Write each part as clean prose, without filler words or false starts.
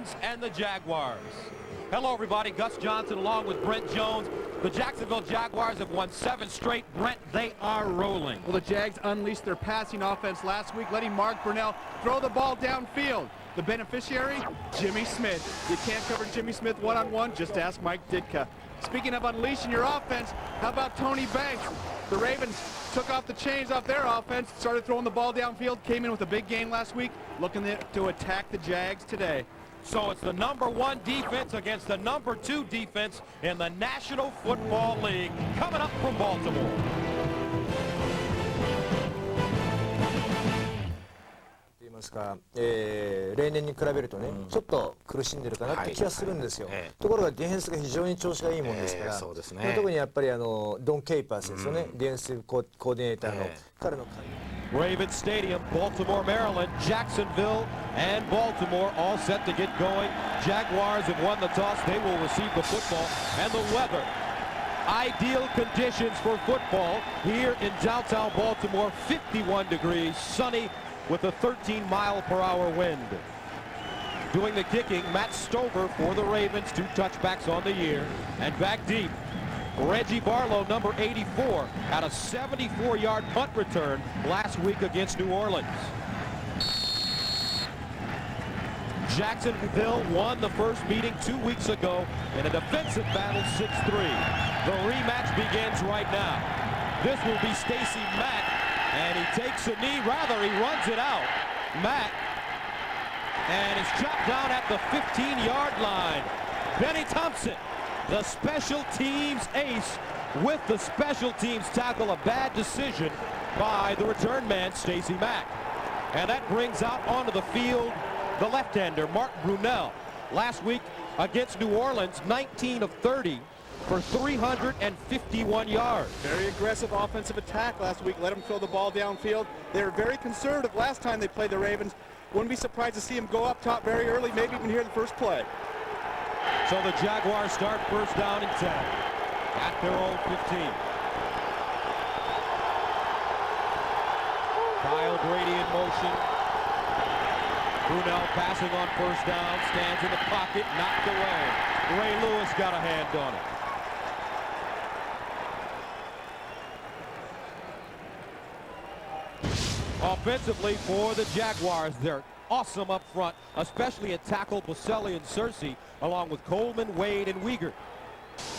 Ravens and the Jaguars. Hello, everybody. Gus Johnson along with Brent Jones. The Jacksonville Jaguars have won 7 straight. Brent, they are rolling. Well, the Jags unleashed their passing offense last week, letting Mark Brunell throw the ball downfield. The beneficiary, Jimmy Smith. You can't cover Jimmy Smith one-on-one, just ask Mike Ditka. Speaking of unleashing your offense, how about Tony Banks? The Ravens took off the chains off their offense, started throwing the ball downfield, came in with a big game last week, looking to attack the Jags today. So it's the #1 defense against the #2 defense in the National Football League, coming up from Baltimore. 例年に比べるとね、ちょっと苦しんでるかなって気がするんですよ。ところがディフェンスが非常に調子がいいもんですから、特にやっぱりドン・ケイパースですよね、ディフェンスコーディネーターの彼の。Ravens Stadium, Baltimore, Maryland, Jacksonville, and Baltimore all set to get going. Jaguars have won the toss. They will receive the football. And the weather. Ideal conditions for football here in downtown Baltimore. 51 degrees, sunny with a 13-mile-per-hour wind. Doing the kicking, Matt Stover for the Ravens. 2 touchbacks on the year. And back deep, Reggie Barlow, number 84, had a 74-yard punt return last week against New Orleans. Jacksonville won the first meeting 2 weeks ago in a defensive battle 6-3. The rematch begins right now. This will be Stacey Mack, and he takes a knee, rather he runs it out. Mack, and is chopped down at the 15-yard line. Benny Thompson, the special teams ace, with the special teams tackle, a bad decision by the return man, Stacey Mack. And that brings out onto the field the left-hander, Mark Brunell. Last week against New Orleans, 19 of 30 for 351 yards. Very aggressive offensive attack last week. Let them throw the ball downfield. They were very conservative last time they played the Ravens. Wouldn't be surprised to see them go up top very early, maybe even here in the first play. So the Jaguars start first down and 10 at their own 15. Kyle Brady in motion. Brunell passing on first down, stands in the pocket, knocked away. Ray Lewis got a hand on it. Offensively for the Jaguars, they're awesome up front, especially at tackle Boselli and Searcy, along with Coleman, Wade, and Uyghur.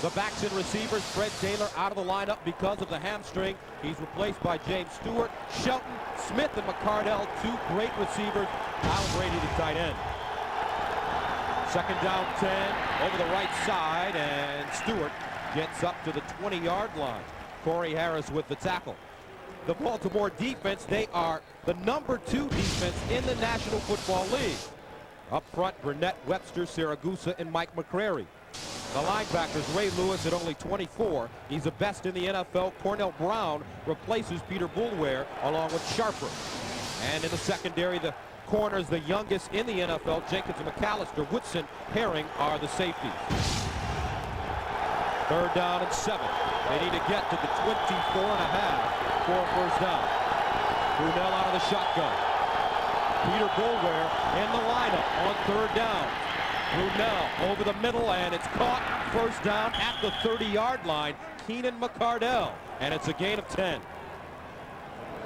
The backs and receivers, Fred Taylor out of the lineup because of the hamstring. He's replaced by James Stewart, Shelton, Smith, and McCardell, 2 great receivers. Kyle Brady, the tight end. Second down 10 over the right side, and Stewart gets up to the 20-yard line. Corey Harris with the tackle. The Baltimore defense, they are the #2 defense in the National Football League. Up front, Burnett, Webster, Siragusa, and Mike McCrary. The linebackers, Ray Lewis at only 24. He's the best in the NFL. Cornell Brown replaces Peter Boulware along with Sharper. And in the secondary, the corners, the youngest in the NFL, Jenkins and McAllister, Woodson, Herring are the safeties. Third down and 7. They need to get to the 24.5 for a first down. Brunell out of the shotgun. Peter Boulware in the lineup on third down. Brunell over the middle, and it's caught. First down at the 30-yard line. Keenan McCardell, and it's a gain of 10.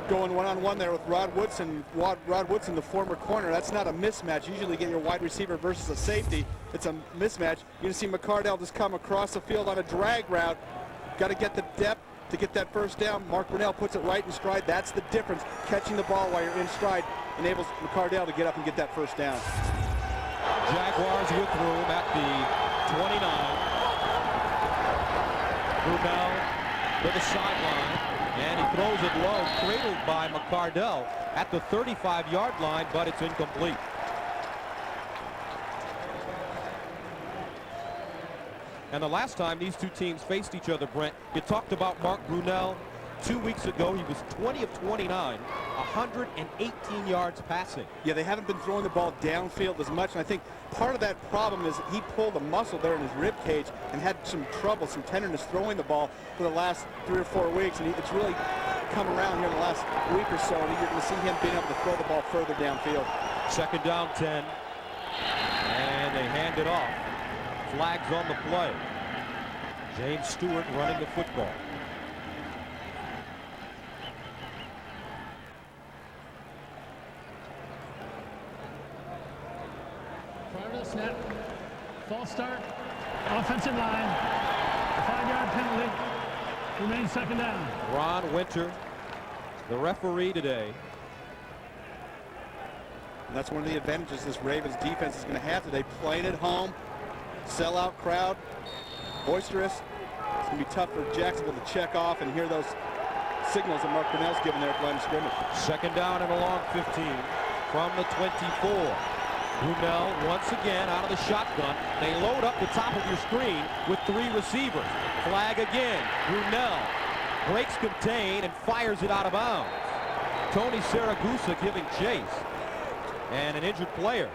Going one-on-one there with Rod Woodson. Rod Woodson, the former corner. That's not a mismatch. Usually you get your wide receiver versus a safety. It's a mismatch. You're going to see McCardell just come across the field on a drag route. Got to get the depth to get that first down. Mark Brunell puts it right in stride. That's the difference. Catching the ball while you're in stride enables McCardell to get up and get that first down. Jaguars with room at the 29. Brunell to the sideline, and he throws it low, cradled by McCardell at the 35-yard line, but it's incomplete. And the last time these two teams faced each other, Brent, you talked about Mark Brunell 2 weeks ago. He was 20 of 29, 118 yards passing. Yeah, they haven't been throwing the ball downfield as much, and I think part of that problem is he pulled a muscle there in his rib cage and had some trouble, some tenderness throwing the ball for the last 3 or 4 weeks, and it's really come around here in the last week or so, and you're going to see him being able to throw the ball further downfield. Second down 10, and hand it off. Flags on the play. James Stewart running the football. Prior to the snap, false start, offensive line, a 5-yard penalty, remains second down. Ron Winter, the referee today. And that's one of the advantages this Ravens defense is going to have today, playing at home, sellout crowd, boisterous. It's going to be tough for Jacksonville to check off and hear those signals that Mark Brunell's giving there at the line of scrimmage. Second down and a long 15 from the 24. Brunell once again out of the shotgun. They load up the top of your screen with 3 receivers. Flag again. Brunell breaks contain and fires it out of bounds. Tony Saragusa giving chase. And an injured player.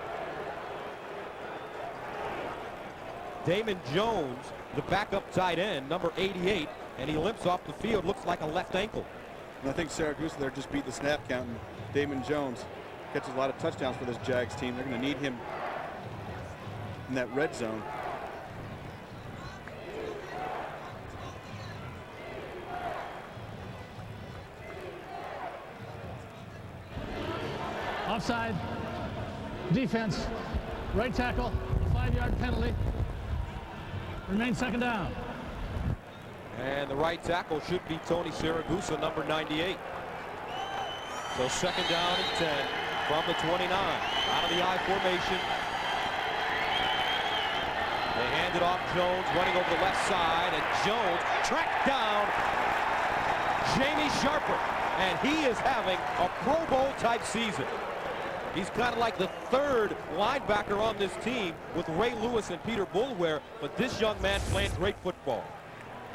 Damon Jones, the backup tight end, number 88, and he limps off the field. Looks like a left ankle. And I think Saragusa there just beat the snap count, and Damon Jones catches a lot of touchdowns for this Jags team. They're going to need him in that red zone. Offside, defense, right tackle, a 5-yard penalty, remains second down. And the right tackle should be Tony Saragusa, number 98. So second down and 10 from the 29. Out of the I formation. They hand it off. Jones running over the left side, and Jones tracked down Jamie Sharper. And he is having a Pro Bowl type season. He's kind of like the third linebacker on this team with Ray Lewis and Peter Boulware, but this young man playing great football.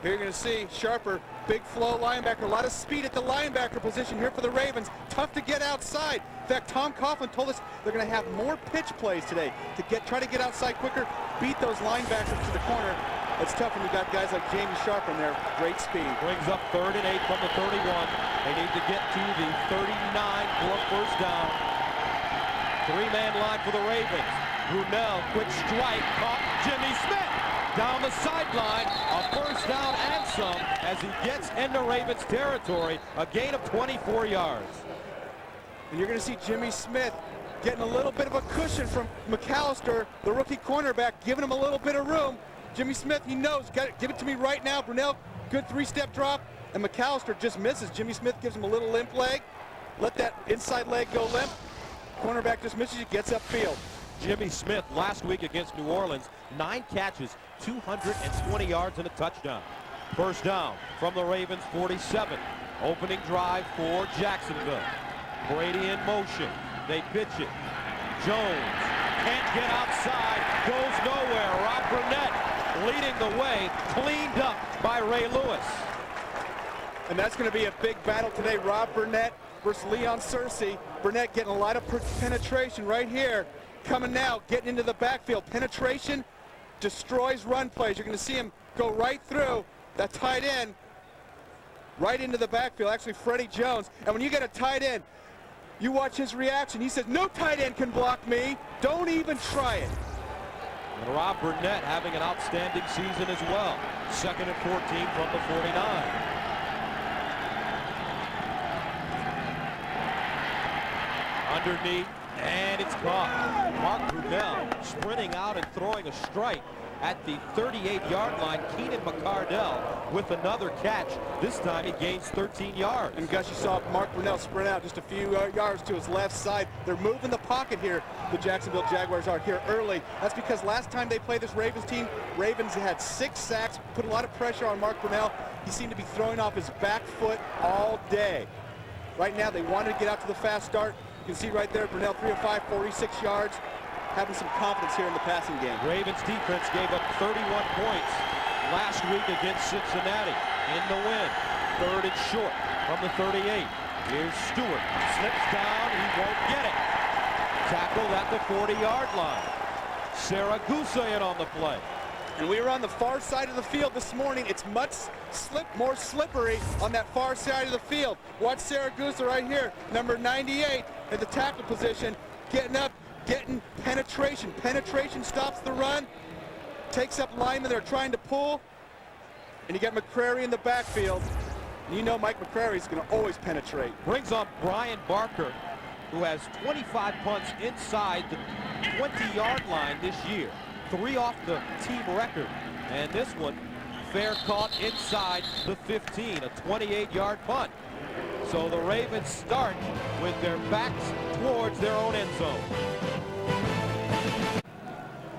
Here you're going to see Sharper, big flow linebacker, a lot of speed at the linebacker position here for the Ravens. Tough to get outside. In fact, Tom Coughlin told us they're going to have more pitch plays today to try to get outside quicker, beat those linebackers to the corner. It's tough when you got guys like Jamie Sharp in there. Great speed. Brings up 3rd and 8 from the 31. They need to get to the 39 for a first down. 3-man line for the Ravens. Brunell, quick strike, caught Jimmy Smith down the sideline. A first down and some as he gets into Ravens territory. A gain of 24 yards. And you're going to see Jimmy Smith getting a little bit of a cushion from McAllister, the rookie cornerback, giving him a little bit of room. Jimmy Smith, he knows, give it to me right now. Brunell, good 3-step drop, and McAllister just misses. Jimmy Smith gives him a little limp leg. Let that inside leg go limp. Cornerback just misses, he gets upfield. Jimmy Smith last week against New Orleans, 9 catches, 220 yards and a touchdown. First down from the Ravens 47. Opening drive for Jacksonville. Brady in motion. They pitch it. Jones can't get outside, goes nowhere. Rob Brunett leading the way, cleaned up by Ray Lewis. And that's going to be a big battle today. Rob Brunett versus Leon Searcy. Brunett getting a lot of penetration right here. Coming now, getting into the backfield. Penetration destroys run plays. You're going to see him go right through that tight end, right into the backfield. Actually, Freddie Jones. And when you get a tight end, you watch his reaction. He says, no tight end can block me. Don't even try it. And Rob Brunett having an outstanding season as well. 2nd and 14 from the 49. Underneath, and it's caught. Mark Brunell sprinting out and throwing a strike at the 38-yard line. Keenan McCardell with another catch. This time he gains 13 yards. And Gus, you saw Mark Brunell sprint out just a few yards to his left side. They're moving the pocket here. The Jacksonville Jaguars are here early. That's because last time they played this Ravens team, Ravens had 6 sacks, put a lot of pressure on Mark Brunell. He seemed to be throwing off his back foot all day. Right now, they wanted to get out to the fast start. You can see right there, Brunell 3 of 5, 46 yards. Having some confidence here in the passing game. Ravens defense gave up 31 points last week against Cincinnati in the win. 3rd and short from the 38. Here's Stewart. Slips down. He won't get it. Tackled at the 40-yard line. Saragusa in on the play. And we were on the far side of the field this morning. It's much more slippery on that far side of the field. Watch Saragusa right here, number 98 at the tackle position, getting up, getting penetration. Penetration stops the run, takes up linemen that are trying to pull, and you get McCrary in the backfield. And you know Mike McCrary's going to always penetrate. Brings on Brian Barker, who has 25 punts inside the 20-yard line this year. 3 off the team record. And this one, fair caught inside the 15, a 28-yard punt. So the Ravens start with their backs towards their own end zone.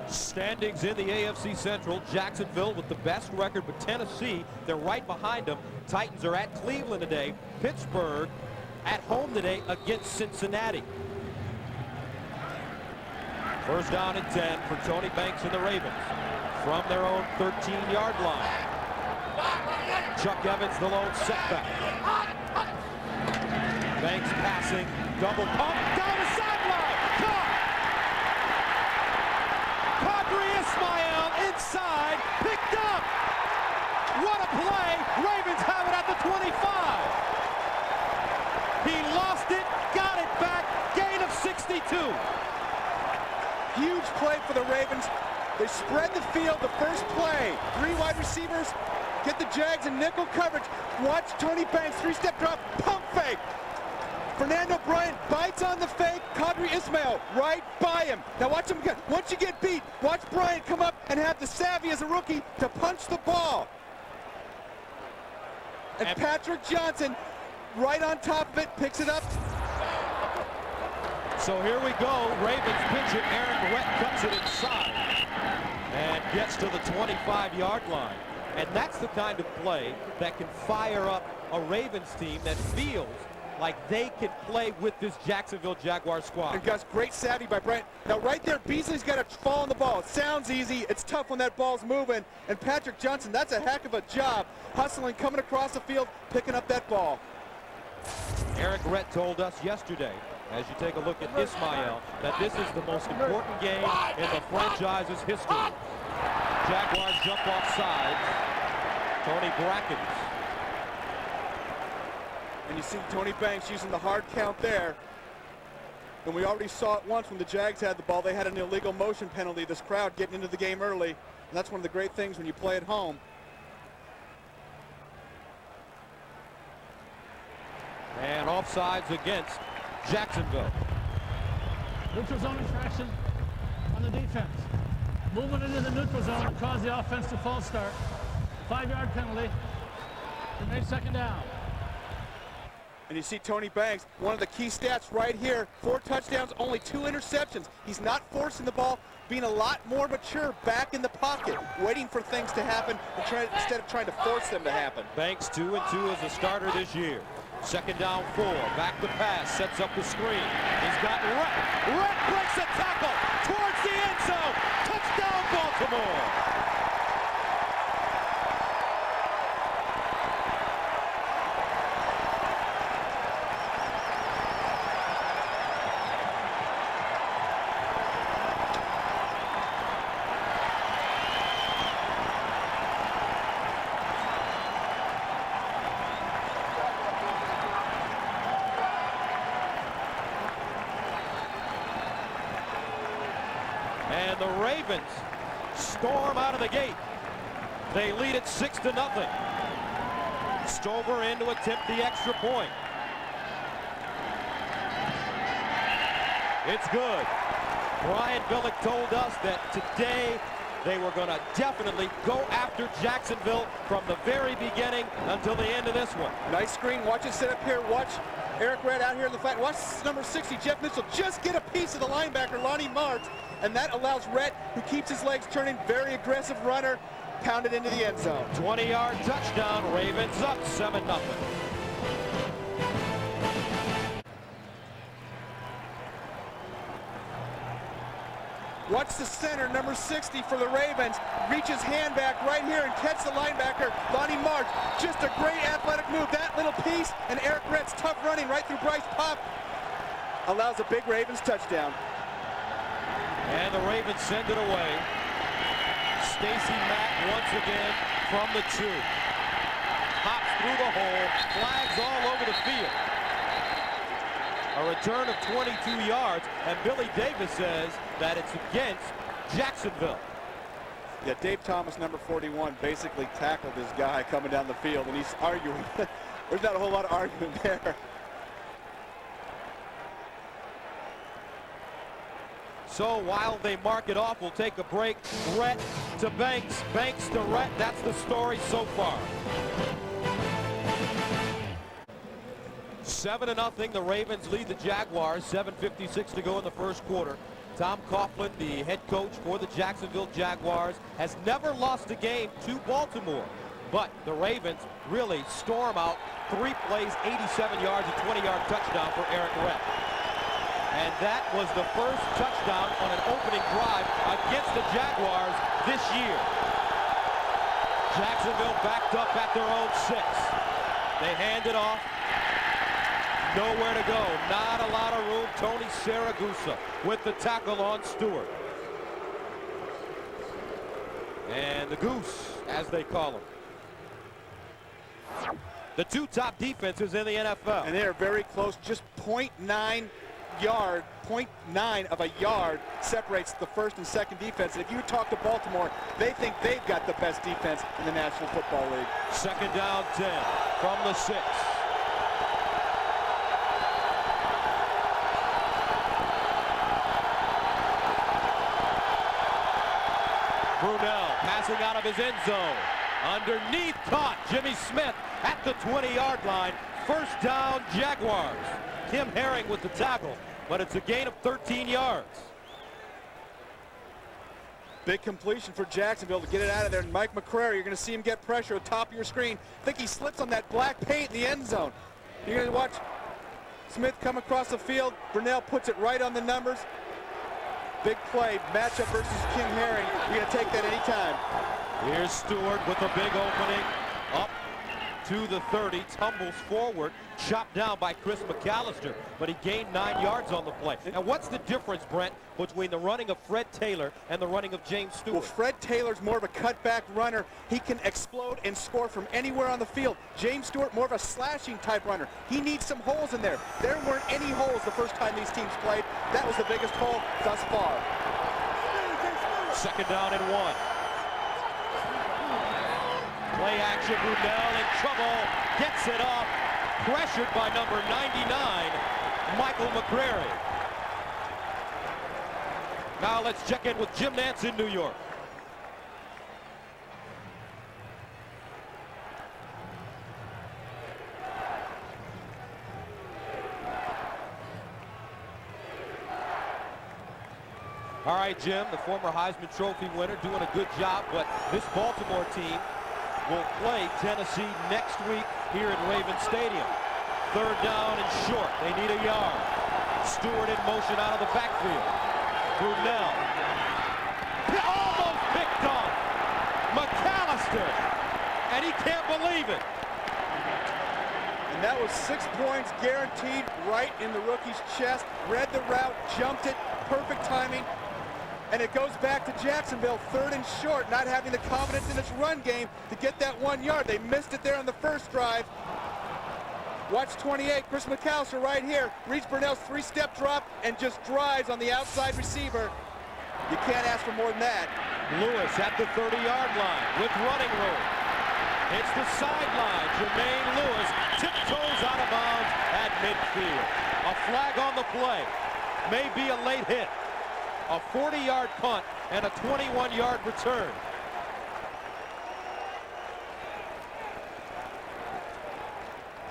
Standings in the AFC Central, Jacksonville with the best record, but Tennessee, they're right behind them. Titans are at Cleveland today. Pittsburgh at home today against Cincinnati. First down and 10 for Tony Banks and the Ravens from their own 13-yard line. Chuck Evans, the lone setback. Banks passing, double pump, down the sideline, caught! Qadri Ismail inside, picked up! What a play! Ravens have it at the 25. He lost it, got it back, gain of 62. Huge play for the Ravens. They spread the field the first play. 3 wide receivers, get the Jags in nickel coverage. Watch Tony Banks, 3-step drop, pump fake. Fernando Bryant bites on the fake. Qadri Ismail right by him. Now watch him again. Once you get beat, watch Bryant come up and have the savvy as a rookie to punch the ball. And Patrick Johnson right on top of it, picks it up. So here we go. Ravens pitch it. Aaron Brent cuts it inside and gets to the 25-yard line. And that's the kind of play that can fire up a Ravens team that feels like they can play with this Jacksonville Jaguars squad. And Gus, great savvy by Brent. Now right there, Beasley's got to fall on the ball. It sounds easy. It's tough when that ball's moving. And Patrick Johnson, that's a heck of a job. Hustling, coming across the field, picking up that ball. Eric Rett told us yesterday, as you take a look at Ismail, that this is the most important game in the franchise's history. Jaguars jump off sides. Tony Brackens. And you see Tony Banks using the hard count there. And we already saw it once when the Jags had the ball. They had an illegal motion penalty. This crowd getting into the game early. And that's one of the great things when you play at home. And offsides against Jacksonville. Neutral zone infraction on the defense. Movement into the neutral zone caused the offense to false start. 5-yard penalty. Remains second down. And you see Tony Banks, one of the key stats right here, 4 touchdowns, only 2 interceptions. He's not forcing the ball, being a lot more mature back in the pocket, waiting for things to happen instead of trying to force them to happen. Banks 2-2 as a starter this year. Second down 4, back to pass, sets up the screen. He's got Rett. Rett breaks a tackle towards the end zone. Touchdown Baltimore. And the Ravens storm out of the gate. They lead it 6-0. Stover in to attempt the extra point. It's good. Brian Billick told us that today they were going to definitely go after Jacksonville from the very beginning until the end of this one. Nice screen. Watch it set up here. Watch Eric Redd out here in the flat. Watch number 60, Jeff Mitchell, just get a piece of the linebacker, Lonnie Martz, and that allows Redd, who keeps his legs turning, very aggressive runner, pound it into the end zone. 20-yard touchdown. Ravens up 7-0. Watch the center, number 60 for the Ravens. Reach his hand back right here and catch the linebacker, Lonnie Martz. Just a great athletic move. That little piece, and Eric Redd's tough running right through Bryce Pop allows a big Ravens touchdown. And the Ravens send it away. Stacy Mack once again from the 2. Hops through the hole, flags all over the field. A return of 22 yards, and Billy Davis says that it's against Jacksonville. Yeah, Dave Thomas, number 41, basically tackled this guy coming down the field, and he's arguing. There's not a whole lot of argument there. So while they mark it off, we'll take a break. Rhett to Banks, Banks to Rhett. That's the story so far. 7-0, the Ravens lead the Jaguars. 7:56 to go in the first quarter. Tom Coughlin, the head coach for the Jacksonville Jaguars, has never lost a game to Baltimore. But the Ravens really storm out 3 plays, 87 yards, a 20-yard touchdown for Eric Rhett. And that was the first touchdown on an opening drive against the Jaguars this year. Jacksonville backed up at their own 6. They hand it off. Nowhere to go. Not a lot of room. Tony Saragusa with the tackle on Stewart. And the Goose, as they call him. The 2 top defenses in the NFL. And they are very close. Just 0.9 of a yard separates the first and second defense. And if you talk to Baltimore, they think they've got the best defense in the National Football League. Second down 10 from the 6. Brunell passing out of his end zone. Underneath, caught Jimmy Smith at the 20-yard line. First down, Jaguars. Kim Herring with the tackle, but it's a gain of 13 yards. Big completion for Jacksonville to get it out of there. And Mike McCrary, you're going to see him get pressure at the top of your screen. I think he slips on that black paint in the end zone. You're going to watch Smith come across the field. Brunell puts it right on the numbers. Big play, matchup versus Kim Herring. You're going to take that anytime. Here's Stewart with a big opening. Up to the 30, tumbles forward, chopped down by Chris McAllister, but he gained 9 yards on the play. And what's the difference, Brent, between the running of Fred Taylor and the running of James Stewart? Well, Fred Taylor's more of a cutback runner. He can explode and score from anywhere on the field. James Stewart, more of a slashing type runner. He needs some holes in there. There weren't any holes the first time these teams played. That was the biggest hole thus far. Second down and 1. Play action, Brunell in trouble, gets it off, pressured by number 99, Michael McCrary. Now let's check in with Jim Nantz in New York. All right, Jim, the former Heisman Trophy winner, doing a good job, but this Baltimore team will play Tennessee next week here at Raven Stadium. Third down and short. They need a yard. Stewart in motion out of the backfield. Brunell. Almost picked off. McAllister. And he can't believe it. And that was 6 points guaranteed right in the rookie's chest. Read the route, jumped it, perfect timing. And it goes back to Jacksonville, third and short, not having the confidence in its run game to get that 1 yard. They missed it there on the first drive. Watch 28, Chris McAllister right here. Reads Brunell's 3-step drop and just drives on the outside receiver. You can't ask for more than that. Lewis at the 30-yard line with running room. It's the sideline. Jermaine Lewis tiptoes out of bounds at midfield. A flag on the play. May be a late hit. A 40-yard punt and a 21-yard return.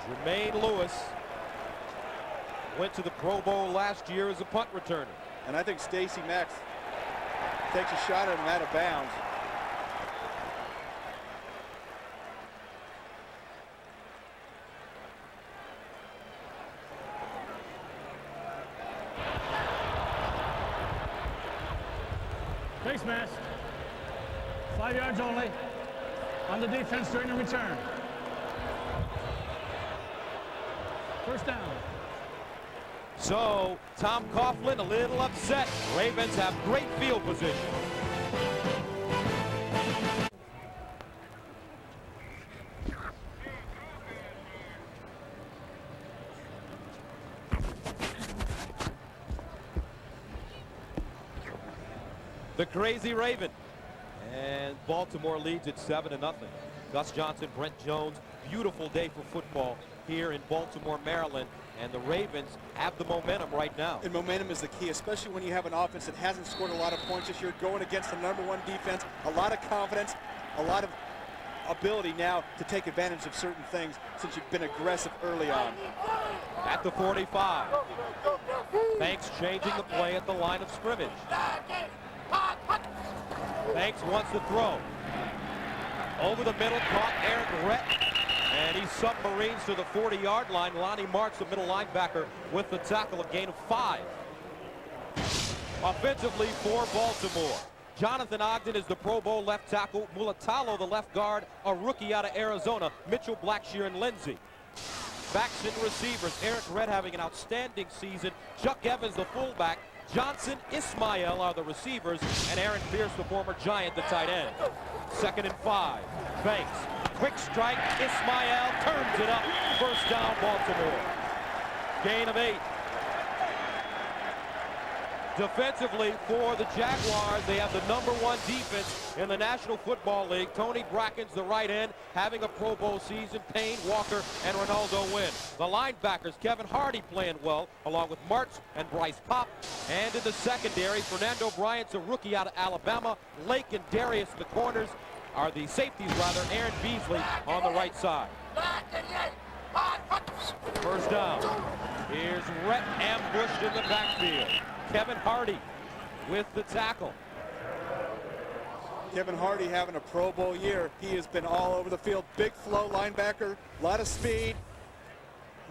Jermaine Lewis went to the Pro Bowl last year as a punt returner. And I think Stacey Max takes a shot at him out of bounds. Face mask. 5 yards only on the defense during the return. First down. So Tom Coughlin a little upset. Ravens have great field position. crazy Raven. And Baltimore leads at 7-0. Gus Johnson, Brent Jones, beautiful day for football here in Baltimore, Maryland. And the Ravens have the momentum right now. And momentum is the key, especially when you have an offense that hasn't scored a lot of points this year, going against the #1 defense. A lot of confidence, a lot of ability now to take advantage of certain things since you've been aggressive early on. At the 45. Banks changing the play at the line of scrimmage. Banks wants to throw. Over the middle, caught Eric Rett. And he submarines to the 40-yard line. Lonnie Marks, the middle linebacker, with the tackle, a gain of 5. Offensively for Baltimore, Jonathan Ogden is the Pro Bowl left tackle. Mulatalo, the left guard, a rookie out of Arizona. Mitchell, Blackshear, and Lindsey. Backs and receivers, Eric Redd having an outstanding season. Chuck Evans, the fullback. Johnson, Ismail are the receivers. And Aaron Pierce, the former Giant, the tight end. 2nd and 5. Banks. Quick strike. Ismail turns it up. First down, Baltimore. Gain of 8. Defensively for the Jaguars, they have the #1 defense in the National Football League. Tony Bracken's the right end, having a Pro Bowl season. Payne, Walker, and Ronaldo Wynn. The linebackers, Kevin Hardy playing well, along with Martz and Bryce Pop. And in the secondary, Fernando Bryant's a rookie out of Alabama. Lake and Darius, the corners, are the safeties, rather. Aaron Beasley on the right side. First down. Here's Rhett ambushed in the backfield. Kevin Hardy with the tackle. Kevin Hardy having a Pro Bowl year. He has been all over the field. Big flow linebacker, a lot of speed.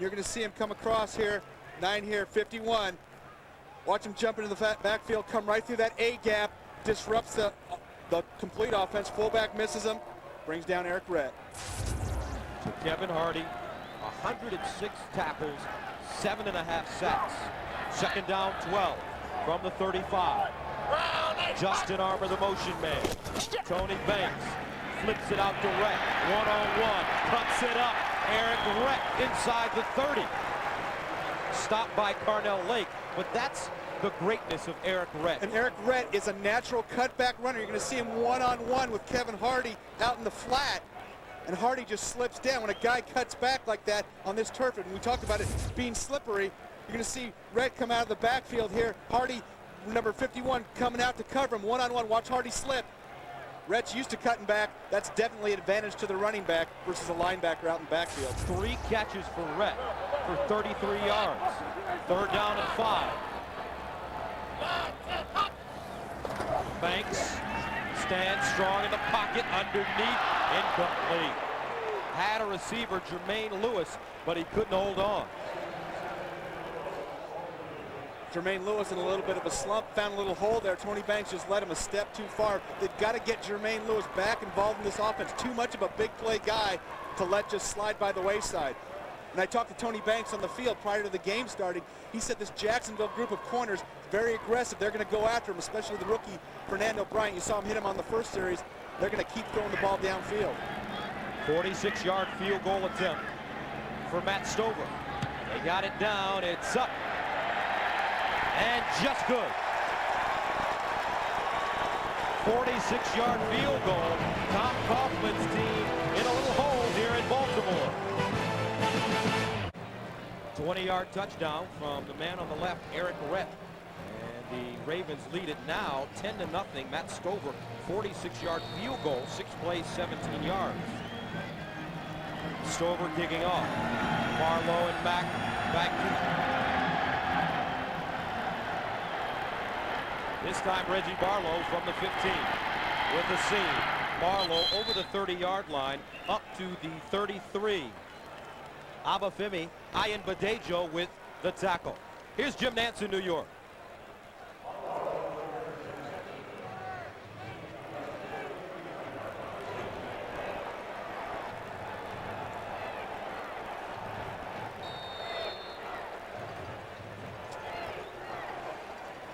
You're going to see him come across here. 9 here, 51. Watch him jump into the backfield, come right through that A gap, disrupts the complete offense. Fullback misses him, brings down Eric Rett. So Kevin Hardy, 106 tackles, 7.5 sacks. 2nd down, 12 from the 35. Justin Armour, the motion man. Tony Banks flips it out to Rett. One-on-one, cuts it up. Eric Rett inside the 30. Stopped by Carnell Lake, but that's the greatness of Eric Rett. And Eric Rett is a natural cutback runner. You're going to see him one-on-one with Kevin Hardy out in the flat. And Hardy just slips down. When a guy cuts back like that on this turf, and we talked about it being slippery, you're going to see Rett come out of the backfield here. Hardy, number 51, coming out to cover him one-on-one. Watch Hardy slip. Rett's used to cutting back. That's definitely an advantage to the running back versus a linebacker out in the backfield. 3 catches for Rett for 33 yards. 3rd down and 5. Banks stands strong in the pocket, underneath, incomplete. Had a receiver, Jermaine Lewis, but he couldn't hold on. Jermaine Lewis in a little bit of a slump, found a little hole there. Tony Banks just led him a step too far. They've got to get Jermaine Lewis back involved in this offense. Too much of a big play guy to let just slide by the wayside. And I talked to Tony Banks on the field prior to the game starting. He said this Jacksonville group of corners, very aggressive. They're going to go after him, especially the rookie Fernando Bryant. You saw him hit him on the first series. They're going to keep throwing the ball downfield. 46-yard field goal attempt for Matt Stover. They got it down. It's up. And just good. 46-yard field goal. Tom Coughlin's team in a little hole here in Baltimore. 20-yard touchdown from the man on the left, Eric Rett. And the Ravens lead it now 10-0. Matt Stover, 46-yard field goal, 6 plays, 17 yards. Stover kicking off. Barlow and Mack back to... This time Reggie Barlow from the 15 with the seam. Barlow over the 30-yard line up to the 33. Abafemi Ayan Badejo with the tackle. Here's Jim Nantz in New York.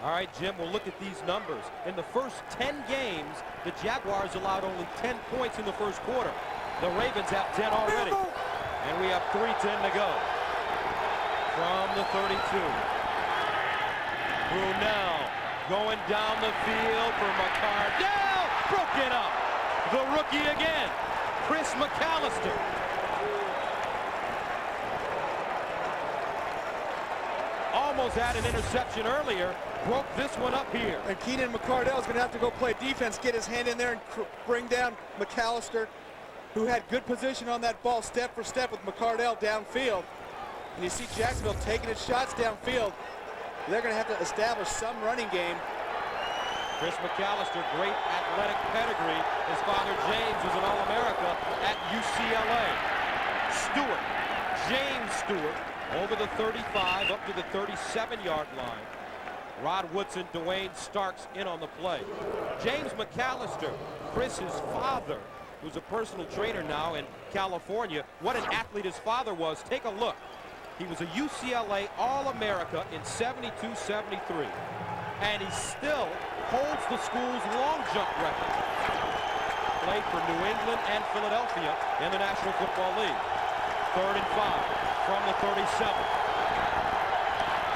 All right, Jim, we'll look at these numbers. In the first 10 games, the Jaguars allowed only 10 points in the first quarter. The Ravens have 10 already. And we have 3:10 to go. From the 32. Brunell Going down the field for McCardell. Broken up. The rookie again, Chris McAllister. Almost had an interception earlier. Broke this one up here. And Keenan McCardell is going to have to go play defense, get his hand in there and bring down McAllister, who had good position on that ball step for step with McCardell downfield. And you see Jacksonville taking its shots downfield. They're going to have to establish some running game. Chris McAllister, great athletic pedigree. His father James was an All-America at UCLA. Stewart, James Stewart, over the 35 up to the 37-yard line. Rod Woodson, Dwayne Starks in on the play. James McAllister, Chris's father, who's a personal trainer now in California. What an athlete his father was. Take a look. He was a UCLA All-America in 72-73. And he still holds the school's long jump record. Played for New England and Philadelphia in the National Football League. 3rd and 5 from the 37.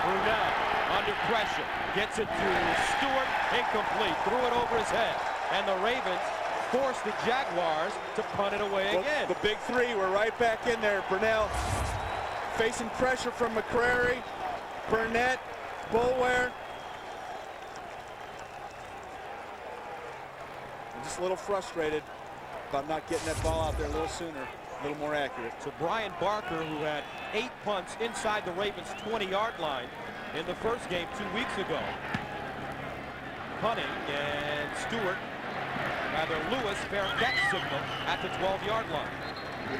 Brunell under pressure. Gets it to Stewart. Incomplete. Threw it over his head. And the Ravens force the Jaguars to punt it away again. The big three were right back in there. Brunell facing pressure from McCrary, Burnett, Bulware. I'm just a little frustrated about not getting that ball out there a little sooner, a little more accurate. So Brian Barker, who had 8 punts inside the Ravens' 20-yard line in the first game 2 weeks ago. Punting, and Lewis fair catch signal at the 12-yard line.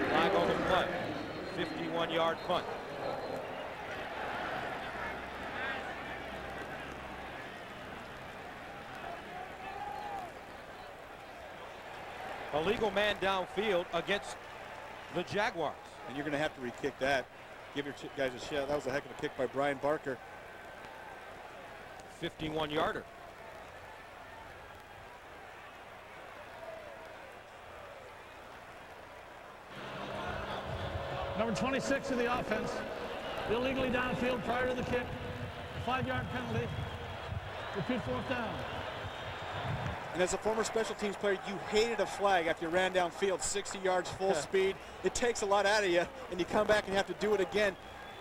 Flag on the play. 51-yard punt. A legal man downfield against the Jaguars. And you're going to have to re-kick that. Give your guys a shot. That was a heck of a kick by Brian Barker. 51-yarder. Number 26 of the offense, illegally downfield prior to the kick. 5-yard penalty. Repeat 4th down. And as a former special teams player, you hated a flag after you ran downfield 60 yards full speed. It takes a lot out of you, and you come back and have to do it again.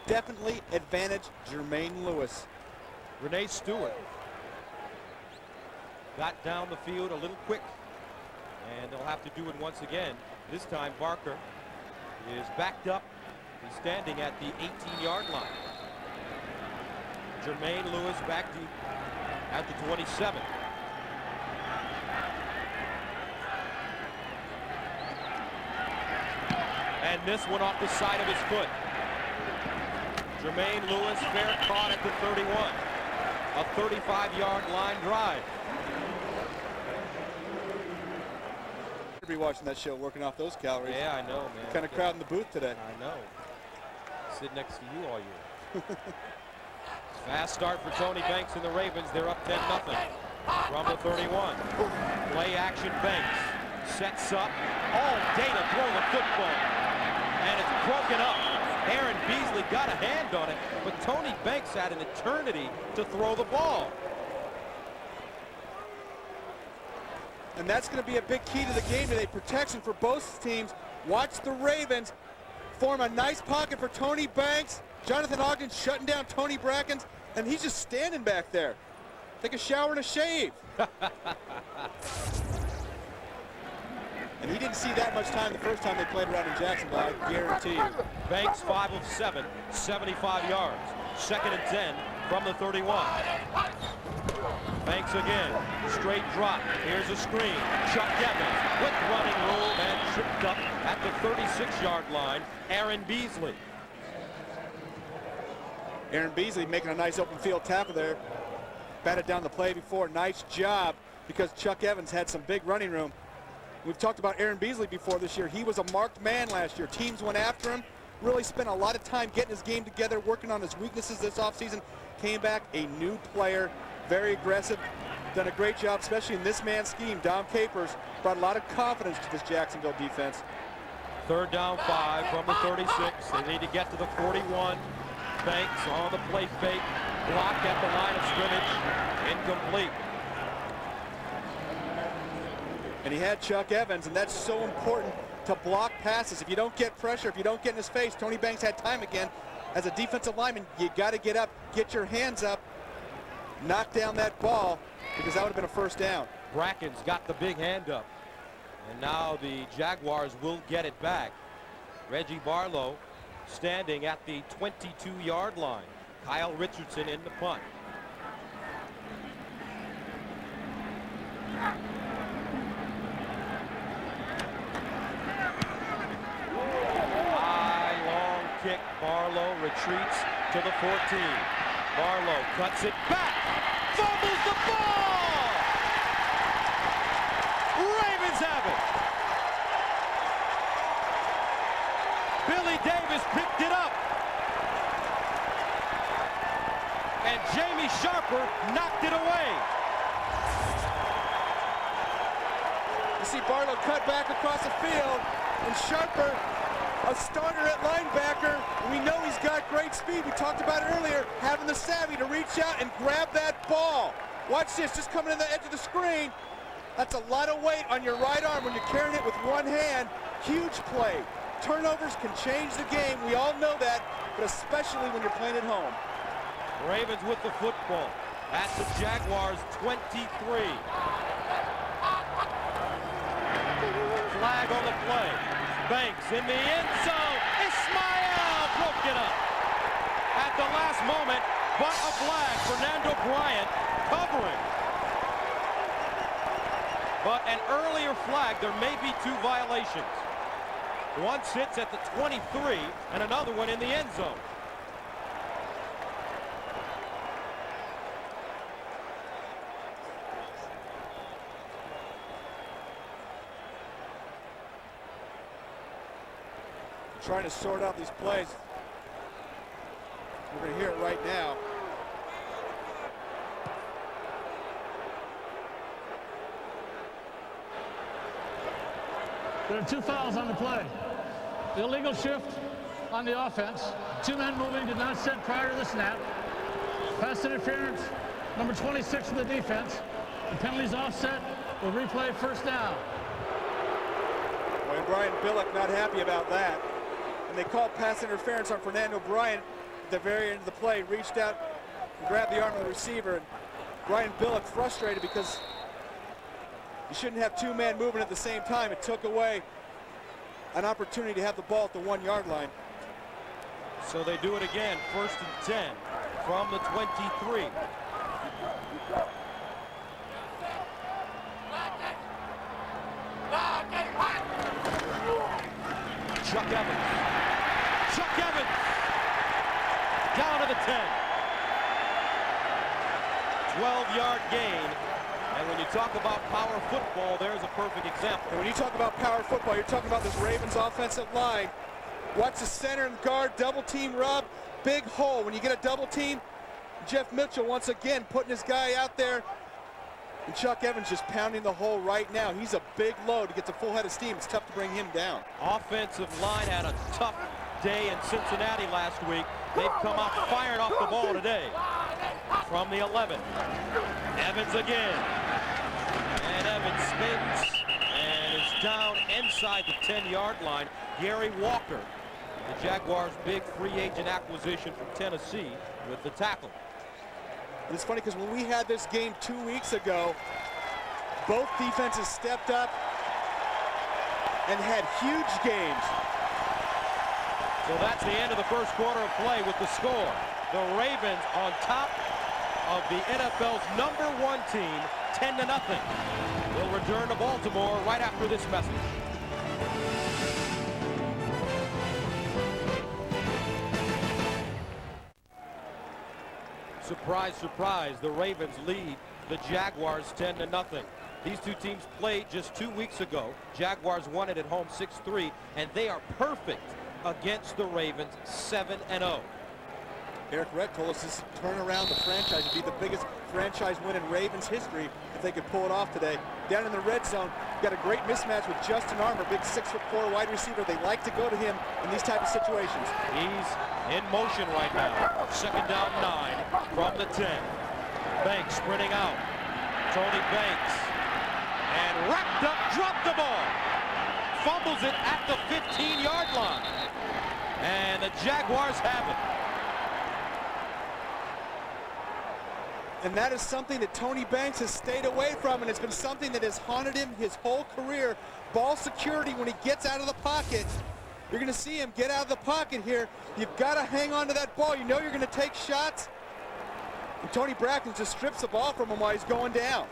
Definitely advantage Jermaine Lewis. Renee Stewart got down the field a little quick, and they'll have to do it once again. This time Barker is backed up. He's standing at the 18-yard line. Jermaine Lewis back at the 27. And this one off the side of his foot. Jermaine Lewis fair caught at the 31. A 35-yard line drive. Be watching that show, working off those calories. Yeah, I know, man. Kind of crowd in the booth today. I know. Sit next to you all year. Fast start for Tony Banks and the Ravens. They're up 10-0 from the 31. Play action Banks. Sets up. All day to throw the football. And it's broken up. Aaron Beasley got a hand on it, but Tony Banks had an eternity to throw the ball. And that's going to be a big key to the game today. Protection for both teams. Watch the Ravens form a nice pocket for Tony Banks. Jonathan Ogden shutting down Tony Brackens, and he's just standing back there. Take a shower and a shave. And he didn't see that much time the first time they played around in Jacksonville, I guarantee you. Banks 5 of 7, 75 yards. 2nd and 10 from the 31. Banks again, straight drop. Here's a screen. Chuck Evans with running room and tripped up at the 36-yard line. Aaron Beasley. Aaron Beasley making a nice open field tackle there. Batted down the play before. Nice job, because Chuck Evans had some big running room. We've talked about Aaron Beasley before this year. He was a marked man last year. Teams went after him. Really spent a lot of time getting his game together, working on his weaknesses this offseason. Came back a new player, very aggressive. Done a great job, especially in this man scheme. Dom Capers brought a lot of confidence to this Jacksonville defense. 3rd down 5 from the 36. They need to get to the 41. Banks on the play fake. block at the line of scrimmage. Incomplete. And he had Chuck Evans, and that's so important to block passes. If you don't get pressure, if you don't get in his face, Tony Banks had time again. As a defensive lineman, you got to get up, get your hands up, knock down that ball, because that would have been a first down. Bracken's got the big hand up. And now the Jaguars will get it back. Reggie Barlow standing at the 22-yard line. Kyle Richardson in the punt. High, long kick. Barlow retreats to the 14. Barlow cuts it back. Fumbles the ball! Ravens have it. Billy Davis picked it up. And Jamie Sharper knocked it away. You see Barlow cut back across the field, and Sharper, a starter at linebacker. We know he's got great speed. We talked about it earlier, having the savvy to reach out and grab that ball. Watch this, just coming to the edge of the screen. That's a lot of weight on your right arm when you're carrying it with one hand. Huge play. Turnovers can change the game. We all know that, but especially when you're playing at home. Ravens with the football at the Jaguars 23. Flag on the play. Banks in the end zone. Ismael broke it up at the last moment, but a flag. Fernando Bryant covering. But an earlier flag, there may be two violations. One sits at the 23 and another one in the end zone. Trying to sort out these plays. We're going to hear it right now. There are 2 fouls on the play. The illegal shift on the offense. 2 men moving did not set prior to the snap. Pass interference, number 26 of the defense. The penalty's offset. We'll replay first down. Well, Brian Billick not happy about that. And they called pass interference on Fernando Bryant at the very end of the play. Reached out and grabbed the arm of the receiver. And Brian Billick frustrated because you shouldn't have 2 men moving at the same time. It took away an opportunity to have the ball at the 1-yard line. So they do it again, 1st and 10 from the 23. Chuck Evans. Chuck Evans down to the 10. 12-yard gain. And when you talk about power football, there's a perfect example. And when you talk about power football, you're talking about this Ravens offensive line. Watch the center and guard double team rub. Big hole. When you get a double team, Jeff Mitchell once again putting his guy out there. And Chuck Evans just pounding the hole right now. He's a big load. He gets a full head of steam. It's tough to bring him down. Offensive line had a tough day in Cincinnati last week. They've come out firing off the ball today. From the 11. Evans again. And Evans spins and is down inside the 10-yard line. Gary Walker, the Jaguars' big free agent acquisition from Tennessee, with the tackle. And it's funny because when we had this game 2 weeks ago, both defenses stepped up and had huge games. So that's the end of the first quarter of play with the score. The Ravens on top of the NFL's #1 team, 10-0. We'll return to Baltimore right after this message. Surprise, surprise, the Ravens lead the Jaguars 10-0. These two teams played just 2 weeks ago. Jaguars won it at home 6-3, and they are perfect against the Ravens, 7-0. Eric Redd told us this turn around the franchise would be the biggest franchise win in Ravens history if they could pull it off today. down in the red zone. Got a great mismatch with Justin Armour, big 6'4" wide receiver. They like to go to him in these type of situations. He's in motion right now. Second down 9 from the 10. Banks sprinting out. Tony Banks. And wrapped up, dropped the ball. Fumbles it at the 15-yard line. And the Jaguars have it. And that is something that Tony Banks has stayed away from, and it's been something that has haunted him his whole career. Ball security when he gets out of the pocket. You're going to see him get out of the pocket here. You've got to hang on to that ball. You know you're going to take shots. And Tony Braxton just strips the ball from him while he's going down.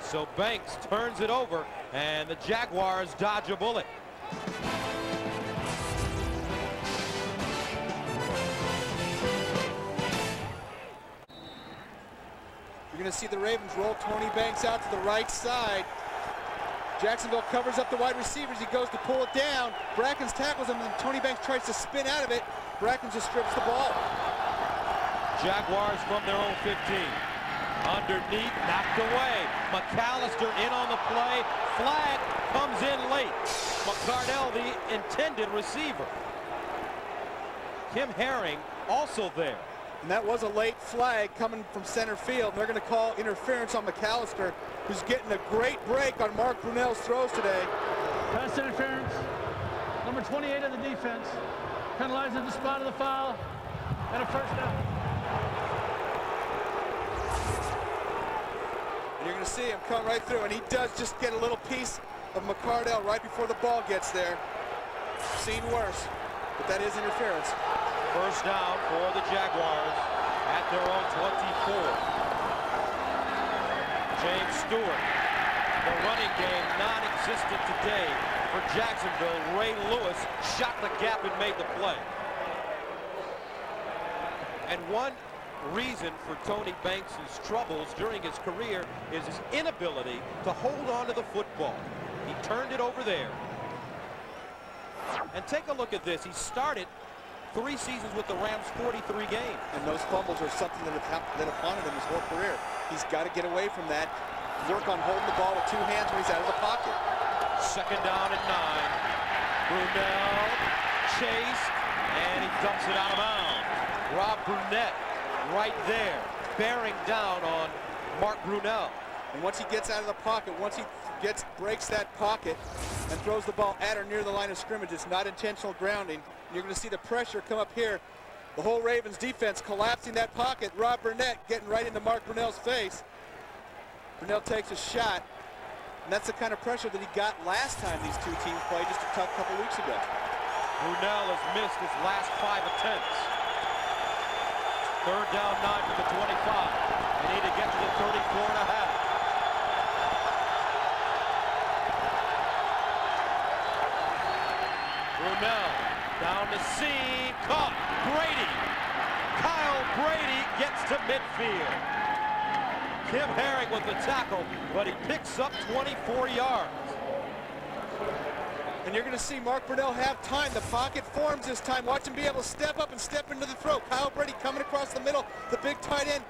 So Banks turns it over, and the Jaguars dodge a bullet. You're going to see the Ravens roll Tony Banks out to the right side. Jacksonville covers up the wide receivers. He goes to pull it down. Brackens tackles him, and Tony Banks tries to spin out of it. Brackens just strips the ball. Jaguars from their own 15. Underneath, knocked away. McAllister in on the play. Flag comes in late. McCardell, the intended receiver. Kim Herring also there. And that was a late flag coming from center field. And they're going to call interference on McAllister, who's getting a great break on Mark Brunell's throws today. Pass interference. Number 28 of the defense. Penalized at the spot of the foul. And a first down. And you're going to see him come right through. And he does just get a little piece of McCardell right before the ball gets there. Seen worse, but that is interference. First down for the Jaguars at their own 24. James Stewart. The running game non-existent today for Jacksonville. Ray Lewis shot the gap and made the play. And one reason for Tony Banks' troubles during his career is his inability to hold on to the football. He turned it over there. And take a look at this. He started 3 seasons with the Rams, 43 games. And those fumbles are something that have haunted him his whole career. He's got to get away from that. Work on holding the ball with 2 hands when he's out of the pocket. Second down and 9. Brunell chased, and he dumps it out of bounds. Rob Burnett right there, bearing down on Mark Brunell. And once he gets out of the pocket, once he breaks that pocket and throws the ball at or near the line of scrimmage, it's not intentional grounding. You're going to see the pressure come up here. The whole Ravens defense collapsing that pocket. Rob Burnett getting right into Mark Brunell's face. Brunell takes a shot, and that's the kind of pressure that he got last time these two teams played just a couple weeks ago. Brunell has missed his last 5 attempts. Third down 9 from the 25. They need to get to the 34.5. Brunell down the seam, caught. Brady. Kyle Brady gets to midfield. Kim Herring with the tackle, but he picks up 24 yards. And you're going to see Mark Brunell have time. The pocket forms this time. Watch him be able to step up and step into the throw. Kyle Brady coming across the middle, the big tight end.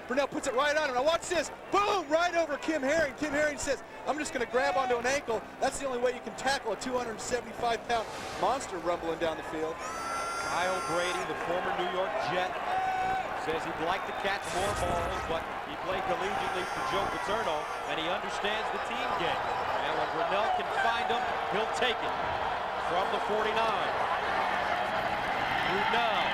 Brunell puts it right on him. Now watch this. Boom! Right over Kim Herring. Kim Herring says, I'm just going to grab onto an ankle. That's the only way you can tackle a 275-pound monster rumbling down the field. Kyle Brady, the former New York Jet, says he'd like to catch more balls, but he played collegiately for Joe Paterno, and he understands the team game. And when Brunell can find him, he'll take it. From the 49. Brunell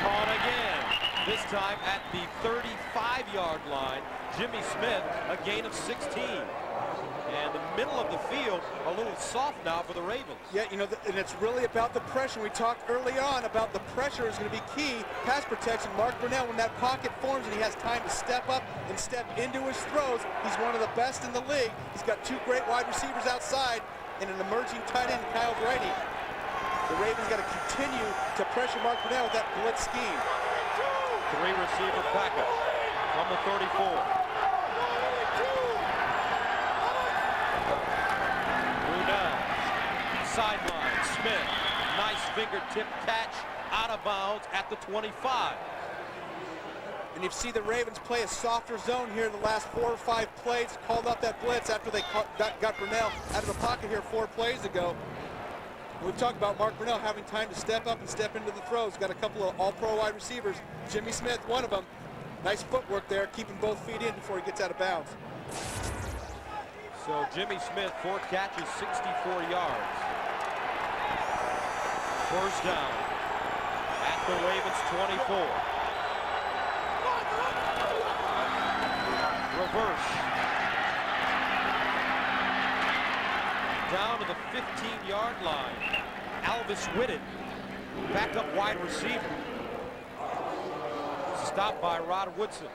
caught again. This time at the 35-yard line. Jimmy Smith, a gain of 16. And the middle of the field, a little soft now for the Ravens. Yeah, you know, and it's really about the pressure. We talked early on about the pressure is going to be key. Pass protection. Mark Brunell, when that pocket forms and he has time to step up and step into his throws, he's one of the best in the league. He's got 2 great wide receivers outside and an emerging tight end, Kyle Brady. The Ravens got to continue to pressure Mark Brunell with that blitz scheme. 3 receiver package from the 34. Brunell, sideline, Smith, nice fingertip catch, out of bounds at the 25. And And you see the Ravens play a softer zone here the last 4 or 5 plays, called up that blitz after they got Brunell out of the pocket here 4 plays ago. We've talked about Mark Brunell having time to step up and step into the throws. Got a couple of all-pro wide receivers. Jimmy Smith, one of them. Nice footwork there, keeping both feet in before he gets out of bounds. So Jimmy Smith, 4 catches, 64 yards. First down at the Ravens 24. Reverse. Down to the 15-yard line. Alvis Whitted, backup wide receiver. Stopped by Rod Woodson.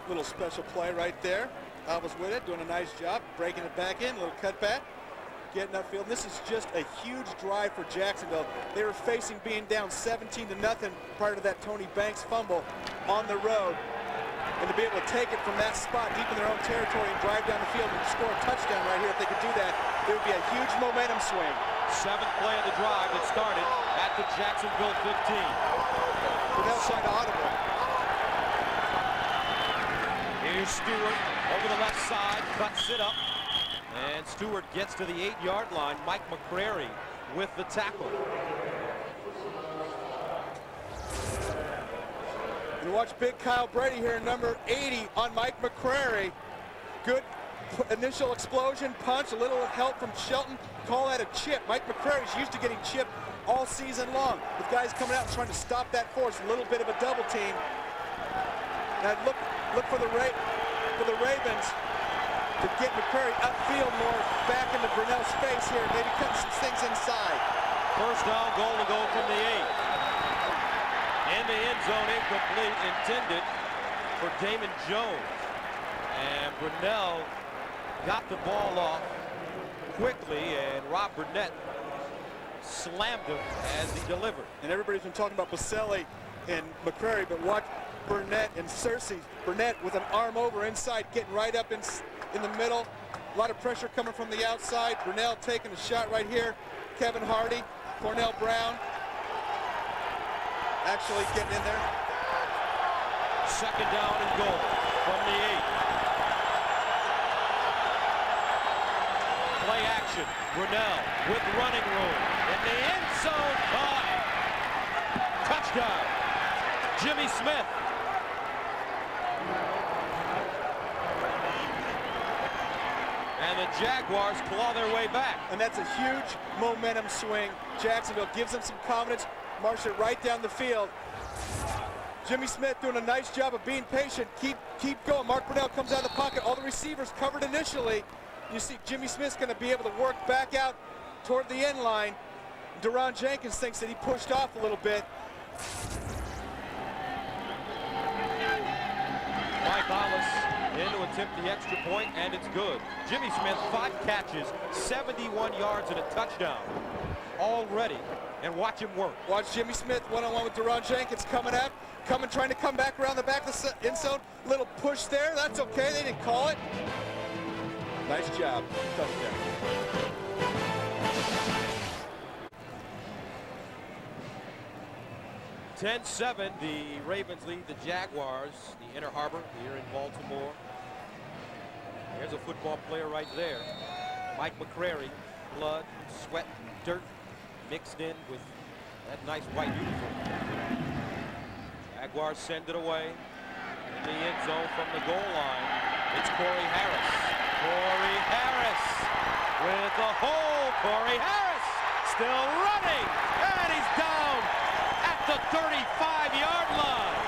Little special play right there. Alvis Whitted doing a nice job, breaking it back in, little cutback, getting upfield. This is just a huge drive for Jacksonville. They were facing being down 17-0 prior to that Tony Banks fumble on the road. And to be able to take it from that spot deep in their own territory and drive down the field and score a touchdown right here, if they could do that, it would be a huge momentum swing. 7th play of the drive that started at the Jacksonville 15. Brunell trying to audible. Here's Stewart over the left side, cuts it up, and Stewart gets to the 8-yard line. Mike McCrary with the tackle. You watch big Kyle Brady here, number 80 on Mike McCrary. Good initial explosion, punch, a little help from Shelton. Call that a chip. Mike McCrary's used to getting chipped all season long, with guys coming out and trying to stop that force. A little bit of a double team. Now look for the Ravens to get McCrary upfield more, back into Brunell's face here, maybe cutting some things inside. First down, goal to go from the 8. In the end zone, incomplete, intended for Damon Jones. And Brunell got the ball off quickly, and Rob Burnett slammed him as he delivered. And everybody's been talking about Baselli and McCrary, but watch Burnett and Cersei. Burnett with an arm over inside, getting right up in the middle. A lot of pressure coming from the outside. Brunell taking a shot right here. Kevin Hardy, Cornell Brown actually getting in there. Second down and goal from the 8. Play action. Brunell with running room in the end zone. Touchdown. Jimmy Smith. And the Jaguars claw their way back. And that's a huge momentum swing. Jacksonville gives them some confidence. March it right down the field. Jimmy Smith doing a nice job of being patient. Keep going. Mark Brunell comes out of the pocket. All the receivers covered initially. You see Jimmy Smith's going to be able to work back out toward the end line. Deron Jenkins thinks that he pushed off a little bit. Mike Hollis in to attempt the extra point, and it's good. Jimmy Smith, 5 catches, 71 yards, and a touchdown already. And watch him work. Watch Jimmy Smith one-on-one with Deron Jenkins coming up, trying to come back around the back of the end zone. Little push there. That's okay. They didn't call it. Nice job. Touchdown. (10-7), the Ravens lead the Jaguars, the Inner Harbor here in Baltimore. There's a football player right there. Mike McCrary, blood, sweat, dirt mixed in with that nice white uniform. Jaguars send it away in the end zone from the goal line. It's Corey Harris. Corey Harris with the hole. Corey Harris still running, and he's down at the 35-yard line.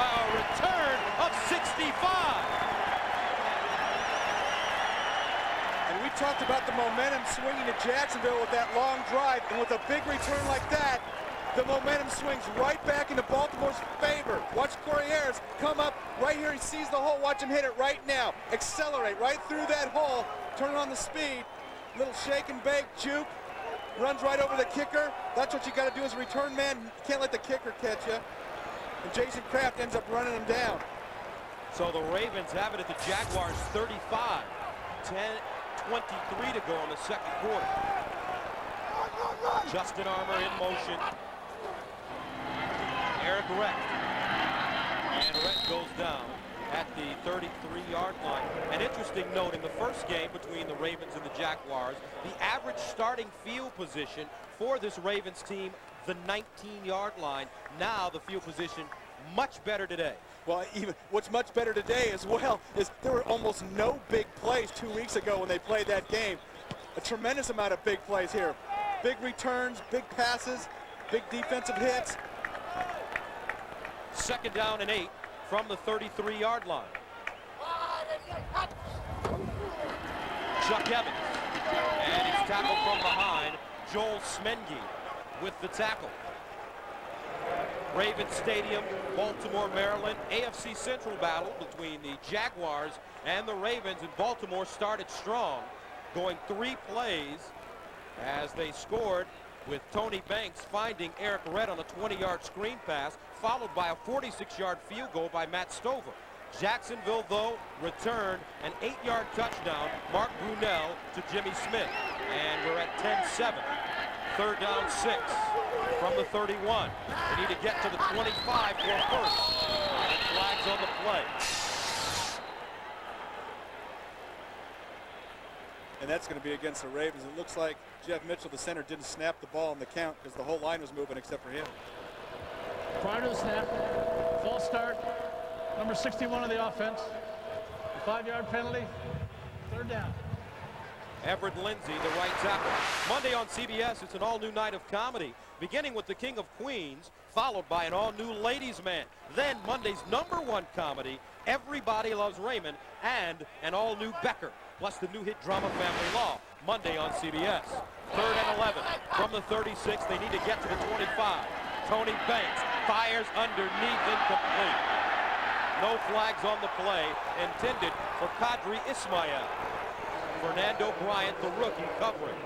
A return of 65. And we talked about the momentum swinging to Jacksonville with that long drive, and with a big return like that, the momentum swings right back into Baltimore's favor. Watch Corey Harris come up right here. He sees the hole. Watch him hit it right now. Accelerate right through that hole. Turn on the speed. Little shake and bake, juke. Runs right over the kicker. That's what you got to do as a return man. You can't let the kicker catch you. And Jason Kraft ends up running him down. So the Ravens have it at the Jaguars 35. 10:23 to go in the second quarter. Justin Armour in motion. Eric Rett. And Rett goes down at the 33-yard line. An interesting note, in the first game between the Ravens and the Jaguars, the average starting field position for this Ravens team, the 19-yard line. Now the field position much better today. Well, even what's much better today as well is there were almost no big plays 2 weeks ago when they played that game. A tremendous amount of big plays here. Big returns, big passes, big defensive hits. 2nd down and 8 from the 33-yard line. Chuck Evans. And he's tackled from behind. Joel Smengi with the tackle. Ravens Stadium, Baltimore, Maryland. AFC Central battle between the Jaguars and the Ravens. And Baltimore started strong, going 3 plays as they scored with Tony Banks finding Eric Rett on a 20-yard screen pass, followed by a 46-yard field goal by Matt Stover. Jacksonville, though, returned an 8-yard touchdown, Mark Brunell to Jimmy Smith. And we're at 10-7. 3rd down 6 from the 31. They need to get to the 25 for a first. And flags on the play. And that's going to be against the Ravens. It looks like Jeff Mitchell, the center, didn't snap the ball on the count because the whole line was moving except for him. Prior to the snap, false start, number 61 of the offense. A 5-yard penalty, 3rd down. Everett Lindsay, the right tackle. Monday on CBS, it's an all-new night of comedy, beginning with the King of Queens, followed by an all-new Ladies' Man. Then Monday's #1 comedy, Everybody Loves Raymond, and an all-new Becker, plus the new hit drama Family Law, Monday on CBS. 3rd and 11 from the 36. They need to get to the 25. Tony Banks fires underneath, incomplete. No flags on the play, intended for Qadri Ismail. Fernando Bryant, the rookie, covering.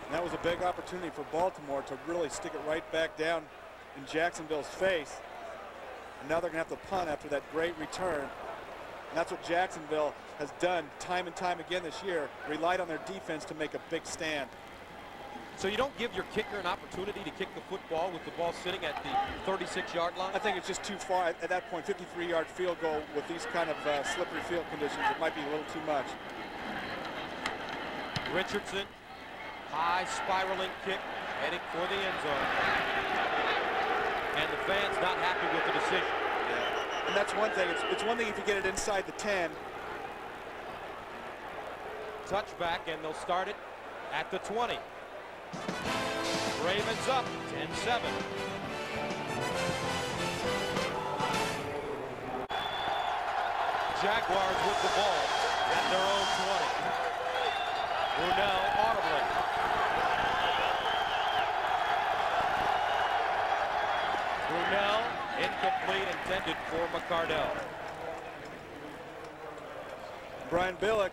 And that was a big opportunity for Baltimore to really stick it right back down in Jacksonville's face. And now they're going to have to punt after that great return. And that's what Jacksonville has done time and time again this year, relied on their defense to make a big stand. So you don't give your kicker an opportunity to kick the football with the ball sitting at the 36-yard line? I think it's just too far at that point. 53-yard field goal with these kind of slippery field conditions, it might be a little too much. Richardson, high spiraling kick, heading for the end zone. And the fans not happy with the decision. Yeah. And that's one thing. It's one thing if you get it inside the 10. Touchback, and they'll start it at the 20. Ravens up 10-7. Jaguars with the ball at their own 20. Brunell audibly. Brunell incomplete, intended for McCardell. Brian Billick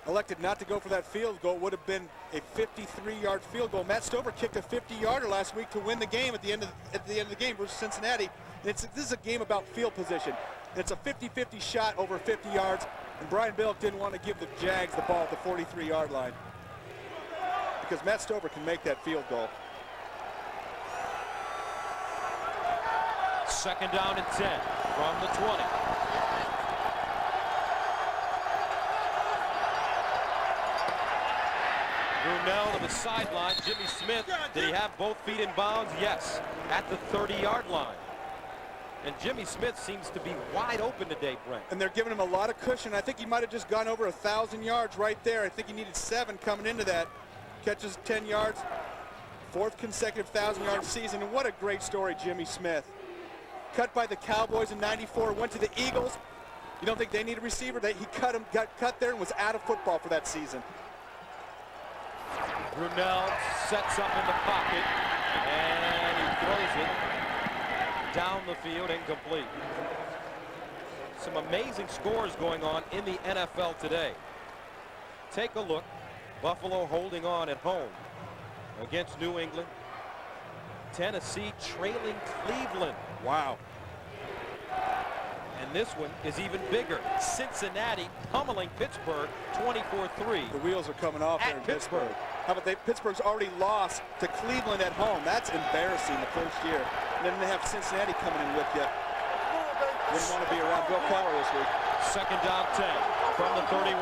elected not to go for that field goal. Would have been a 53-yard field goal. Matt Stover kicked a 50-yarder last week to win the game at the end of the game versus Cincinnati. This is a game about field position. It's a 50-50 shot over 50 yards, and Brian Billick didn't want to give the Jags the ball at the 43-yard line because Matt Stover can make that field goal. 2nd down and 10 from the 20. Brunell to the sideline. Jimmy Smith, did he have both feet in bounds? Yes, at the 30-yard line. And Jimmy Smith seems to be wide open today, Brent. And they're giving him a lot of cushion. I think he might have just gone over 1,000 yards right there. I think he needed 7 coming into that. Catches 10 yards, 4th consecutive 1,000-yard season. And what a great story, Jimmy Smith. Cut by the Cowboys in '94, went to the Eagles. You don't think they need a receiver? He cut him, got cut there, and was out of football for that season. Brunell sets up in the pocket, and he throws it down the field, incomplete. Some amazing scores going on in the NFL today. Take a look. Buffalo holding on at home against New England. Tennessee trailing Cleveland. Wow. And this one is even bigger. Cincinnati pummeling Pittsburgh 24-3. The wheels are coming off there in Pittsburgh. How about Pittsburgh's already lost to Cleveland at home. That's embarrassing the first year. And then they have Cincinnati coming in with you. Wouldn't want to be around Bill Cowher this week. Second down 10 from the 31.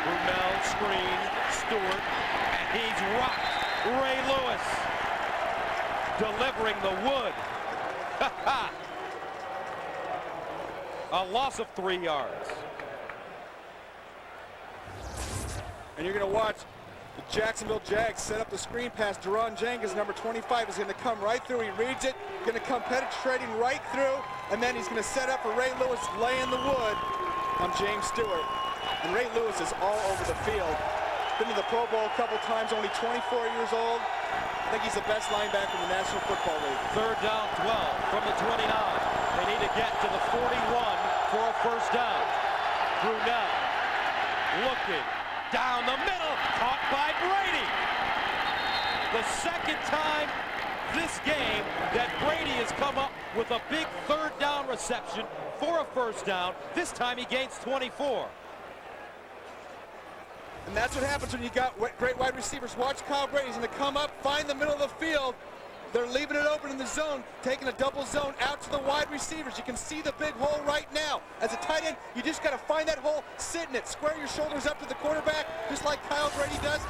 Brunell screen, Stewart, and he's rocked. Ray Lewis delivering the wood. A loss of 3 yards. And you're going to watch the Jacksonville Jags set up the screen pass. Deron Jenkins, number 25, is going to come right through. He reads it, going to come penetrating right through, and then he's going to set up for Ray Lewis laying the wood on James Stewart. And Ray Lewis is all over the field. Been to the Pro Bowl a couple times, only 24 years old. I think he's the best linebacker in the National Football League. Third down 12 from the 29. They need to get to the 41 for a first down. Brunell looking down the middle, caught by Brady. The second time this game that Brady has come up with a big third down reception for a first down. This time he gains 24. And that's what happens when you got great wide receivers. Watch Kyle Brady. He's going to come up, find the middle of the field. They're leaving it open in the zone, taking a double zone out to the wide receivers. You can see the big hole right now. As a tight end, you just got to find that hole, sit in it, square your shoulders up to the quarterback, just like Kyle Brady does.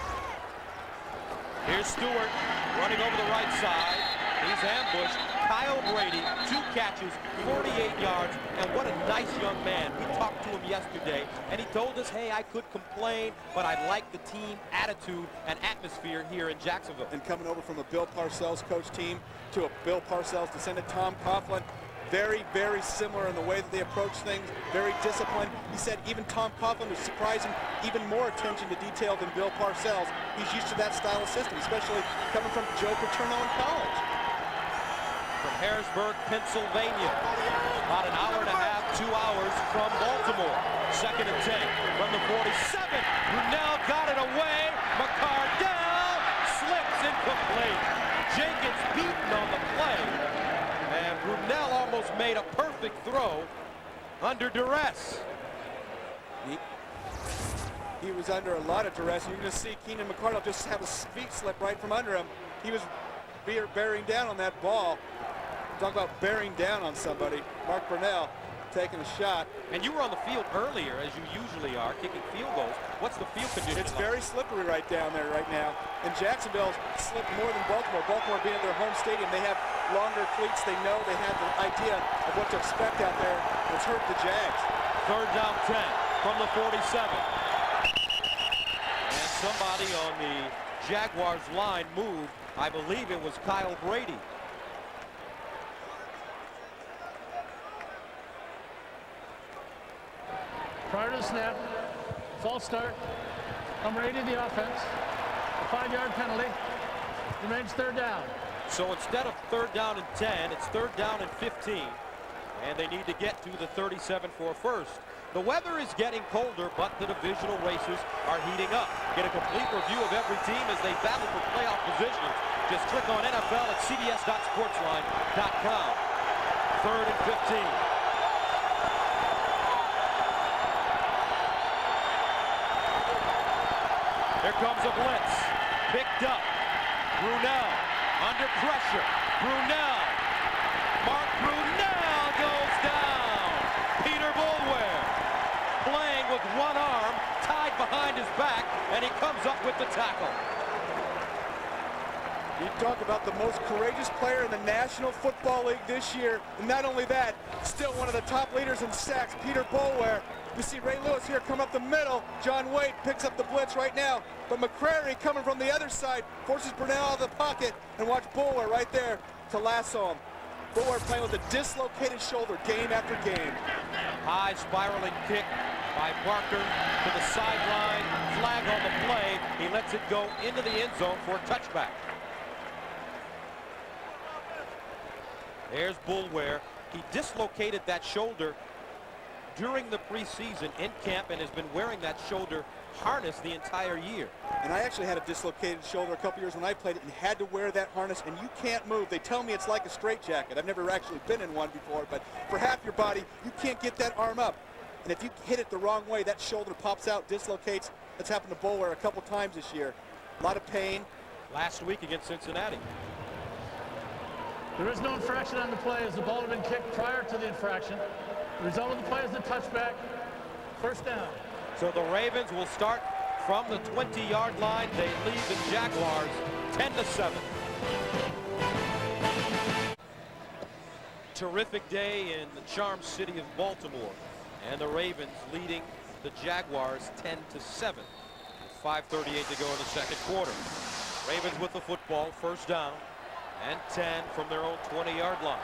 Here's Stewart running over the right side. He's ambushed. Kyle Brady, 2 catches, 48 yards, and what a nice young man. We talked to him yesterday, and he told us, hey, I could complain, but I like the team attitude and atmosphere here in Jacksonville. And coming over from a Bill Parcells coach team to a Bill Parcells descendant, Tom Coughlin, very, very similar in the way that they approach things, very disciplined. He said even Tom Coughlin was surprising, even more attention to detail than Bill Parcells. He's used to that style of system, especially coming from Joe Paterno in college. From Harrisburg, Pennsylvania, about an hour and a half, 2 hours from Baltimore. Second and 10 from the 47. Brunell got it away. McCardell slips incomplete. Jenkins beaten on the play. And Brunell almost made a perfect throw under duress. He was under a lot of duress. You're going to see Keenan McCardell just have his feet slip right from under him. He was bearing down on that ball. Talk about bearing down on somebody. Mark Brunell taking a shot. And you were on the field earlier, as you usually are, kicking field goals. What's the field condition It's like? very slippery right down there right now. And Jacksonville slipped more than Baltimore. Baltimore being their home stadium, they have longer cleats. They know they have the idea of what to expect out there. It's hurt the Jags. Third down 10 from the 47. And somebody on the Jaguars line moved. I believe it was Kyle Brady. Prior to the snap, false start, number 80 of the offense, a 5-yard penalty, remains third down. So instead of third down and 10, it's third down and 15. And they need to get to the 37 for a first. The weather is getting colder, but the divisional races are heating up. Get a complete review of every team as they battle for playoff positions. Just click on NFL at cbs.sportsline.com. Third and 15. Here comes a blitz. Picked up. Brunell under pressure. Brunell. Mark Brunell goes down. Peter Boulware playing with one arm tied behind his back, and he comes up with the tackle. You talk about the most courageous player in the National Football League this year. And not only that, still one of the top leaders in sacks, Peter Boulware. You see Ray Lewis here come up the middle. John Wade picks up the blitz right now. But McCrary coming from the other side forces Brunell out of the pocket. And watch Boulware right there to lasso him. Boulware playing with a dislocated shoulder game after game. High spiraling kick by Barker to the sideline. Flag on the play. He lets it go into the end zone for a touchback. There's Boulware. He dislocated that shoulder during the preseason in camp and has been wearing that shoulder harness the entire year. And I actually had a dislocated shoulder a couple years when I played it and had to wear that harness, and you can't move. They tell me it's like a straitjacket. I've never actually been in one before, but for half your body, you can't get that arm up. And if you hit it the wrong way, that shoulder pops out, dislocates. That's happened to Boulware a couple times this year. A lot of pain. Last week against Cincinnati. There is no infraction on the play as the ball had been kicked prior to the infraction. The result of the play is a touchback. First down. So the Ravens will start from the 20-yard line. They lead the Jaguars 10-7. Terrific day in the charm city of Baltimore. And the Ravens leading the Jaguars 10-7. 5:38 to go in the second quarter. Ravens with the football, first down and 10 from their own 20-yard line.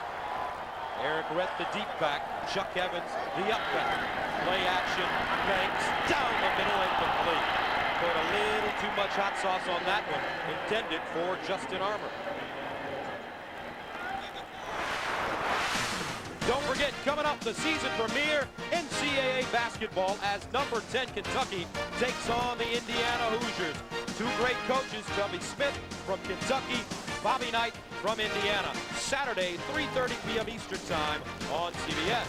Eric Rett, the deep back. Chuck Evans, the up back. Play action, Banks down the middle, incomplete. Put a little too much hot sauce on that one. Intended for Justin Armour. Don't forget, coming up, the season premiere NCAA basketball as number 10 Kentucky takes on the Indiana Hoosiers. Two great coaches, Tubby Smith from Kentucky, Bobby Knight from Indiana. Saturday, 3:30 p.m. Eastern Time on CBS.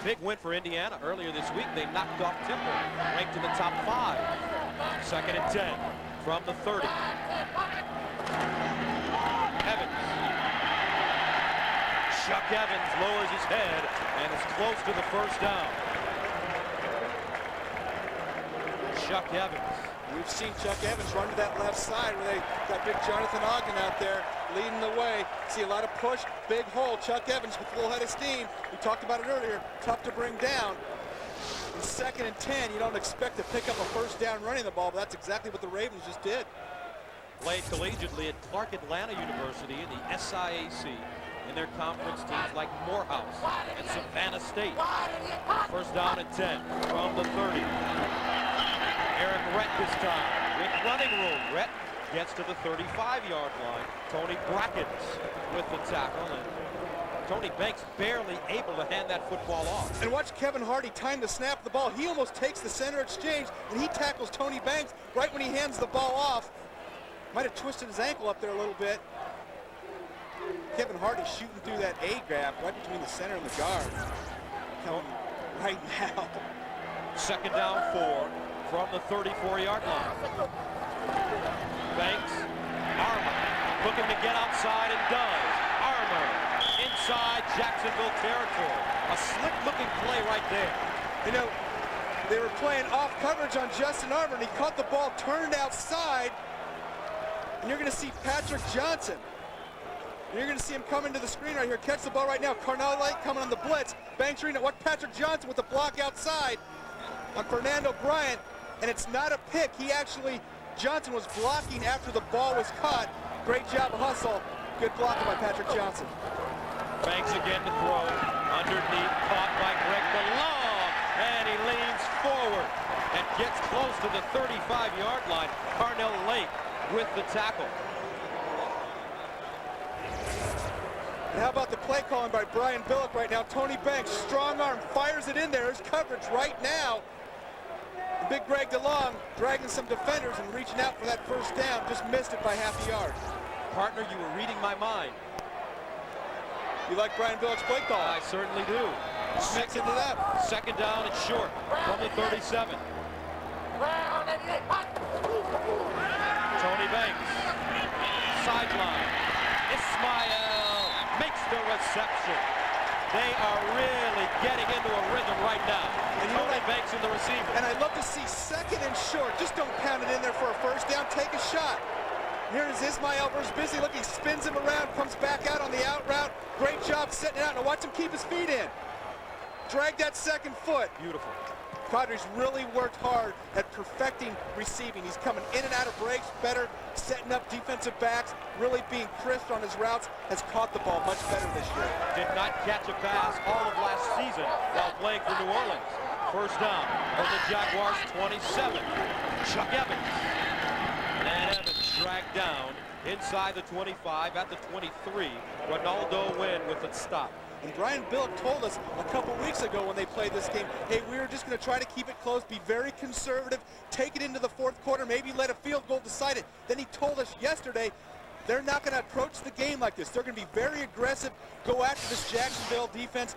Big win for Indiana earlier this week. They knocked off Temple, ranked in the top 5. Second and 10 from the 30. Evans. Chuck Evans lowers his head and is close to the first down. Chuck Evans. We've seen Chuck Evans run to that left side where they got big Jonathan Ogden out there leading the way. See a lot of push, big hole. Chuck Evans with a full head of steam. We talked about it earlier. Tough to bring down. In second and 10, you don't expect to pick up a first down running the ball, but that's exactly what the Ravens just did. Played collegiately at Clark Atlanta University in the SIAC. In their conference, teams like Morehouse and Savannah State. First down and 10 from the 30. Eric Rett this time with running room. Rett gets to the 35-yard line. Tony Brackens with the tackle, and Tony Banks barely able to hand that football off. And watch Kevin Hardy time the snap of the ball. He almost takes the center exchange, and he tackles Tony Banks right when he hands the ball off. Might have twisted his ankle up there a little bit. Kevin Hardy shooting through that A gap right between the center and the guard. Coming right now. Second down 4 from the 34-yard line. Banks, Armour, looking to get outside and does. Armour inside Jacksonville territory. A slick-looking play right there. You know, they were playing off coverage on Justin Armour, and he caught the ball turned outside. And you're going to see Patrick Johnson. You're going to see him come into the screen right here, catch the ball right now. Carnell Lake coming on the blitz. Banks reading it. What Patrick Johnson with the block outside on Fernando Bryant, and it's not a pick. He actually, Johnson was blocking after the ball was caught. Great job of hustle. Good blocking by Patrick Johnson. Banks again to throw. Underneath, caught by Greg DeLong, and he leans forward and gets close to the 35-yard line. Carnell Lake with the tackle. And how about the play calling by Brian Billick right now? Tony Banks, strong arm, fires it in there. There's coverage right now. And big Greg DeLong dragging some defenders and reaching out for that first down. Just missed it by half a yard. Partner, you were reading my mind. You like Brian Billick's play call? I certainly do. Mixing it up. Second down and short from the 37. Tony Banks, sideline. Ismail makes the reception. They are really getting into a rhythm right now. And Tony Banks in the receiver. And I'd love to see second and short. Just don't pound it in there for a first down. Take a shot. Here is Ismail versus Busy looking, spins him around, comes back out on the out route. Great job setting it out. Now watch him keep his feet in. Drag that second foot. Beautiful. Padres really worked hard at perfecting receiving. He's coming in and out of breaks better, setting up defensive backs, really being crisp on his routes, has caught the ball much better this year. Did not catch a pass all of last season while playing for New Orleans. First down from the Jaguars 27. Chuck Evans. And Evans dragged down inside the 25 at the 23. Ronaldo win with it stopped. And Brian Billick told us a couple weeks ago when they played this game, hey, we were just going to try to keep it close, be very conservative, take it into the fourth quarter, maybe let a field goal decide it. Then he told us yesterday they're not going to approach the game like this. They're going to be very aggressive, go after this Jacksonville defense,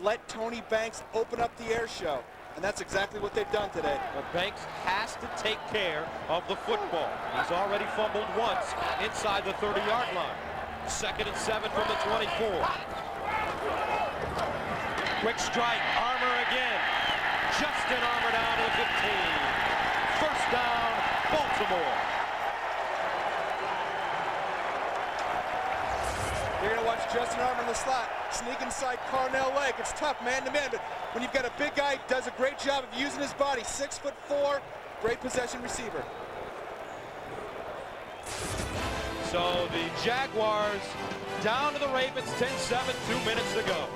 let Tony Banks open up the air show. And that's exactly what they've done today. Well, Banks has to take care of the football. He's already fumbled once inside the 30-yard line. 2nd and 7 from the 24. Quick strike, Armour again. Justin Armour down to the 15. First down, Baltimore. You're going to watch Justin Armour in the slot, sneak inside Carnell Lake. It's tough man-to-man, but when you've got a big guy, does a great job of using his body. 6'4", great possession receiver. So the Jaguars down to the Ravens, 10-7, 2 minutes to go.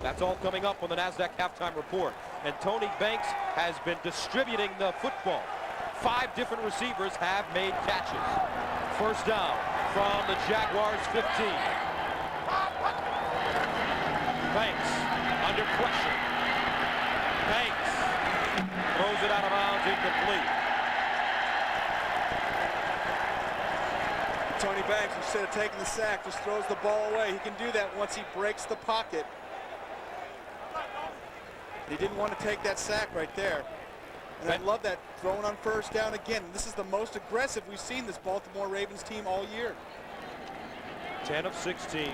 That's all coming up on the NASDAQ halftime report. And Tony Banks has been distributing the football. 5 different receivers have made catches. First down from the Jaguars 15. Banks under pressure. Banks throws it out of bounds, incomplete. Tony Banks, instead of taking the sack, just throws the ball away. He can do that once he breaks the pocket. He didn't want to take that sack right there. And I love that throwing on first down again. This is the most aggressive we've seen this Baltimore Ravens team all year. 10 of 16,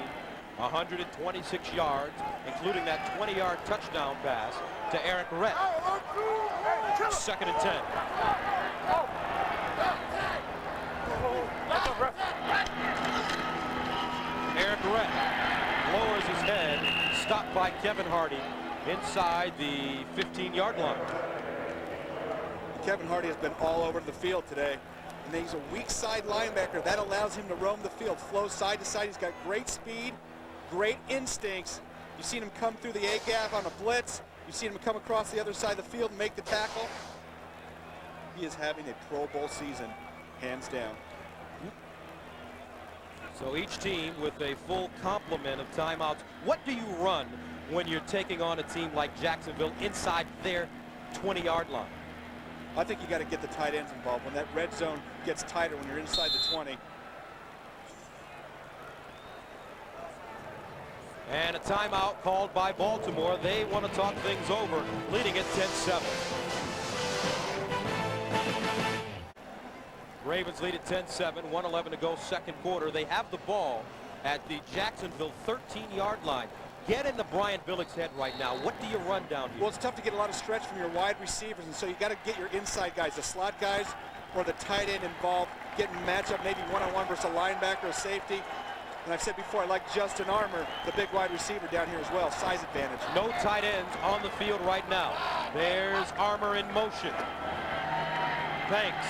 126 yards, including that 20-yard touchdown pass to Eric Rhett. 2nd and 10. Eric Rhett lowers his head, stopped by Kevin Hardy inside the 15-yard line. Kevin Hardy has been all over the field today. And he's a weak side linebacker. That allows him to roam the field, flow side to side. He's got great speed, great instincts. You've seen him come through the A-gap on a blitz. You've seen him come across the other side of the field and make the tackle. He is having a Pro Bowl season, hands down. So each team with a full complement of timeouts. What do you run when you're taking on a team like Jacksonville inside their 20-yard line? I think you got to get the tight ends involved. When that red zone gets tighter when you're inside the 20. And a timeout called by Baltimore. They want to talk things over, leading at 10-7. Ravens lead at 10-7, 1:11 to go, second quarter. They have the ball at the Jacksonville 13-yard line. Get into Brian Billick's head right now. What do you run down here? Well, it's tough to get a lot of stretch from your wide receivers, and so you got to get your inside guys, the slot guys or the tight end involved, getting matchup maybe one-on-one versus a linebacker or safety. And I've said before, I like Justin Armour, the big wide receiver down here as well, size advantage. No tight ends on the field right now. There's Armour in motion. Banks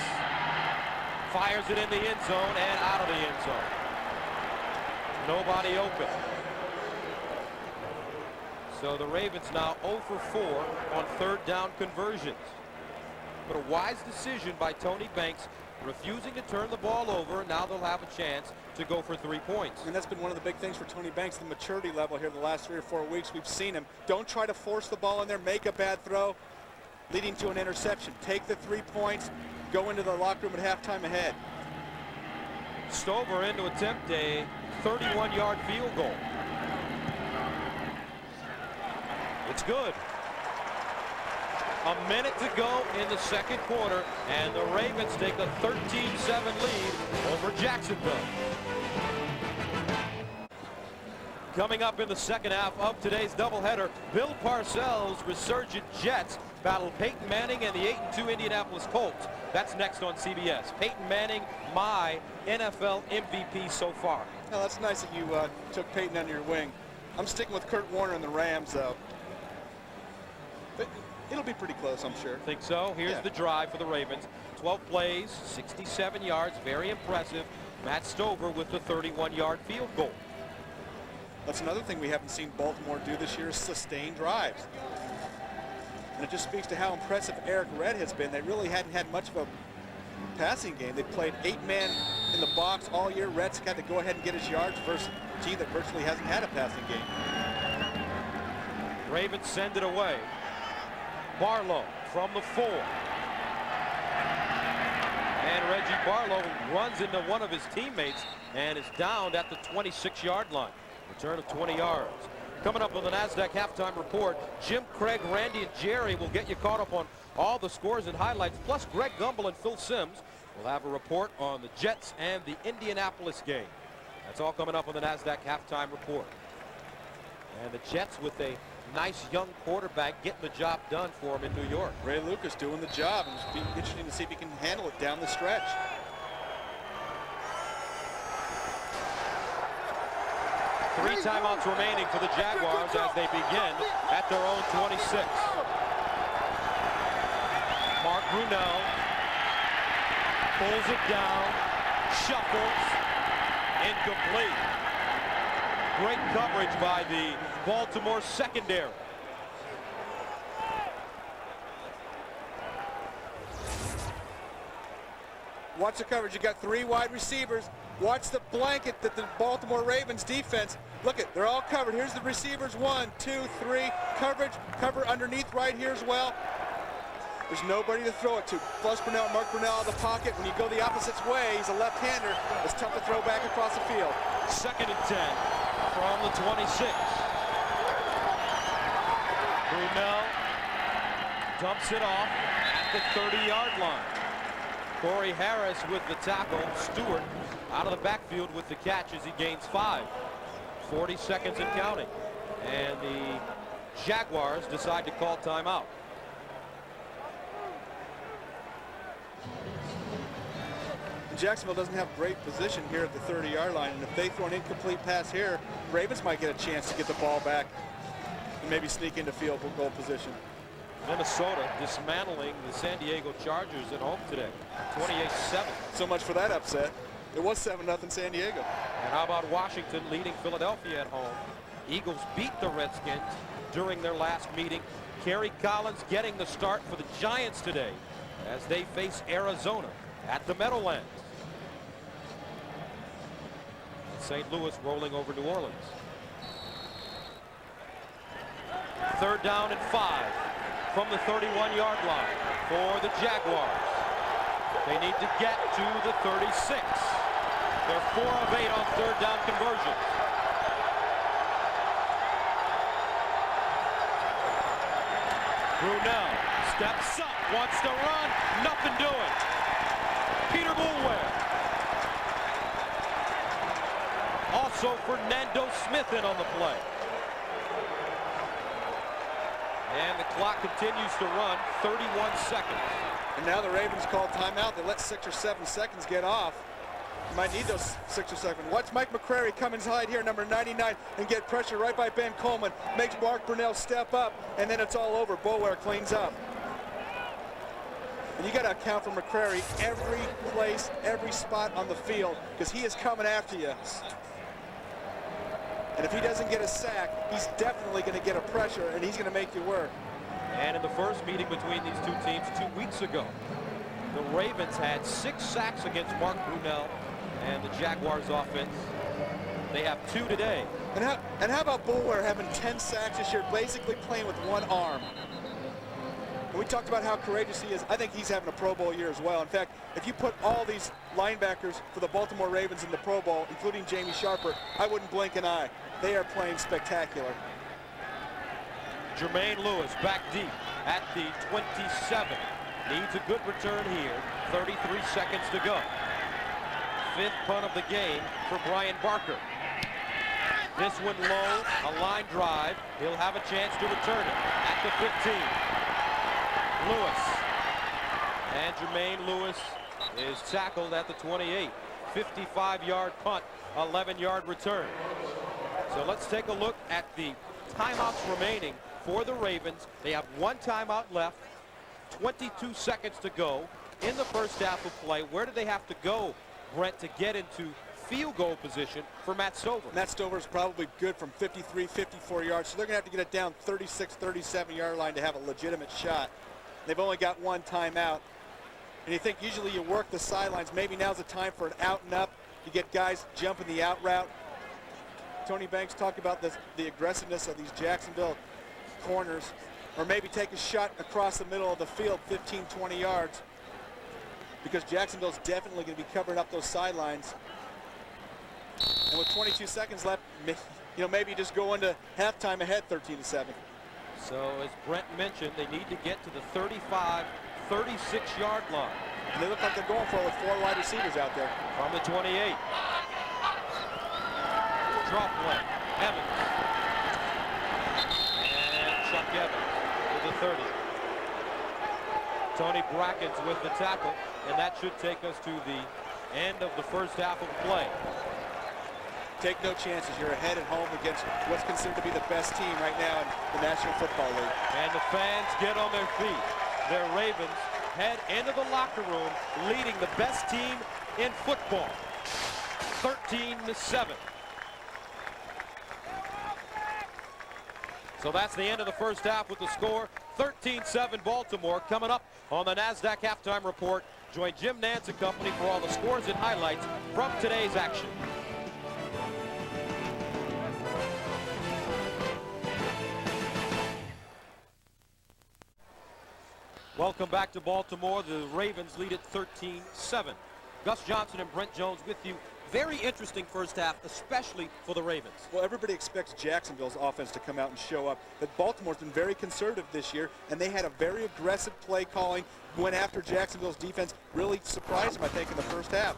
fires it in the end zone and out of the end zone. Nobody open. So the Ravens now 0 for 4 on third down conversions. But a wise decision by Tony Banks, refusing to turn the ball over. Now they'll have a chance to go for 3 points. And that's been one of the big things for Tony Banks, the maturity level here the last 3 or 4 weeks. We've seen him. Don't try to force the ball in there, make a bad throw, leading to an interception. Take the 3 points, go into the locker room at halftime ahead. Stover in to attempt a 31-yard field goal. It's good. A minute to go in the second quarter, and the Ravens take a 13-7 lead over Jacksonville. Coming up in the second half of today's doubleheader, Bill Parcells' resurgent Jets battle Peyton Manning and the 8-2 Indianapolis Colts. That's next on CBS. Peyton Manning, my NFL MVP so far. Now, that's nice that you took Peyton under your wing. I'm sticking with Kurt Warner and the Rams, though. But it'll be pretty close, I'm sure. Think so? Here's the drive for the Ravens. 12 plays, 67 yards, very impressive. Matt Stover with the 31-yard field goal. That's another thing we haven't seen Baltimore do this year is sustain drives. And it just speaks to how impressive Eric Red has been. They really hadn't had much of a passing game. They played 8-man in the box all year. Red's got to go ahead and get his yards versus G that virtually hasn't had a passing game. Ravens send it away. Barlow from the 4. And Reggie Barlow runs into one of his teammates and is downed at the 26-yard line. Return of 20 yards. Coming up on the NASDAQ halftime report, Jim, Craig, Randy, and Jerry will get you caught up on all the scores and highlights. Plus, Greg Gumbel and Phil Simms will have a report on the Jets and the Indianapolis game. That's all coming up on the NASDAQ halftime report. And the Jets with a nice young quarterback getting the job done for him in New York. Ray Lucas doing the job, and it's be interesting to see if he can handle it down the stretch. 3 timeouts remaining for the Jaguars as they begin at their own 26. Mark Brunell pulls it down, shuffles, incomplete. Great coverage by the Baltimore secondary. Watch the coverage. You got 3 wide receivers. Watch the blanket that the Baltimore Ravens defense. Look at, they're all covered. Here's the receivers. 1, 2, 3. Coverage. Cover underneath right here as well. There's nobody to throw it to. Plus Brunell, Mark Brunell out of the pocket. When you go the opposite way, he's a left-hander. It's tough to throw back across the field. 2nd and 10 from the 26. Brunell dumps it off at the 30-yard line. Corey Harris with the tackle. Stewart out of the backfield with the catch as he gains 5. 40 seconds and counting. And the Jaguars decide to call timeout. Jacksonville doesn't have great position here at the 30-yard line, and if they throw an incomplete pass here, Ravens might get a chance to get the ball back and maybe sneak into field goal position. Minnesota dismantling the San Diego Chargers at home today, 28-7. So much for that upset. It was 7-0 San Diego. And how about Washington leading Philadelphia at home? Eagles beat the Redskins during their last meeting. Kerry Collins getting the start for the Giants today as they face Arizona at the Meadowlands. St. Louis rolling over New Orleans. 3rd down and 5 from the 31-yard line for the Jaguars. They need to get to the 36. They're 4 of 8 on 3rd down conversions. Brunell steps up, wants to run, nothing doing. Peter Boulware. Also Fernando Smith in on the play. And the clock continues to run, 31 seconds. And now the Ravens call timeout. They let 6 or 7 seconds get off. You might need those 6 or 7. Watch Mike McCrary come inside here, number 99, and get pressure right by Ben Coleman. Makes Mark Brunell step up, and then it's all over. Boulware cleans up. And you got to account for McCrary every place, every spot on the field, because he is coming after you. And if he doesn't get a sack, he's definitely going to get a pressure, and he's going to make you work. And in the first meeting between these two teams 2 weeks ago, the Ravens had 6 sacks against Mark Brunell and the Jaguars offense. They have 2 today. And how about Boulware having 10 sacks this year, basically playing with one arm? And we talked about how courageous he is. I think he's having a Pro Bowl year as well. In fact, if you put all these linebackers for the Baltimore Ravens in the Pro Bowl, including Jamie Sharper, I wouldn't blink an eye. They are playing spectacular. Jermaine Lewis back deep at the 27. Needs a good return here. 33 seconds to go. 5th punt of the game for Brian Barker. This one low, a line drive. He'll have a chance to return it at the 15. Lewis. And Jermaine Lewis is tackled at the 28. 55-yard punt, 11-yard return. So let's take a look at the timeouts remaining for the Ravens. They have 1 timeout left, 22 seconds to go in the first half of play. Where do they have to go, Brent, to get into field goal position for Matt Stover. Matt Stover is probably good from 53, 54 yards, so they're going to have to get it down 36, 37-yard line to have a legitimate shot. They've only got one timeout. And you think usually you work the sidelines. Maybe now's the time for an out and up. You get guys jumping the out route. Tony Banks talked about the aggressiveness of these Jacksonville corners, or maybe take a shot across the middle of the field 15, 20 yards, because Jacksonville's definitely going to be covering up those sidelines. And with 22 seconds left, maybe just go into halftime ahead 13-7. So as Brent mentioned, they need to get to the 35, 36-yard line. And they look like they're going for it with 4 wide receivers out there. From the 28. Drop play, Evans. And Chuck Evans to the 30. Tony Brackens with the tackle, and that should take us to the end of the first half of play. Take no chances. You're ahead at home against what's considered to be the best team right now in the National Football League. And the fans get on their feet. Their Ravens head into the locker room leading the best team in football, 13-7. So that's the end of the first half with the score, 13-7 Baltimore. Coming up on the NASDAQ Halftime Report, join Jim Nance and company for all the scores and highlights from today's action. Welcome back to Baltimore. The Ravens lead at 13-7. Gus Johnson and Brent Jones with you. Very interesting first half, especially for the Ravens. Well, everybody expects Jacksonville's offense to come out and show up, but Baltimore's been very conservative this year, and they had a very aggressive play calling, went after Jacksonville's defense, really surprised them, I think, in the first half.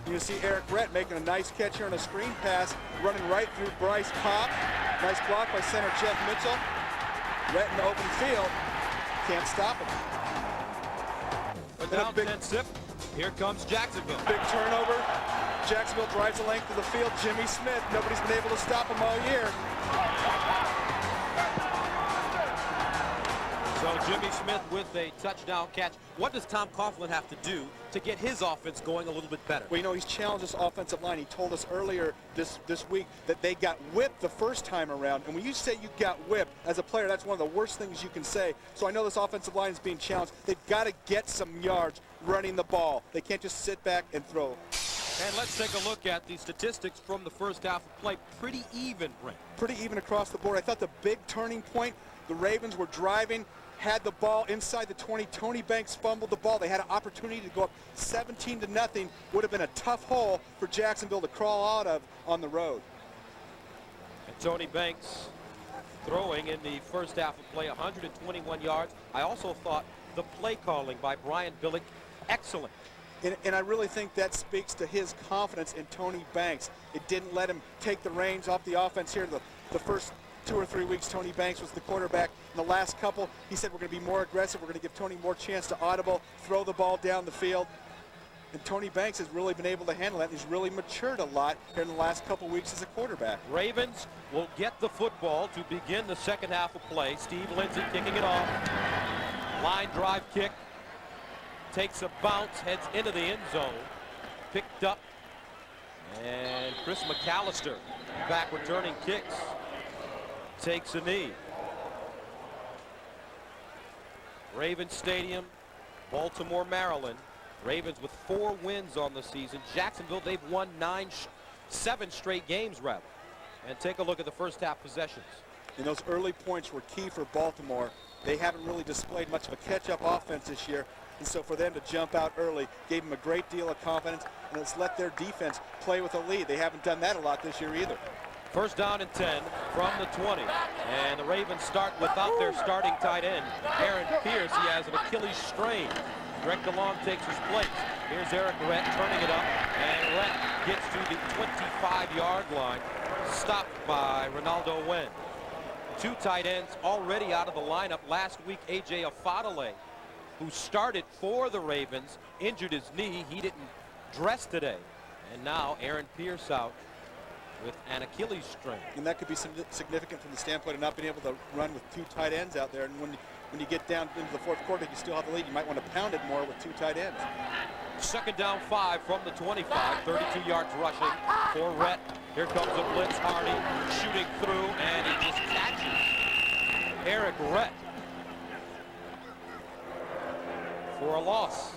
You see Eric Brent making a nice catch here on a screen pass, running right through Bryce Kopp. Nice block by center Jeff Mitchell. Brent in the open field. Can't stop him. But down 10-zip. Here comes Jacksonville. Big turnover. Jacksonville drives the length of the field. Jimmy Smith, nobody's been able to stop him all year. So Jimmy Smith with a touchdown catch. What does Tom Coughlin have to do to get his offense going a little bit better? Well, you know, he's challenged this offensive line. He told us earlier this week that they got whipped the first time around. And when you say you got whipped, as a player, that's one of the worst things you can say. So I know this offensive line is being challenged. They've got to get some yards running the ball. They can't just sit back and throw. And let's take a look at the statistics from the first half of play. Pretty even, Brent. Pretty even across the board. I thought the big turning point, the Ravens were driving, had the ball inside the 20. Tony Banks fumbled the ball. They had an opportunity to go up 17-0. Would have been a tough hole for Jacksonville to crawl out of on the road. And Tony Banks throwing in the first half of play, 121 yards. I also thought the play calling by Brian Billick, excellent. And I really think that speaks to his confidence in Tony Banks. It didn't let him take the reins off the offense here. The first 2 or 3 weeks, Tony Banks was the quarterback. In the last couple, he said, we're going to be more aggressive. We're going to give Tony more chance to audible, throw the ball down the field. And Tony Banks has really been able to handle that. He's really matured a lot here in the last couple weeks as a quarterback. Ravens will get the football to begin the second half of play. Steve Lindsey kicking it off. Line drive kick. Takes a bounce, heads into the end zone. Picked up. And Chris McAllister, back returning kicks, takes a knee. Ravens Stadium, Baltimore, Maryland. Ravens with 4 wins on the season. Jacksonville, they've won 7 straight games, rather. And take a look at the first half possessions. And those early points were key for Baltimore. They haven't really displayed much of a catch-up offense this year. And so for them to jump out early gave them a great deal of confidence, and it's let their defense play with a lead. They haven't done that a lot this year either. First down and 10 from the 20. And the Ravens start without their starting tight end, Aaron Pierce. He has an Achilles strain. Greg DeLong takes his place. Here's Eric Rhett turning it up, and Rhett gets to the 25-yard line, stopped by Ronaldo Wen. 2 tight ends already out of the lineup. Last week, A.J. Afadale, who started for the Ravens, injured his knee. He didn't dress today. And now Aaron Pierce out with an Achilles strain. And that could be significant from the standpoint of not being able to run with 2 tight ends out there. And when you get down into the fourth quarter, you still have the lead. You might want to pound it more with 2 tight ends. Second down 5 from the 25, 32 yards rushing for Rhett. Here comes a blitz. Hardy shooting through, and he just catches Eric Rhett for a loss.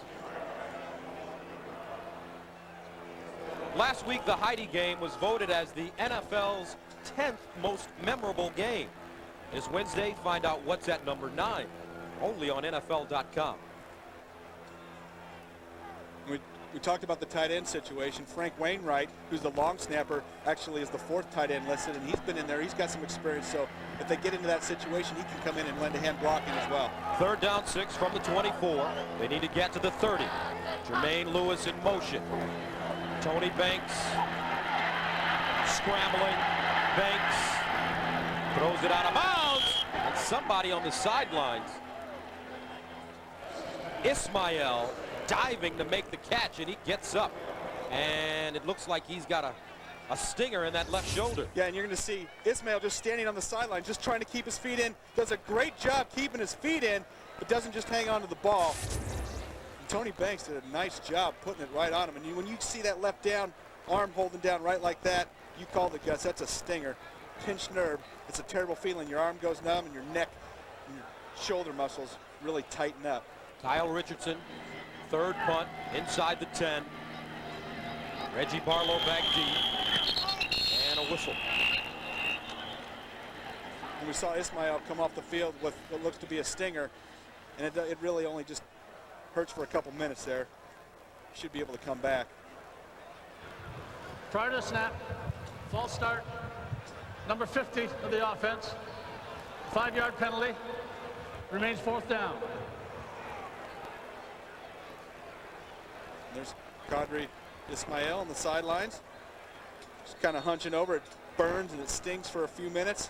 Last week, the Heidi game was voted as the NFL's 10th most memorable game. This Wednesday, find out what's at number 9, only on NFL.com. We talked about the tight end situation. Frank Wainwright, who's the long snapper, actually is the 4th tight end listed, and he's been in there. He's got some experience, so if they get into that situation, he can come in and lend a hand blocking as well. Third down 6 from the 24. They need to get to the 30. Jermaine Lewis in motion. Tony Banks scrambling. Banks throws it out of bounds, and somebody on the sidelines. Ismail diving to make the catch, and he gets up, and it looks like he's got a stinger in that left shoulder. Yeah, and you're going to see Ismail just standing on the sideline, just trying to keep his feet in. Does a great job keeping his feet in, but doesn't just hang on to the ball. And Tony Banks did a nice job putting it right on him. And when you see that left down arm holding down right like that, you call the Gus. That's a stinger, pinched nerve. It's a terrible feeling. Your arm goes numb, and your neck and your shoulder muscles really tighten up. Kyle Richardson, third punt, inside the 10. Reggie Barlow back deep, and a whistle. And we saw Ismail come off the field with what looks to be a stinger, and it really only just hurts for a couple minutes there. Should be able to come back. Prior to the snap, false start, number 50 of the offense, 5-yard penalty, remains 4th down. There's Qadri Ismail on the sidelines. Just kind of hunching over. It burns and it stings for a few minutes.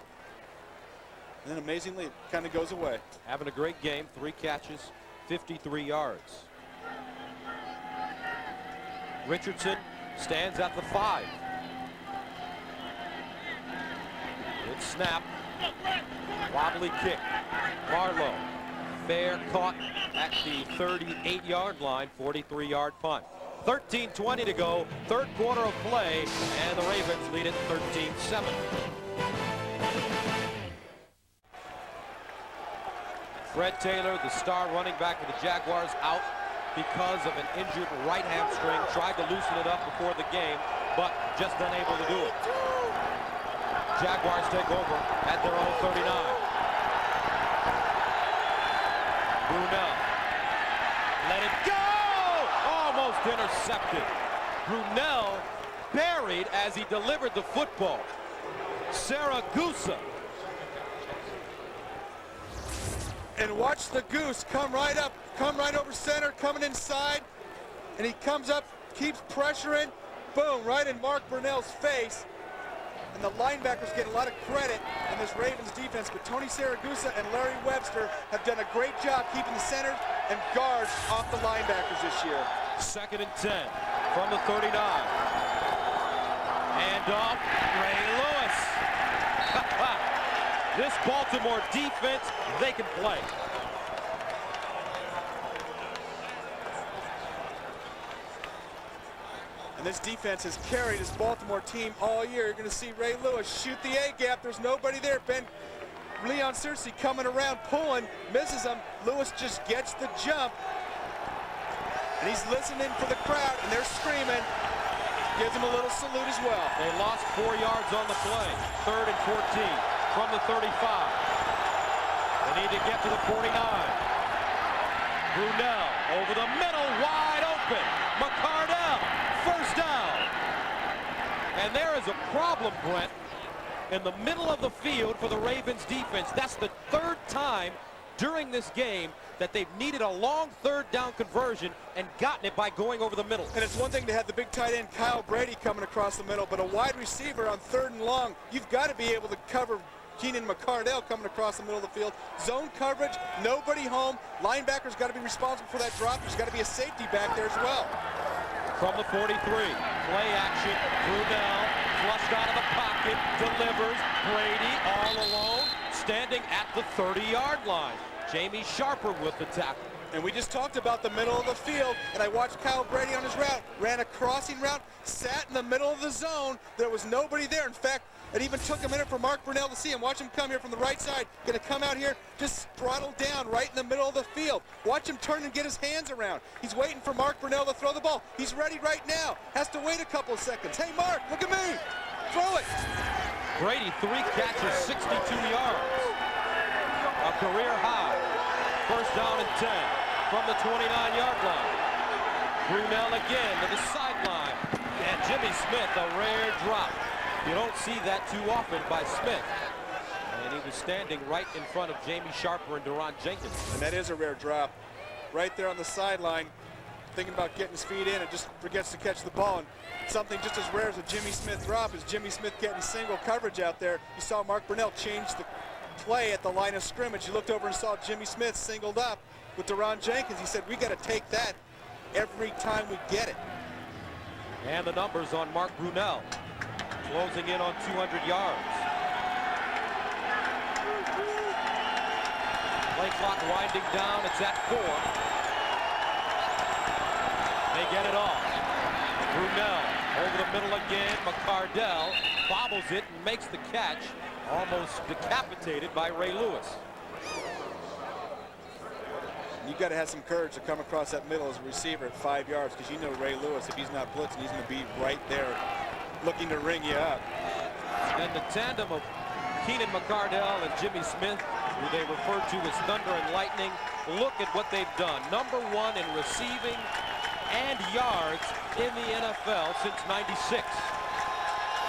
And then amazingly, it kind of goes away. Having a great game, 3 catches, 53 yards. Richardson stands at the 5. Good snap. Wobbly kick. Barlow. Fair caught at the 38-yard line, 43-yard punt. 13:20 to go, third quarter of play, and the Ravens lead it 13-7. Fred Taylor, the star running back of the Jaguars, out because of an injured right hamstring. Tried to loosen it up before the game, but just unable to do it. Jaguars take over at their own 39. Brunell, let it go! Almost intercepted. Brunell buried as he delivered the football. Saragusa. And watch the Goose come right up, come right over center, coming inside. And he comes up, keeps pressuring. Boom, right in Mark Brunell's face. And the linebackers get a lot of credit in this Ravens defense, but Tony Saragusa and Larry Webster have done a great job keeping the centers and guards off the linebackers this year. 2nd and 10 from the 39. And off Ray Lewis. This Baltimore defense, they can play. And this defense has carried this Baltimore team all year. You're going to see Ray Lewis shoot the A-gap. There's nobody there. Leon Searcy coming around, pulling, misses him. Lewis just gets the jump. And he's listening for the crowd, and they're screaming. Gives him a little salute as well. They lost 4 yards on the play. 3rd and 14 from the 35. They need to get to the 49. Brunell over the middle, wide open. McCardell, first down. And there is a problem, Brent, in the middle of the field for the Ravens defense. That's the 3rd time during this game that they've needed a long 3rd down conversion and gotten it by going over the middle. And it's one thing to have the big tight end Kyle Brady coming across the middle, but a wide receiver on 3rd and long, you've got to be able to cover Keenan McCardell coming across the middle of the field. Zone coverage, nobody home. Linebackers got to be responsible for that drop. There's got to be a safety back there as well. From the 43, play action, Brunell flushed out of the pocket, delivers, Brady all alone, standing at the 30-yard line. Jamie Sharper with the tackle. And we just talked about the middle of the field, and I watched Kyle Brady on his route, ran a crossing route, sat in the middle of the zone. There was nobody there. In fact, it even took a minute for Mark Brunell to see him. Watch him come here from the right side. Going to come out here, just throttle down right in the middle of the field. Watch him turn and get his hands around. He's waiting for Mark Brunell to throw the ball. He's ready right now. Has to wait a couple of seconds. Hey, Mark, look at me. Throw it. Brady, 3 catches, 62 yards. A career high. First down and 10 from the 29-yard line. Brunell again to the sideline. And Jimmy Smith, a rare drop. You don't see that too often by Smith. And he was standing right in front of Jamie Sharper and Deron Jenkins. And that is a rare drop. Right there on the sideline, thinking about getting his feet in and just forgets to catch the ball. And something just as rare as a Jimmy Smith drop is Jimmy Smith getting single coverage out there. You saw Mark Brunell change the play at the line of scrimmage. You looked over and saw Jimmy Smith singled up with Deron Jenkins. He said, we got to take that every time we get it. And the numbers on Mark Brunell, closing in on 200 yards. Play clock winding down. It's at 4. They get it off. Brunell over the middle again. McCardell bobbles it and makes the catch. Almost decapitated by Ray Lewis. You've got to have some courage to come across that middle as a receiver at 5 yards, because you know Ray Lewis, if he's not blitzing, he's going to be right there looking to ring you up. And the tandem of Keenan McCardell and Jimmy Smith, who they refer to as Thunder and Lightning, look at what they've done. #1 in receiving and yards in the NFL since '96.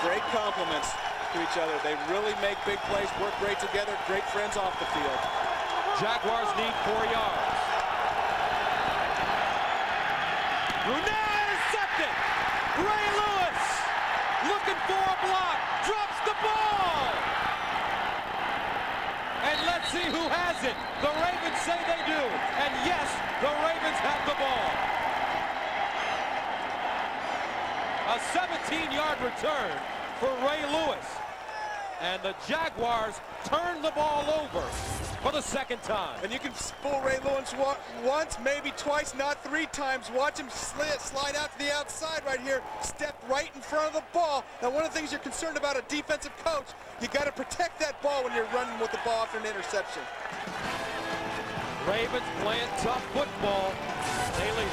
Great compliments to each other. They really make big plays, work great together, great friends off the field. Jaguars need 4 yards. Brunell intercepted. Ray Lewis looking for a block, drops the ball. And let's see who has it. The Ravens say they do. And yes, the Ravens have the ball. A 17-yard return for Ray Lewis. And the Jaguars turn the ball over for the second time. And you can fool Ray Lewis once, maybe twice, not 3 times. Watch him slide out to the outside right here, step right in front of the ball. Now, one of the things you're concerned about a defensive coach, you got to protect that ball when you're running with the ball after an interception. Ravens playing tough football. They lead it.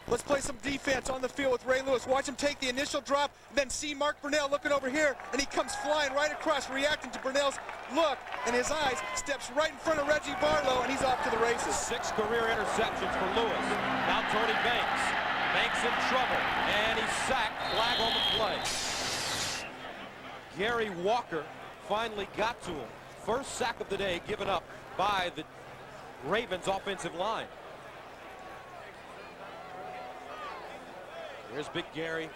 Let's play some defense on the field with Ray Lewis. Watch him take the initial drop, then see Mark Brunell looking over here, and he comes flying right across, reacting to Brunell's look, and his eyes, steps right in front of Reggie Barlow, and he's off to the races. 6 career interceptions for Lewis. Now Tony Banks. Banks in trouble, and he's sacked. Flag on the play. Gary Walker finally got to him. First sack of the day given up by the Ravens offensive line. Here's Big Gary.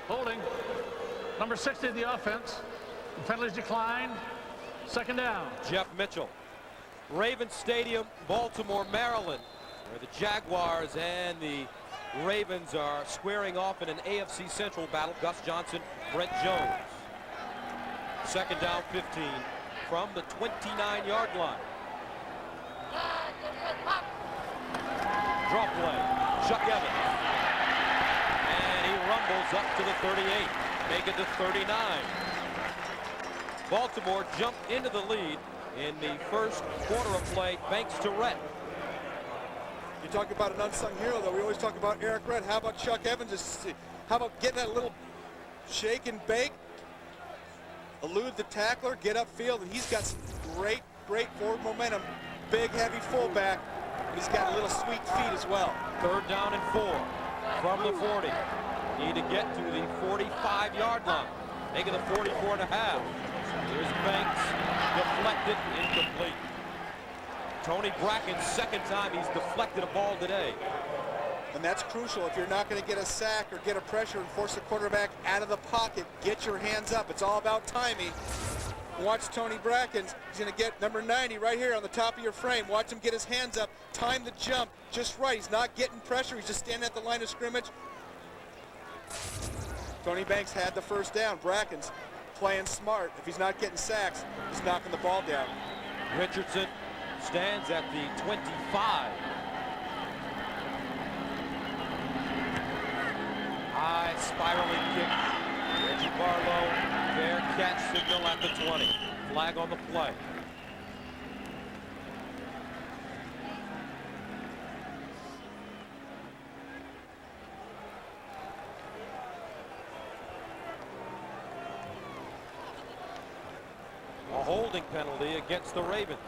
Holding. Number 60 of the offense. The penalties decline. Second down. Jeff Mitchell. Ravens Stadium, Baltimore, Maryland, where the Jaguars and the Ravens are squaring off in an AFC Central battle. Gus Johnson, Brent Jones. Second down, 15 from the 29-yard line. Draw play, Chuck Evans. And he rumbles up to the 38, make it to 39. Baltimore jumped into the lead in the first quarter of play thanks to Rhett. You talk about an unsung hero, though. We always talk about Eric Rhett. How about Chuck Evans? How about getting that little shake and bake? Elude the tackler, get upfield, and he's got some great forward momentum. Big, heavy fullback. He's got little sweet feet as well. Third down and 4 from the 40. Need to get to the 45-yard line. Make it a 44 and a half. Here's Banks, deflected, incomplete. Tony Bracken's second time he's deflected a ball today. And that's crucial if you're not going to get a sack or get a pressure and force the quarterback out of the pocket. Get your hands up. It's all about timing. Watch Tony Brackens. He's going to get number 90 right here on the top of your frame. Watch him get his hands up, time the jump just right. He's not getting pressure. He's just standing at the line of scrimmage. Tony Banks had the first down. Brackens playing smart. If he's not getting sacks, he's knocking the ball down. Richardson stands at the 25. High spiraling kick. Reggie Barlow, fair catch signal at the 20. Flag on the play. A holding penalty against the Ravens.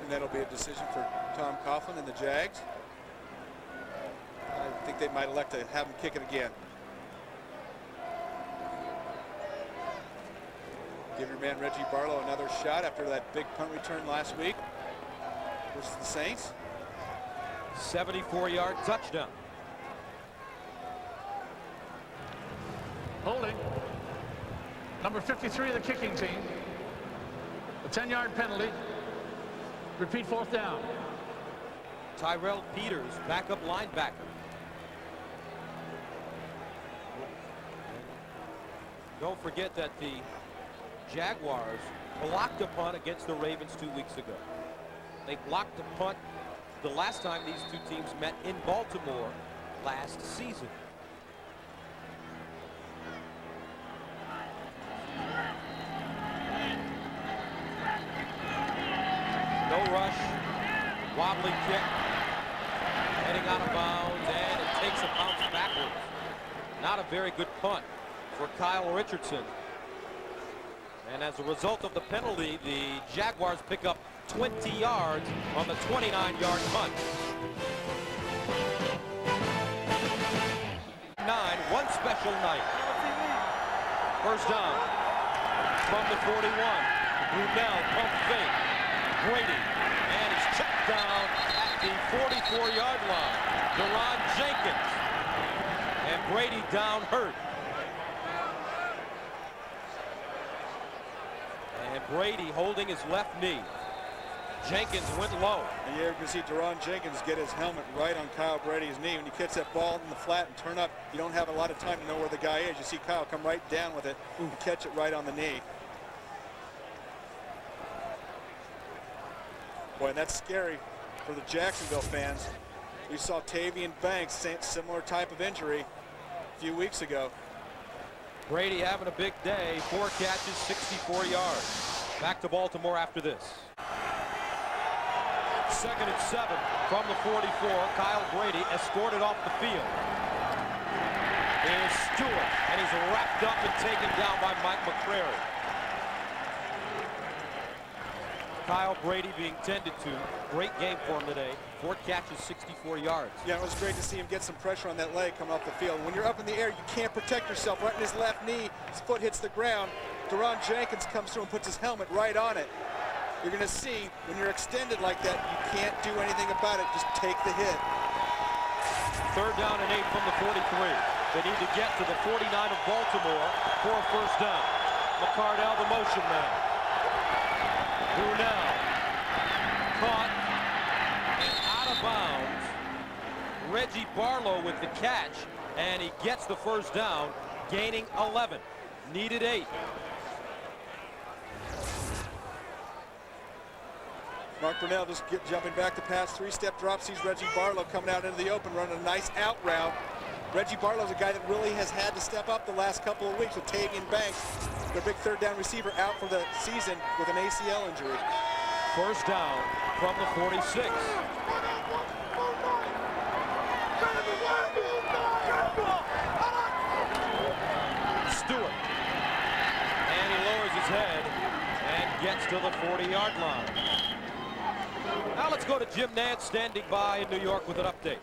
And that'll be a decision for Tom Coughlin and the Jags. I think they might elect to have him kick it again. Give your man Reggie Barlow another shot after that big punt return last week versus the Saints. 74-yard touchdown. Holding. Number 53 of the kicking team. A 10-yard penalty. Repeat fourth down. Tyrell Peters, backup linebacker. Don't forget that the Jaguars blocked a punt against the Ravens 2 weeks ago. They blocked a punt the last time these two teams met in Baltimore last season. No rush, wobbly kick, heading out of bounds, and it takes a bounce backwards. Not a very good punt for Kyle Richardson. And as a result of the penalty, the Jaguars pick up 20 yards on the 29-yard punt. 1 special night. First down from the 41. Brunell pump fake. Brady, and he's checked down at the 44-yard line. Deron Jenkins, and Brady down hurt. And Brady holding his left knee. Jenkins went low. And here you can see Deron Jenkins get his helmet right on Kyle Brady's knee. When you catch that ball in the flat and turn up, you don't have a lot of time to know where the guy is. You see Kyle come right down with it and catch it right on the knee. Boy, and that's scary for the Jacksonville fans. We saw Tavian Banks, similar type of injury a few weeks ago. Brady having a big day. 4 catches, 64 yards. Back to Baltimore after this. 2nd and 7 from the 44. Kyle Brady escorted off the field. Here's Stewart, and he's wrapped up and taken down by Mike McCrary. Kyle Brady being tended to. Great game for him today. 4 catches, 64 yards. Yeah, it was great to see him get some pressure on that leg coming off the field. When you're up in the air, you can't protect yourself. Right in his left knee, his foot hits the ground. Deron Jenkins comes through and puts his helmet right on it. You're going to see when you're extended like that, you can't do anything about it. Just take the hit. 3rd down and 8 from the 43. They need to get to the 49 of Baltimore for a first down. McCardell, the motion man. Brunell caught and out of bounds. Reggie Barlow with the catch, and he gets the first down, gaining 11. Needed 8. Mark Brunell just jumping back to pass, 3-step drop, sees Reggie Barlow coming out into the open, running a nice out route. Reggie Barlow's a guy that really has had to step up the last couple of weeks with Tavian Banks, their big 3rd down receiver, out for the season with an ACL injury. First down from the 46. Stewart, and he lowers his head and gets to the 40-yard line. Now let's go to Jim Nantz standing by in New York with an update.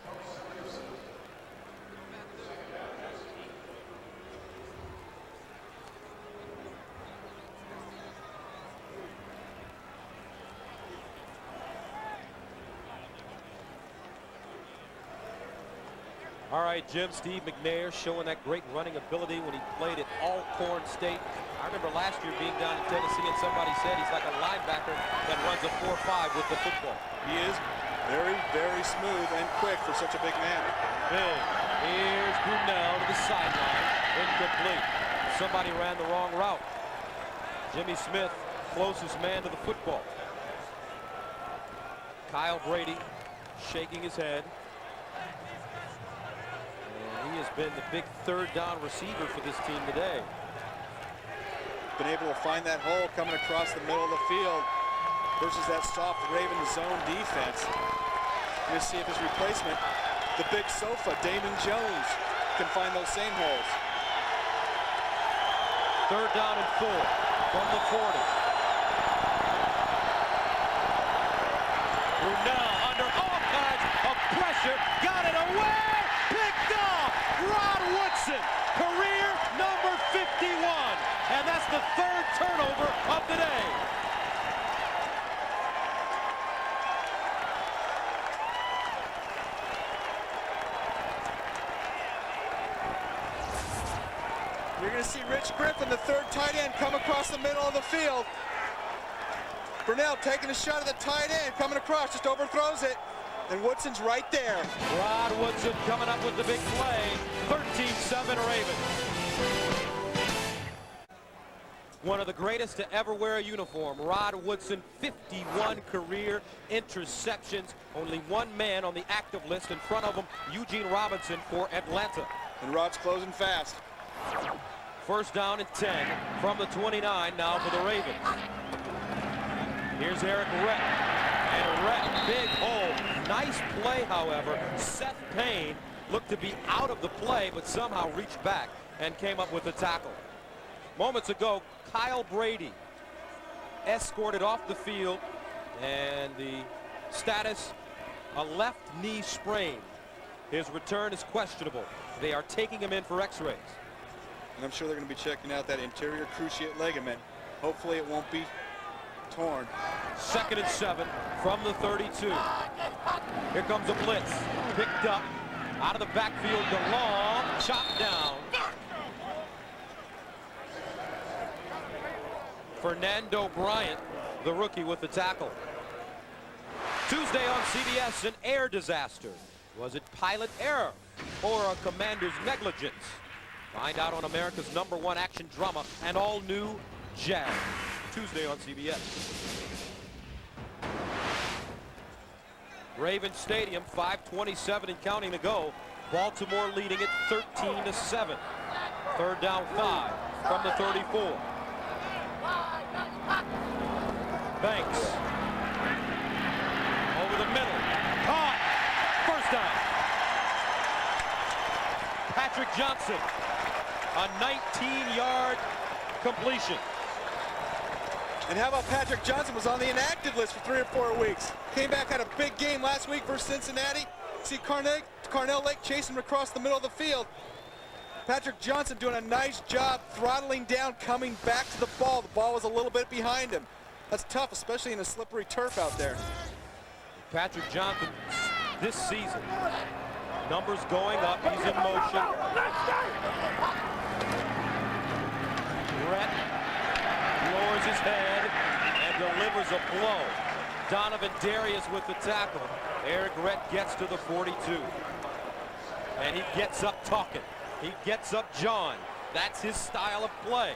All right, Jim, Steve McNair showing that great running ability when he played at Alcorn State. I remember last year being down in Tennessee and somebody said he's like a linebacker that runs a 4.5 with the football. He is very, very smooth and quick for such a big man. Big. Here's Brunell to the sideline. Incomplete. Somebody ran the wrong route. Jimmy Smith, closest man to the football. Kyle Brady shaking his head. And he has been the big third down receiver for this team today. Been able to find that hole coming across the middle of the field versus that soft Raven zone defense. We're going to see if his replacement, the big sofa, Damon Jones, can find those same holes. Third down and 4 from the 40. Brunell under all kinds of pressure, got it away, picked off. Rod Woodson, career number 51, and that's the third turnover of the day. You're going to see Rich Griffin, the third tight end, come across the middle of the field. Brunell taking a shot at the tight end, coming across, just overthrows it. And Woodson's right there. Rod Woodson coming up with the big play. 13-7 Ravens. One of the greatest to ever wear a uniform, Rod Woodson, 51 career interceptions. Only one man on the active list in front of him, Eugene Robinson for Atlanta. And Rod's closing fast. First down and 10 from the 29 now for the Ravens. Here's Eric Rett. And Rett, big hole. Nice play, however. Seth Payne looked to be out of the play, but somehow reached back and came up with the tackle. Moments ago, Kyle Brady escorted off the field, and the status, a left knee sprain. His return is questionable. They are taking him in for x-rays. And I'm sure they're going to be checking out that anterior cruciate ligament. Hopefully it won't be torn. 2nd and 7 from the 32. Here comes a blitz. Picked up out of the backfield. DeLong chopped down. Fernando Bryant, the rookie, with the tackle. Tuesday on CBS, an air disaster. Was it pilot error or a commander's negligence? Find out on America's #1 action drama and all new Jag. Tuesday on CBS. Ravens Stadium, 5:27 and counting to go. Baltimore leading it 13-7. Third down 5 from the 34. Banks. Over the middle. Caught. First down. Patrick Johnson. A 19-yard completion. And how about Patrick Johnson was on the inactive list for 3 or 4 weeks. Came back, had a big game last week versus Cincinnati. See Carnell Lake chasing him across the middle of the field. Patrick Johnson doing a nice job throttling down, coming back to the ball. The ball was a little bit behind him. That's tough, especially in a slippery turf out there. Patrick Johnson this season, numbers going up. He's in motion. Brent lowers his head and delivers a blow. Donovan Darius with the tackle. Eric Rett gets to the 42. And he gets up talking. He gets up John. That's his style of play.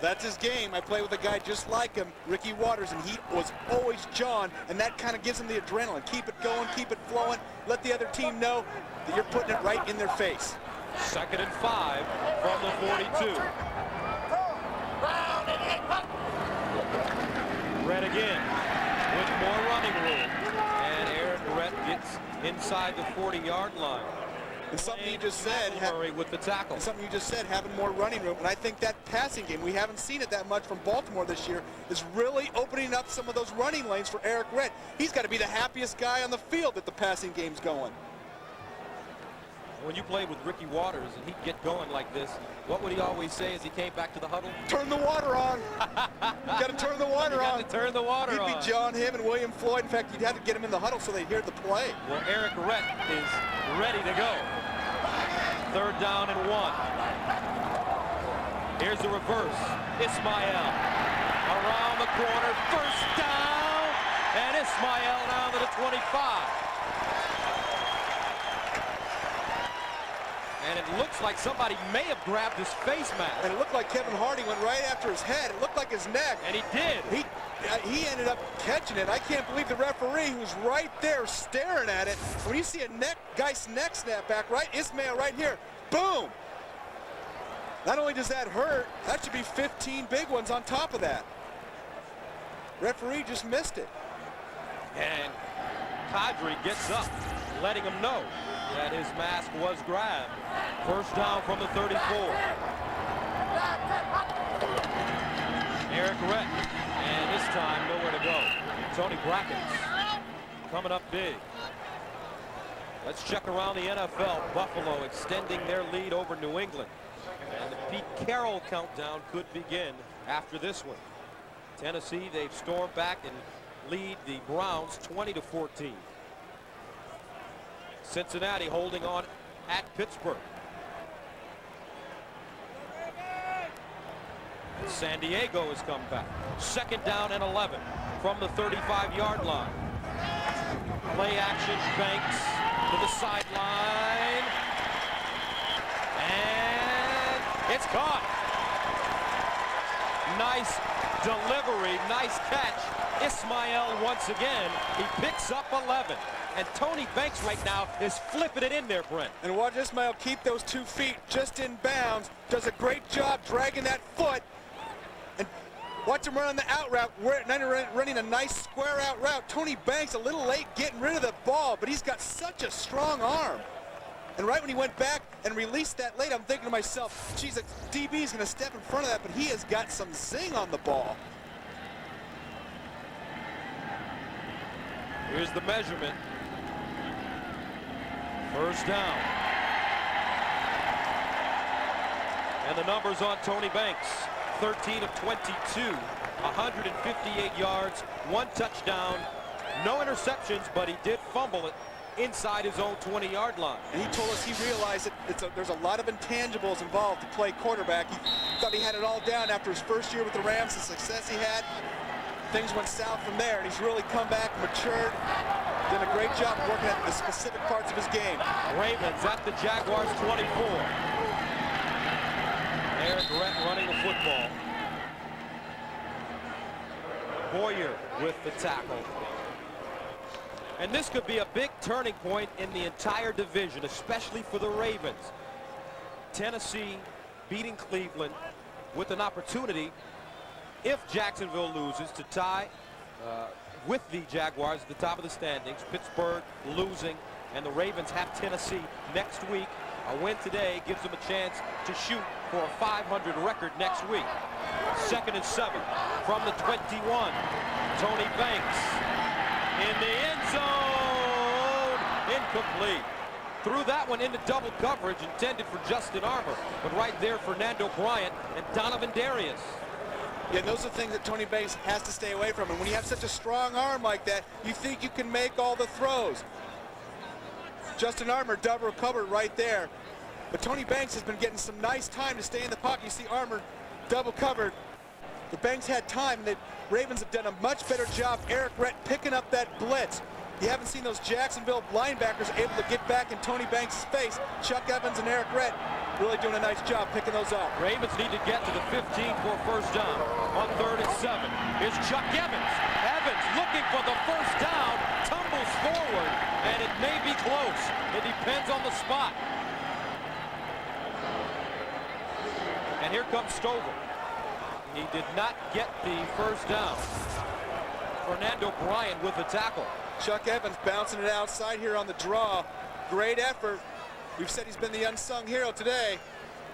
That's his game. I play with a guy just like him, Ricky Waters, and he was always John, and that kind of gives him the adrenaline. Keep it going, keep it flowing. Let the other team know that you're putting it right in their face. 2nd and 5 from the 42. Rett again with more running room. And Eric Rett gets inside the 40-yard line. And something you just said, with the tackle. Something you just said, having more running room, and I think that passing game, we haven't seen it that much from Baltimore this year, is really opening up some of those running lanes for Eric Rett. He's got to be the happiest guy on the field that the passing game's going. When you played with Ricky Waters and he'd get going like this, what would he always say as he came back to the huddle? Turn the water on. You got to turn the water on. To turn the water on. He'd be John, him, and William Floyd. In fact, you'd have to get him in the huddle so they'd hear the play. Well, Eric Rett is ready to go. 3rd down and 1. Here's the reverse. Ismael around the corner. 1st down. And Ismael down to the 25. And it looks like somebody may have grabbed his face mask. And it looked like Kevin Hardy went right after his head. It looked like his neck. And he did. He ended up catching it. I can't believe the referee, who's right there staring at it. When you see a guy's neck snap back, right? Ismael right here. Boom! Not only does that hurt, that should be 15 big ones on top of that. Referee just missed it. And Kadri gets up, letting him know that his mask was grabbed. 1st down from the 34. Eric Rett, and this time nowhere to go. Tony Bracken's coming up big. Let's check around the NFL. Buffalo extending their lead over New England. And the Pete Carroll countdown could begin after this one. Tennessee, they've stormed back and lead the Browns 20-14. Cincinnati holding on at Pittsburgh. And San Diego has come back. 2nd down and 11 from the 35-yard line. Play action, Banks to the sideline. And it's caught. Nice delivery, nice catch. Ismael once again, he picks up 11. And Tony Banks right now is flipping it in there, Brent. And watch Ismael keep those 2 feet just in bounds. Does a great job dragging that foot. And watch him run on the out route. Running a nice square out route. Tony Banks a little late getting rid of the ball, but he's got such a strong arm. And right when he went back and released that late, I'm thinking to myself, geez, the DB's going to step in front of that, but he has got some zing on the ball. Here's the measurement. 1st down. And the numbers on Tony Banks. 13 of 22, 158 yards, 1 touchdown, no interceptions, but he did fumble it inside his own 20-yard line. And he told us he realized that there's a lot of intangibles involved to play quarterback. He thought he had it all down after his first year with the Rams, the success he had. Things went south from there, and he's really come back, matured, done a great job working at the specific parts of his game. Ravens at the Jaguars 24. Eric Rett running the football. Boyer with the tackle. And this could be a big turning point in the entire division, especially for the Ravens. Tennessee beating Cleveland with an opportunity, if Jacksonville loses, to tie with the Jaguars at the top of the standings. Pittsburgh losing, and the Ravens have Tennessee next week. A win today gives them a chance to shoot for a 500 record next week. 2nd and 7 from the 21. Tony Banks in the end zone. Incomplete. Threw that one into double coverage intended for Justin Armour, but right there Fernando Bryant and Donovan Darius. Yeah, those are things that Tony Banks has to stay away from. And when you have such a strong arm like that, you think you can make all the throws. Justin Armour double covered right there. But Tony Banks has been getting some nice time to stay in the pocket. You see Armour double covered. The Banks had time, and the Ravens have done a much better job. Eric Rett picking up that blitz. You haven't seen those Jacksonville linebackers able to get back in Tony Banks' face. Chuck Evans and Eric Rett really doing a nice job picking those up. Ravens need to get to the 15 for a 1st down. On 3rd and 7, here's Chuck Evans. Evans looking for the 1st down, tumbles forward, and it may be close. It depends on the spot. And here comes Stover. He did not get the 1st down. Fernando Bryant with the tackle. Chuck Evans bouncing it outside here on the draw. Great effort. We've said he's been the unsung hero today.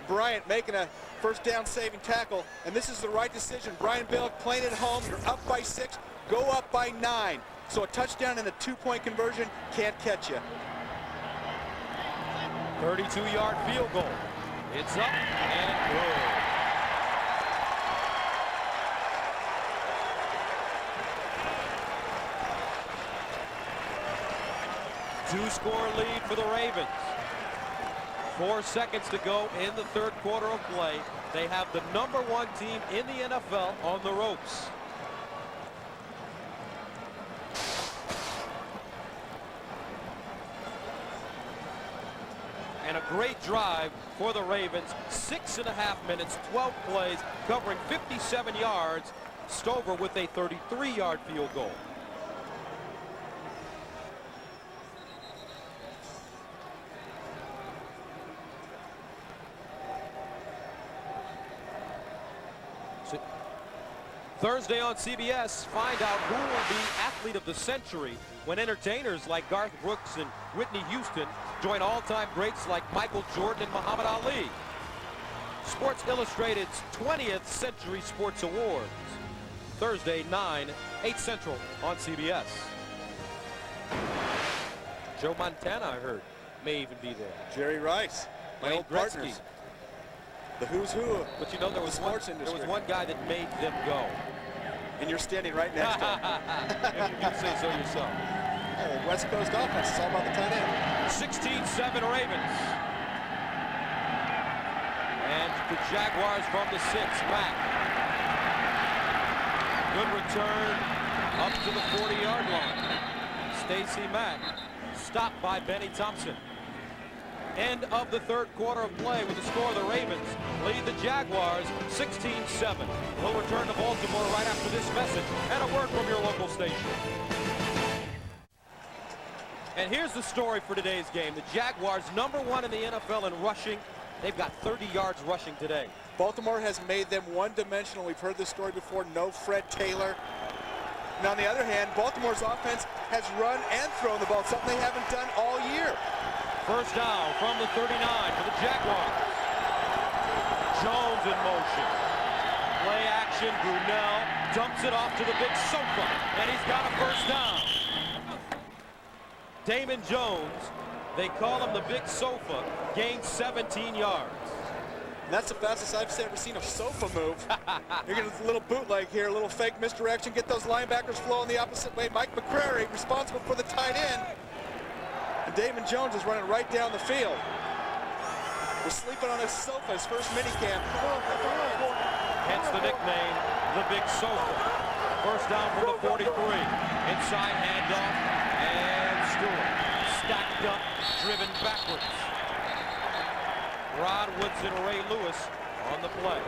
Bryant making a 1st down saving tackle, and this is the right decision. Brian Billick playing at home. You're up by 6, go up by 9. So a touchdown and a 2-point conversion can't catch you. 32-yard field goal. It's up and good. Two-score lead for the Ravens. 4 seconds to go in the third quarter of play. They have the #1 team in the NFL on the ropes. And a great drive for the Ravens. 6.5 minutes, 12 plays, covering 57 yards. Stover with a 33-yard field goal. Thursday on CBS, find out who will be Athlete of the Century when entertainers like Garth Brooks and Whitney Houston join all-time greats like Michael Jordan and Muhammad Ali. Sports Illustrated's 20th Century Sports Awards. Thursday, 8 Central on CBS. Joe Montana, I heard, may even be there. Jerry Rice, my old partners. The who's who. But you know, there was one guy that made them go. And you're standing right next to him. If you say so yourself. Hey, West Coast offense is all about the tight end. 16-7 Ravens. And the Jaguars from the 6, Mack. Good return up to the 40-yard line. Stacey Mack stopped by Benny Thompson. End of the third quarter of play with the score. The Ravens lead the Jaguars 16-7. We'll return to Baltimore right after this message and a word from your local station. And here's the story for today's game. The Jaguars, #1 in the NFL in rushing. They've got 30 yards rushing today. Baltimore has made them one-dimensional. We've heard this story before. No Fred Taylor. And on the other hand, Baltimore's offense has run and thrown the ball, something they haven't done all year. First down from the 39 for the Jaguars. Jones in motion. Play action. Brunell dumps it off to the big sofa, and he's got a first down. Damon Jones, they call him the big sofa, gained 17 yards. And that's the fastest I've ever seen a sofa move. You're getting a little bootleg here, a little fake misdirection, get those linebackers flowing the opposite way. Mike McCrary responsible for the tight end. And Damon Jones is running right down the field. We're sleeping on his sofa, his first minicamp. Hence the nickname, the big sofa. First down from the 43. Inside handoff, and Stewart stacked up, driven backwards. Rod Woodson, Ray Lewis on the play.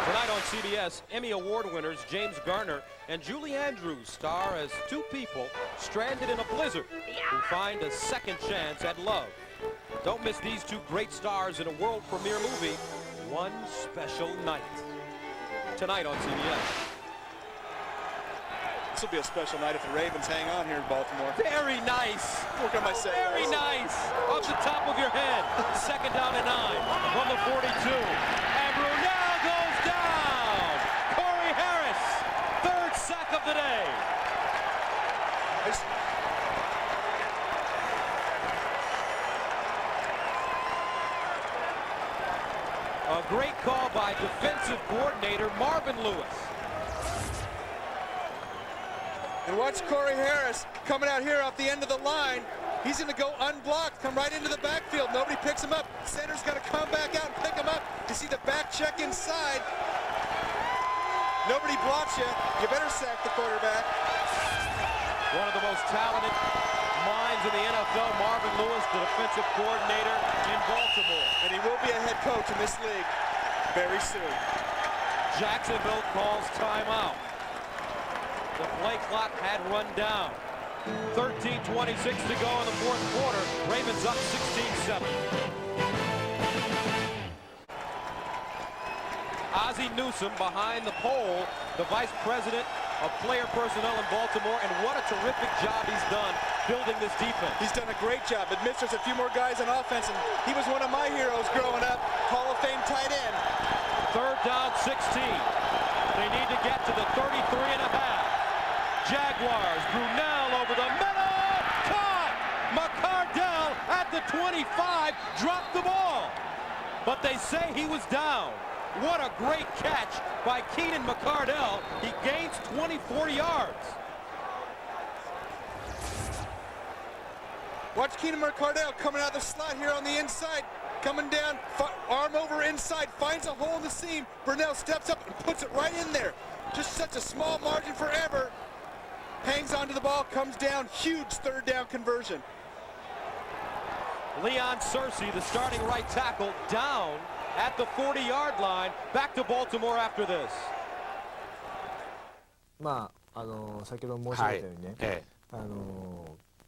Tonight on CBS, Emmy Award winners James Garner and Julie Andrews star as two people stranded in a blizzard who find a second chance at love. Don't miss these two great stars in a world premiere movie, One Special Night. Tonight on CBS. This will be a special night if the Ravens hang on here in Baltimore. Very nice. Work on my set. Very nice. Off the top of your head. Second down and 9 from the 42. And Brunell goes down. Corey Harris, third sack of the day. A great call by defensive coordinator Marvin Lewis. And watch Corey Harris coming out here off the end of the line. He's going to go unblocked, come right into the backfield. Nobody picks him up. Center's got to come back out and pick him up. You see the back check inside. Nobody blocks you. You better sack the quarterback. One of the most talented minds in the NFL, Marvin Lewis, the defensive coordinator in Baltimore. And he will be a head coach in this league very soon. Jacksonville calls timeout. The play clock had run down. 13:26 to go in the fourth quarter. Ravens up 16-7. Ozzie Newsome behind the pole, the vice president of player personnel in Baltimore, and what a terrific job he's done building this defense. He's done a great job. Admits there's a few more guys on offense, and he was one of my heroes growing up. Hall of Fame tight end. Third down, 16. They need to get to the 33.5. Jaguars, Brunell over the middle, caught! McCardell at the the 25, dropped the ball. But they say he was down. What a great catch by Keenan McCardell. He gains 24 yards. Watch Keenan McCardell coming out of the slot here on the inside. Coming down, arm over inside, finds a hole in the seam. Brunell steps up and puts it right in there. Just such a small margin for error. Hangs onto the ball, comes down, huge third down conversion. Leon Searcy, the starting right tackle, down at the 40-yard line. Back to Baltimore after this. まあ先ほど申し上げたようにね、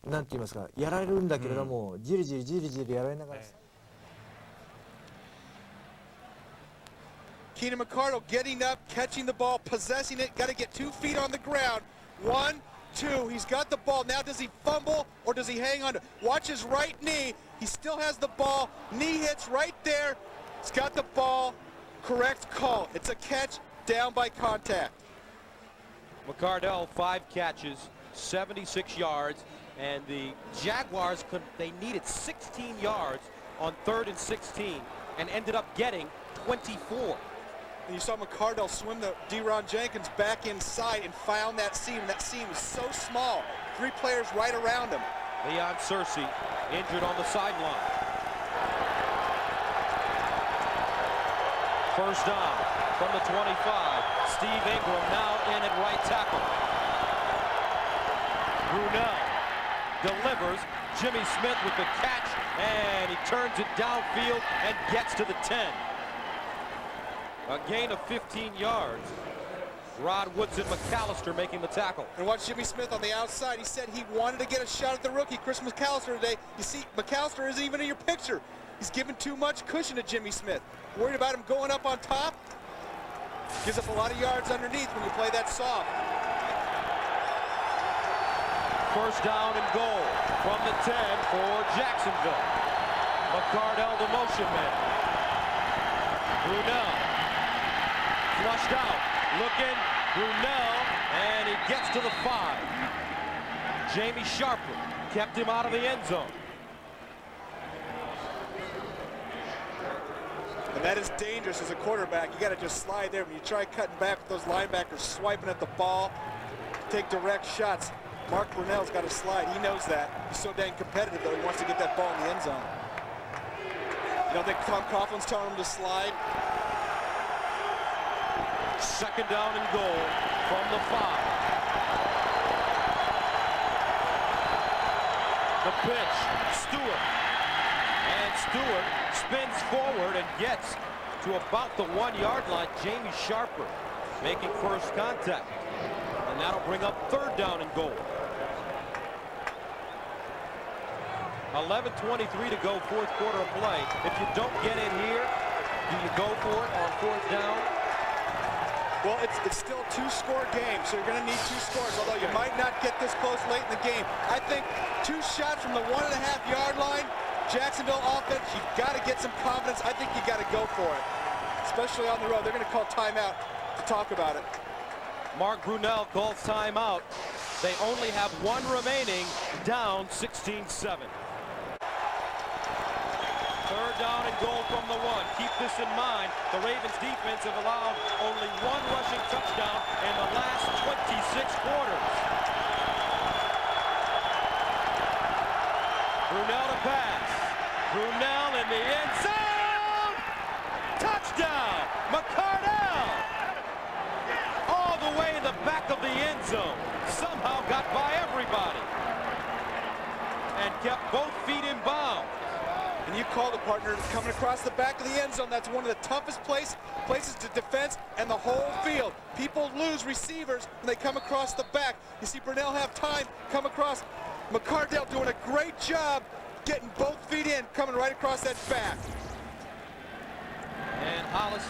なんて言いますか、やられるんだけれども、じりじりやられながら。Keenan McCardell getting up, catching the ball, possessing it, got to get 2 feet on the ground. 1, 2, he's got the ball. Now does he fumble or does he hang on to? Watch his right knee. He still has the ball. Knee hits right there. He's got the ball. Correct call. It's a catch down by contact. McCardell, 5 catches, 76 yards, and the Jaguars they needed 16 yards on 3rd and 16 and ended up getting 24. And you saw McCardell swim the Deron Jenkins back inside and found that seam. That seam is so small. 3 players right around him. Leon Searcy injured on the sideline. First down from the 25. Steve Ingram now in at right tackle. Brunell delivers. Jimmy Smith with the catch, and he turns it downfield and gets to the 10. A gain of 15 yards. Rod Woodson McAllister making the tackle. And watch Jimmy Smith on the outside. He said he wanted to get a shot at the rookie, Chris McAllister, today. You see, McAllister isn't even in your picture. He's given too much cushion to Jimmy Smith. Worried about him going up on top? Gives up a lot of yards underneath when you play that soft. First down and goal from the 10 for Jacksonville. McCardell, the motion man. Brunell flushed out, looking, Brunell, and he gets to the 5. Jamie Sharper kept him out of the end zone. And that is dangerous as a quarterback. You got to just slide there. When you try cutting back with those linebackers swiping at the ball, take direct shots. Mark Brunell's got to slide. He knows that. He's so dang competitive, though. He wants to get that ball in the end zone. You don't think Tom Coughlin's telling him to slide? Second down and goal from the 5. The pitch, Stewart. And Stewart spins forward and gets to about the 1-yard line. Jamie Sharper making first contact. And that'll bring up third down and goal. 11:23 to go, 4th quarter of play. If you don't get in here, do you go for it on 4th down? Well, it's still a 2-score game, so you're going to need 2 scores, although you might not get this close late in the game. I think 2 shots from the 1.5-yard line, Jacksonville offense, you've got to get some confidence. I think you got to go for it, especially on the road. They're going to call timeout to talk about it. Mark Brunell calls timeout. They only have 1 remaining, down 16-7. Third down and goal from the 1. Keep this in mind. The Ravens defense have allowed only 1 rushing touchdown in the last 26 quarters. Brunell to pass. Brunell in the end zone. Touchdown, McCardell. All the way in the back of the end zone. Somehow got by everybody. And kept both feet in bounds. And you called it, partner, coming across the back of the end zone. That's one of the toughest places to defense and the whole field. People lose receivers when they come across the back. You see Brunell have time, come across. McCardell doing a great job getting both feet in, coming right across that back. And Hollis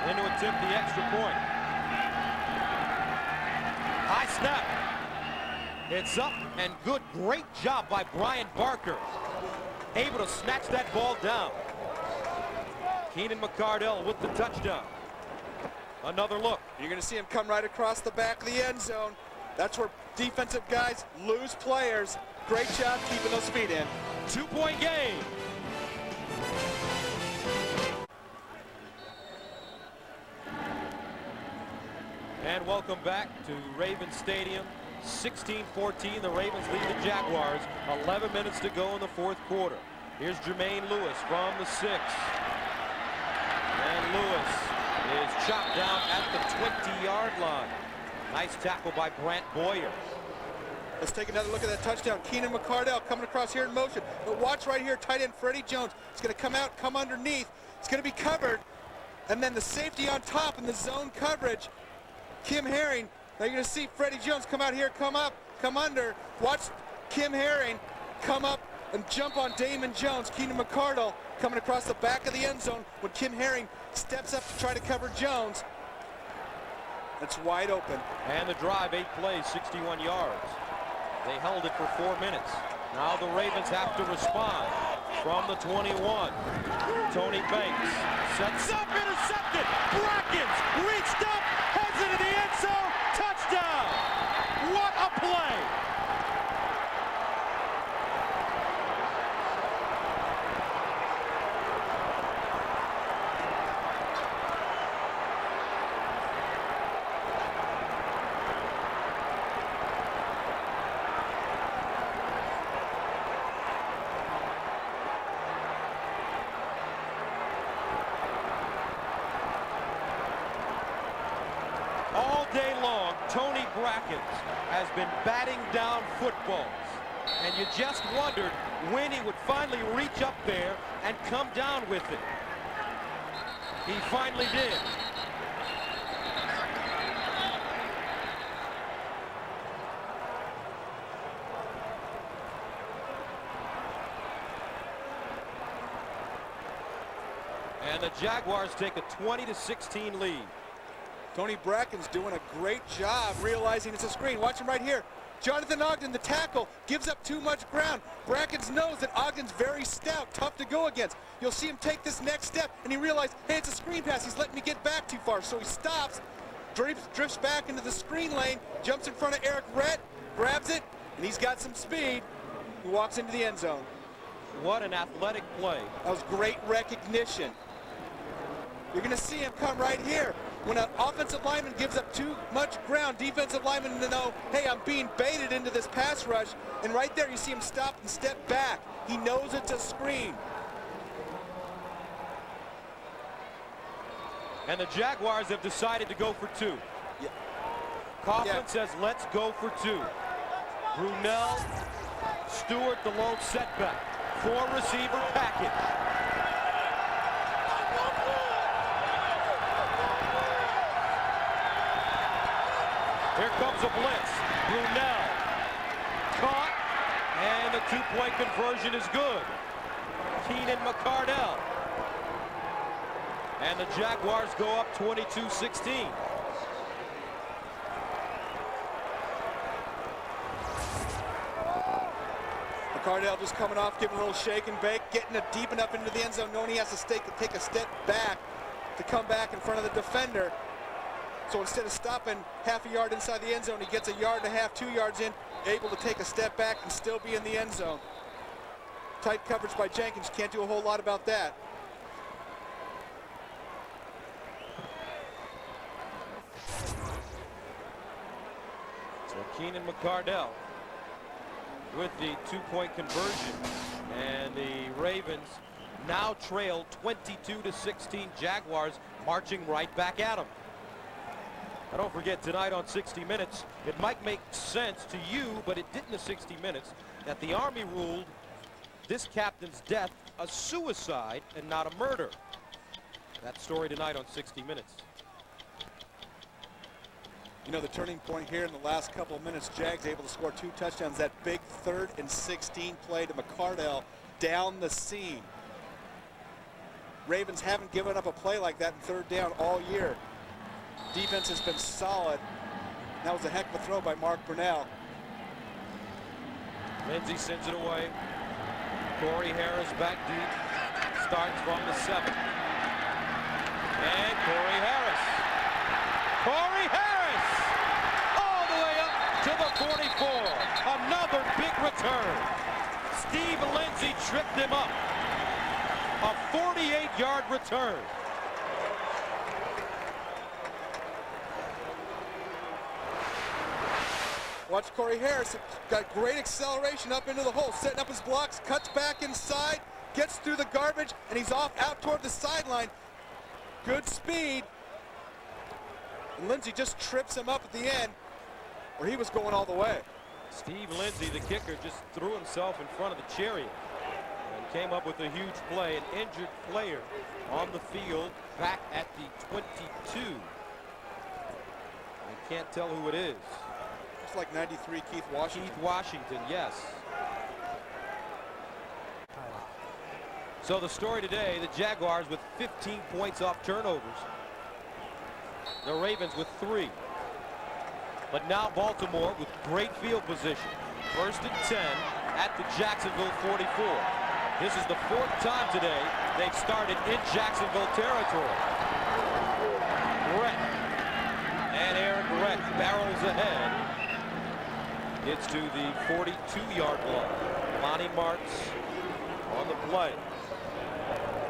into attempt the extra point. High snap. It's up and good. Great job by Brian Barker. Able to snatch that ball down. Keenan McCardell with the touchdown. Another look. You're going to see him come right across the back of the end zone. That's where defensive guys lose players. Great job keeping those feet in. 2-point game. And welcome back to Ravens Stadium. 16-14, the Ravens lead the Jaguars. 11 minutes to go in the fourth quarter. Here's Jermaine Lewis from the 6. And Lewis is chopped down at the 20-yard line. Nice tackle by Brent Boyer. Let's take another look at that touchdown. Keenan McCardell coming across here in motion. But watch right here, tight end Freddie Jones. It's going to come out, come underneath. It's going to be covered. And then the safety on top in the zone coverage. Kim Herring. Now you're going to see Freddie Jones come out here, come up, come under. Watch Kim Herring come up and jump on Damon Jones. Keenan McCardell coming across the back of the end zone when Kim Herring steps up to try to cover Jones. It's wide open. And the drive, 8 plays, 61 yards. They held it for 4 minutes. Now the Ravens have to respond from the 21. Tony Banks sets up, intercepted. Brackens reached up, heads into the end zone. Touchdown! What a play! All day long, Tony Brackens has been batting down footballs. And you just wondered when he would finally reach up there and come down with it. He finally did. And the Jaguars take a 20-16 lead. Tony Bracken's doing a great job realizing it's a screen. Watch him right here. Jonathan Ogden, the tackle, gives up too much ground. Brackens knows that Ogden's very stout, tough to go against. You'll see him take this next step, and he realized, hey, it's a screen pass. He's letting me get back too far. So he stops, drifts back into the screen lane, jumps in front of Eric Rhett, grabs it, and he's got some speed. He walks into the end zone. What an athletic play. That was great recognition. You're going to see him come right here. When an offensive lineman gives up too much ground, defensive lineman to know, hey, I'm being baited into this pass rush. And right there, you see him stop and step back. He knows it's a screen. And the Jaguars have decided to go for 2. Yeah. Coughlin says, let's go for 2. Brunell, Stewart, the lone setback. 4-receiver package. Here comes a blitz. Brunell caught, and the 2-point conversion is good. Keenan McCardell. And the Jaguars go up 22-16. McCardell just coming off, giving a little shake and bake, getting it deep enough into the end zone, knowing he has to take a step back to come back in front of the defender. So instead of stopping half a yard inside the end zone, he gets 1.5 yards, 2 yards in, able to take a step back and still be in the end zone. Tight coverage by Jenkins, can't do a whole lot about that. So Keenan McCardell with the 2-point conversion, and the Ravens now trail 22-16. Jaguars marching right back at them. Now don't forget, tonight on 60 Minutes, it might make sense to you, but it didn't in 60 Minutes, that the Army ruled this captain's death a suicide and not a murder. That story tonight on 60 Minutes. You know, the turning point here in the last couple of minutes, Jags able to score 2 touchdowns. That big 3rd and 16 play to McCardell down the seam. Ravens haven't given up a play like that in 3rd down all year. Defense has been solid. That was a heck of a throw by Mark Brunell. Lindsey sends it away. Corey Harris back deep. Starts from the 7. And Corey Harris. Corey Harris! All the way up to the 44. Another big return. Steve Lindsay tripped him up. A 48-yard return. Watch Corey Harris, got great acceleration up into the hole, setting up his blocks, cuts back inside, gets through the garbage, and he's off out toward the sideline. Good speed. And Lindsay just trips him up at the end where he was going all the way. Steve Lindsay, the kicker, just threw himself in front of the chariot and came up with a huge play. An injured player on the field back at the 22. You can't tell who it is. It's like 93 Keith Washington. Keith Washington, yes. So the story today, the Jaguars with 15 points off turnovers. The Ravens with 3. But now Baltimore with great field position. 1st and 10 at the Jacksonville 44. This is the 4th time today they've started in Jacksonville territory. Brent and Eric Brent barrels ahead. It's to the 42-yard line. Lonnie Martz on the play.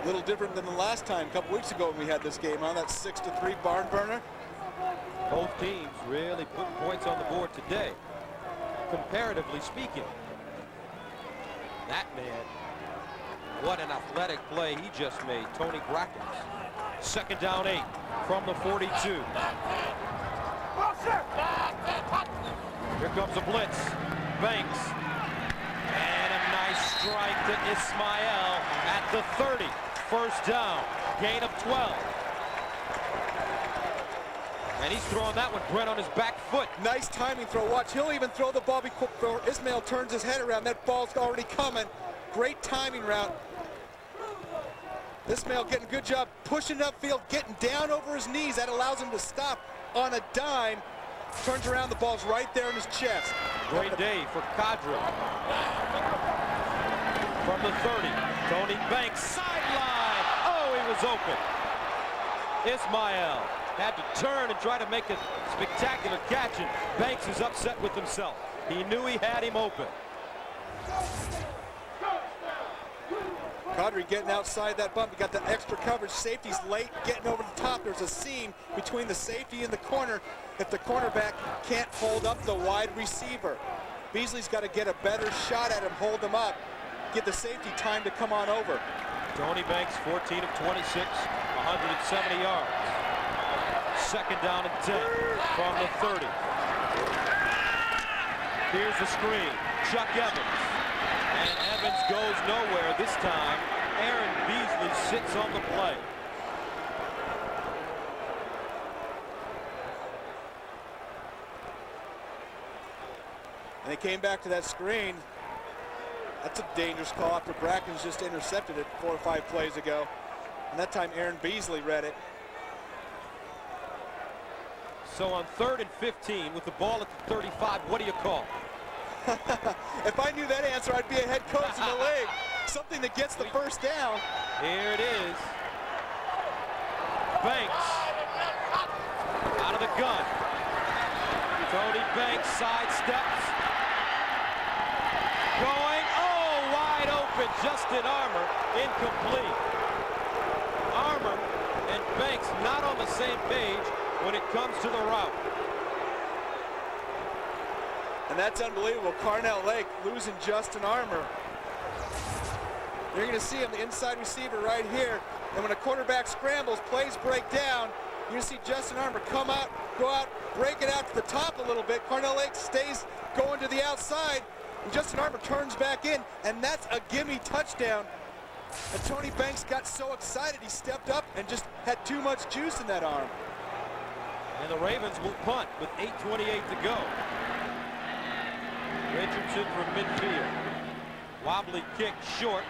A little different than the last time, a couple weeks ago when we had this game on that 6-3 barn burner. Both teams really put points on the board today, comparatively speaking. That man, what an athletic play he just made, Tony Brackens. 2nd down 8 from the 42. Here comes a blitz. Banks. And a nice strike to Ismael at the 30. 1st down. Gain of 12. And he's throwing that one, Brent, on his back foot. Nice timing throw. Watch, he'll even throw the ball before Ismael turns his head around. That ball's already coming. Great timing route. Ismael getting a good job pushing upfield, getting down over his knees. That allows him to stop on a dime. Turns around, the ball's right there in his chest. Great day for Cadre. From the 30, Tony Banks, sideline. Oh, he was open. Ismael had to turn and try to make a spectacular catch, and Banks is upset with himself. He knew he had him open. Cadre getting outside that bump. He got the extra coverage. Safety's late, getting over the top. There's a seam between the safety and the corner if the cornerback can't hold up the wide receiver. Beasley's got to get a better shot at him, hold him up, get the safety time to come on over. Tony Banks, 14 of 26, 170 yards. 2nd down and 10 from the 30. Here's the screen. Chuck Evans. And Evans goes nowhere this time. Aaron Beasley sits on the play. And they came back to that screen. That's a dangerous call after Brackens just intercepted it 4 or 5 plays ago. And that time Aaron Beasley read it. So on 3rd and 15 with the ball at the 35, what do you call? If I knew that answer, I'd be a head coach in the league. Something that gets the 1st down. Here it is. Banks out of the gun. Tony Banks sidesteps. Going, oh, wide open. Justin Armour, incomplete. Armour and Banks not on the same page when it comes to the route. And that's unbelievable. Carnell Lake losing Justin Armour. You're going to see him, the inside receiver right here. And when a quarterback scrambles, plays break down, you're going to see Justin Armour come out, go out, break it out to the top a little bit. Carnell Lake stays going to the outside. And Justin Armour turns back in, and that's a gimme touchdown. And Tony Banks got so excited, he stepped up and just had too much juice in that arm. And the Ravens will punt with 8:28 to go. Richardson from midfield. Wobbly kick short,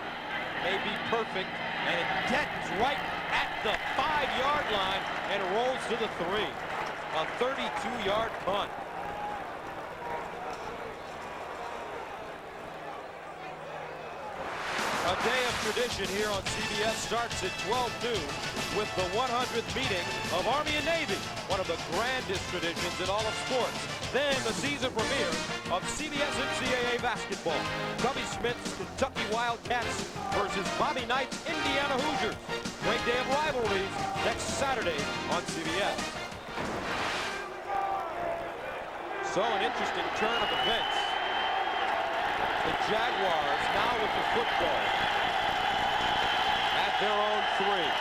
may be perfect, and it gets right at the 5-yard line and rolls to the 3. A 32-yard punt. A day of tradition here on CBS starts at 12 noon with the 100th meeting of Army and Navy, one of the grandest traditions in all of sports. Then the season premiere of CBS NCAA basketball. Cubby Smith's Kentucky Wildcats versus Bobby Knight's Indiana Hoosiers. Great day of rivalries next Saturday on CBS. So an interesting turn of events. The Jaguars now with the football at their own 3.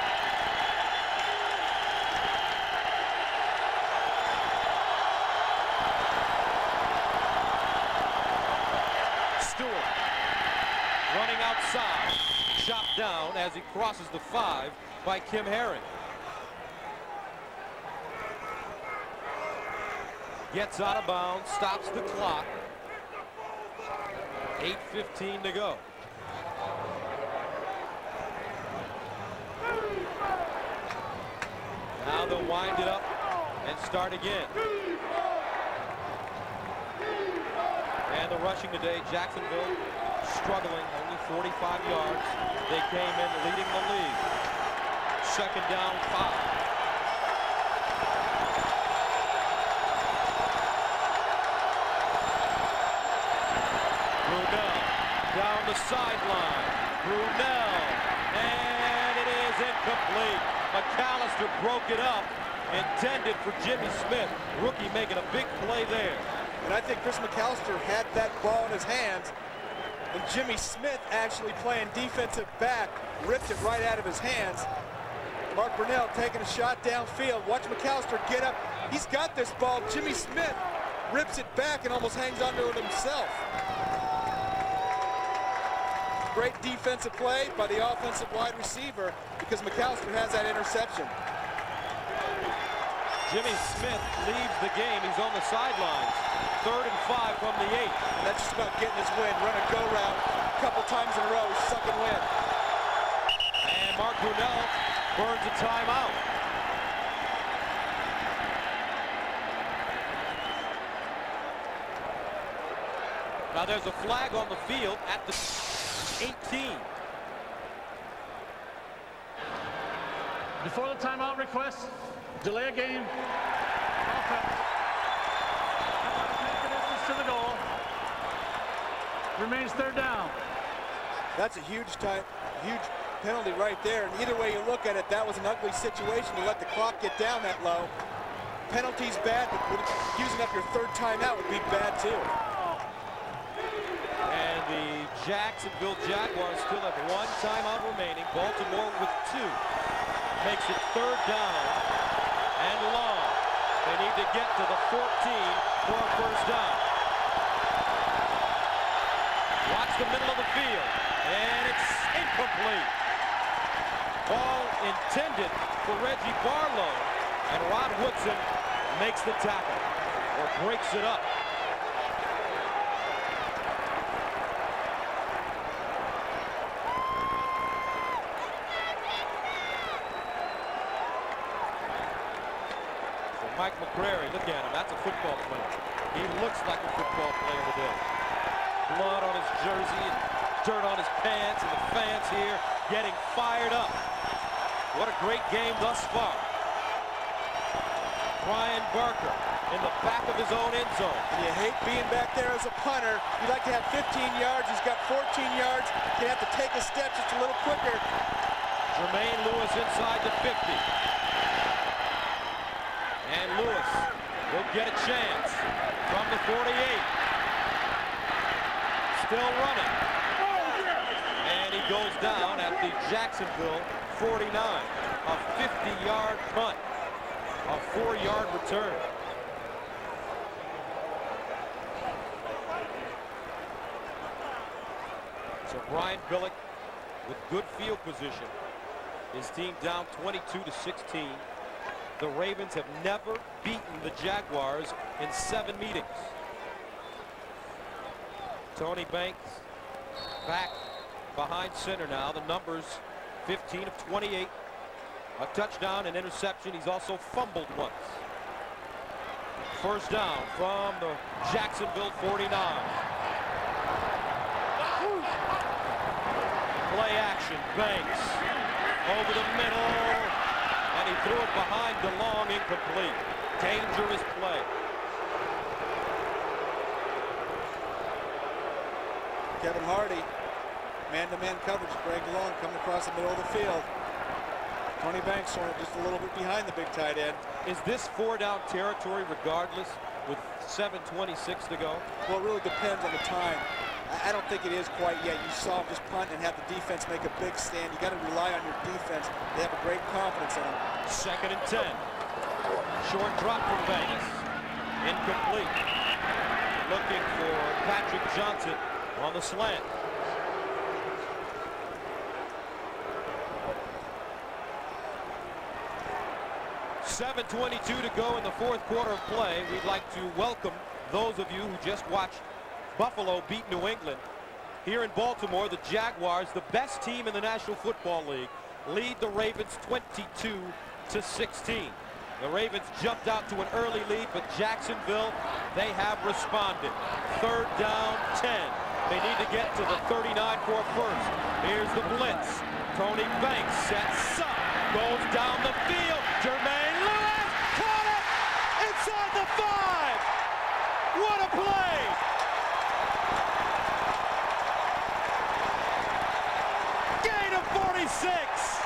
Stewart running outside, chopped down as he crosses the 5 by Kim Herring. Gets out of bounds, stops the clock. 8:15 to go. Now they'll wind it up and start again. And the rushing today, Jacksonville struggling, only 45 yards. They came in leading the league. Second down, 5. Brunell down the sideline. Brunell, and it is incomplete. McAllister broke it up, intended for Jimmy Smith. Rookie making a big play there. And I think Chris McAllister had that ball in his hands, and Jimmy Smith actually playing defensive back, ripped it right out of his hands. Mark Brunell taking a shot downfield. Watch McAllister get up. He's got this ball. Jimmy Smith rips it back and almost hangs onto it himself. Great defensive play by the offensive wide receiver because McAllister has that interception. Jimmy Smith leaves the game. He's on the sidelines. 3rd and 5 from the 8. And that's just about getting his win. Run a go route a couple times in a row. Sucking win. And Mark Brunell burns a timeout. Now there's a flag on the field at the 18. Before the timeout request, delay a game. Offense. Take the distance to the goal. Remains 3rd down. That's a huge penalty right there. And either way you look at it, that was an ugly situation to let the clock get down that low. Penalty's bad, but using up your 3rd timeout would be bad too. And the Jacksonville Jaguars still have 1 timeout remaining. Baltimore with 2. Makes it 3rd down and long. They need to get to the 14 for a 1st down. Watch the middle of the field, and it's incomplete. Ball intended for Reggie Barlow, and Rod Woodson makes the tackle, or breaks it up. Mike McCrary, look at him. That's a football player. He looks like a football player today. Blood on his jersey and dirt on his pants, and the fans here getting fired up. What a great game thus far. Brian Barker in the back of his own end zone. And you hate being back there as a punter. You like to have 15 yards. He's got 14 yards. You have to take a step just a little quicker. Jermaine Lewis inside the 50. And Lewis will get a chance from the 48. Still running. And he goes down at the Jacksonville 49. A 50-yard punt. A 4-yard return. So Brian Billick with good field position. His team down 22-16. The Ravens have never beaten the Jaguars in 7 meetings. Tony Banks back behind center now. The numbers 15 of 28. A touchdown and interception. He's also fumbled once. 1st down from the Jacksonville 49. Play action. Banks over the middle. And he threw it behind DeLong, incomplete. Dangerous play. Kevin Hardy, man-to-man coverage. Greg Long coming across the middle of the field. Tony Banks throwing it just a little bit behind the big tight end. Is this 4-down territory regardless with 7:26 to go? Well, it really depends on the time. I don't think it is quite yet. You saw him just punt and have the defense make a big stand. You got to rely on your defense. They have a great confidence in him. 2nd and 10. Short drop from Banks. Incomplete. Looking for Patrick Johnson on the slant. .7:22 to go in the 4th quarter of play. We'd like to welcome those of you who just watched Buffalo beat New England. Here in Baltimore, the Jaguars, the best team in the National Football League, lead the Ravens 22-16. The Ravens jumped out to an early lead, but Jacksonville, they have responded. 3rd down, 10. They need to get to the 39 for a first. Here's the blitz. Tony Banks sets up, goes down the field. Jermaine Lewis caught it inside the 5. What a play! Gain of 46.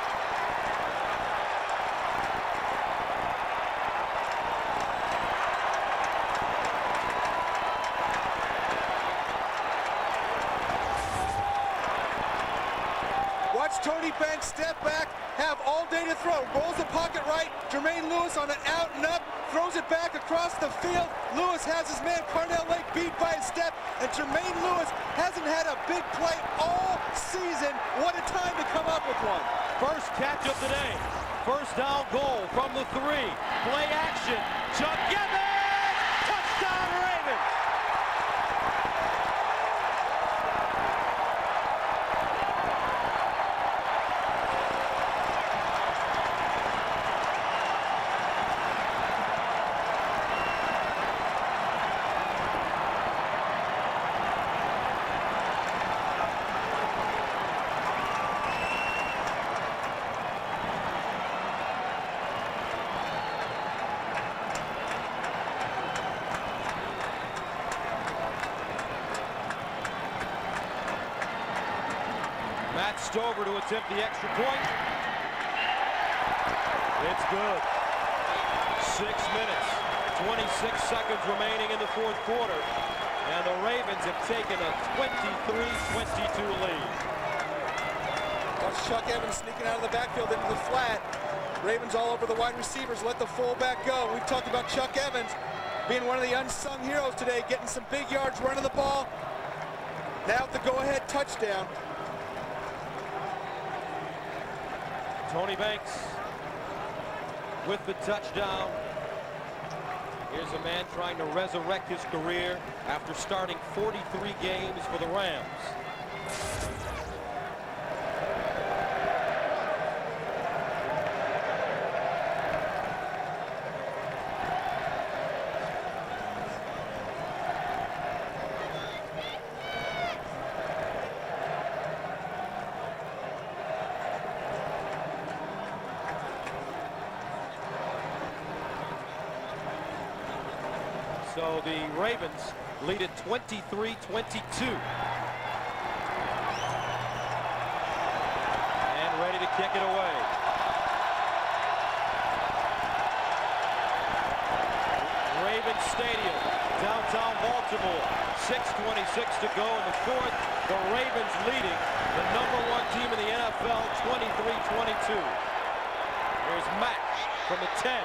Watch Tony Banks step back, have all day to throw. Rolls the pocket right. Jermaine Lewis on an out and up, throws it back across the field. Lewis has his man Carnell Lake beat by a step, and Jermaine Lewis hasn't had a big play all season. What a time to come up with one. First catch of the day. 1st down goal from the 3. Play action. Chuck Evans! Touchdown Ravens! Matt Stover to attempt the extra point. It's good. 6 minutes, 26 seconds remaining in the 4th quarter. And the Ravens have taken a 23-22 lead. Watch Chuck Evans sneaking out of the backfield into the flat. Ravens all over the wide receivers, let the fullback go. We've talked about Chuck Evans being one of the unsung heroes today, getting some big yards, running the ball. Now the go-ahead touchdown. Tony Banks with the touchdown. Here's a man trying to resurrect his career after starting 43 games for the Rams. So the Ravens lead at 23-22. And ready to kick it away. Ravens Stadium, downtown Baltimore. 6:26 to go in the 4th. The Ravens leading the #1 team in the NFL, 23-22. Here's Mack from the 10.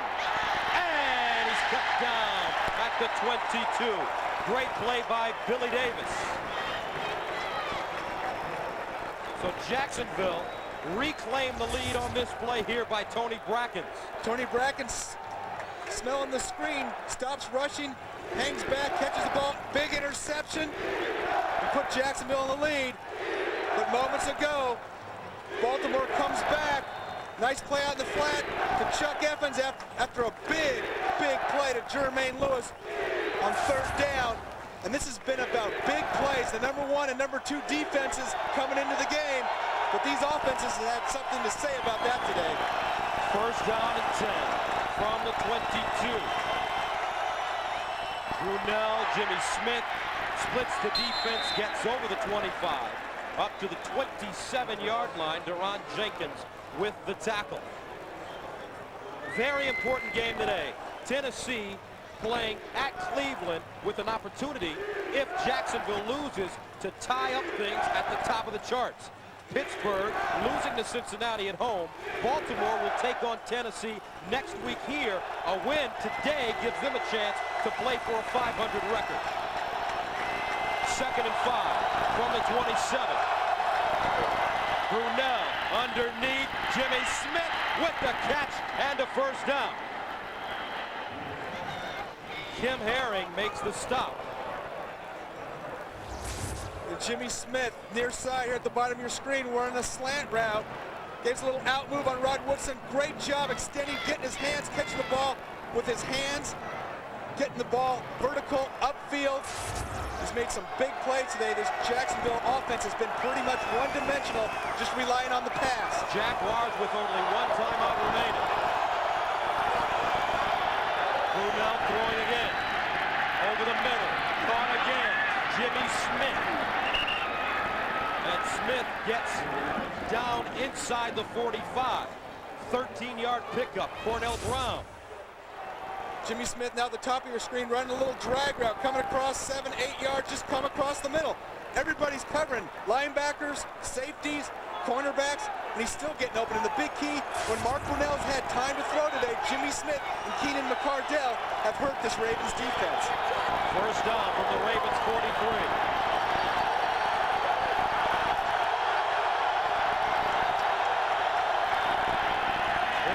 And he's cut down at the 22. Great play by Billy Davis. So Jacksonville reclaimed the lead on this play here by Tony Brackens. Tony Brackens smelling the screen, stops rushing, hangs back, catches the ball, big interception, and put Jacksonville in the lead. But moments ago, Baltimore comes back. Nice play out in the flat to Chuck Evans after a big play to Jermaine Lewis on 3rd down. And this has been about big plays. The #1 and #2 defenses coming into the game. But these offenses had something to say about that today. 1st down and 10 from the 22. Brunell, Jimmy Smith, Splits the defense, gets over the 25. Up to the 27-yard line. Deron Jenkins with the tackle. Very important game today. Tennessee playing at Cleveland with an opportunity, if Jacksonville loses, to tie up things at the top of the charts. Pittsburgh losing to Cincinnati at home. Baltimore will take on Tennessee next week here. A win today gives them a chance to play for a 500 record. 2nd and 5 from the 27. Brunell underneath. Jimmy Smith with the catch and a first down. Kim Herring makes the stop. Jimmy Smith near side here at the bottom of your screen. We're on a slant route. Gives a little out move on Rod Woodson. Great job extending, getting his hands, catching the ball with his hands, getting the ball vertical upfield. He's made some big plays today. This Jacksonville offense has been pretty much one-dimensional, just relying on the pass. Jaguars with only one timeout remaining. Brunell throwing again. Over the middle. Caught again. Jimmy Smith. And Smith gets down inside the 45. 13-yard pickup. Cornell Brown. Jimmy Smith now at the top of your screen, running a little drag route, coming across 7, 8 yards, just come across the middle. Everybody's covering. Linebackers, safeties, cornerbacks, and he's still getting open. And the big key, when Mark Brunell's had time to throw today, Jimmy Smith and Keenan McCardell have hurt this Ravens defense. First down from the Ravens 43.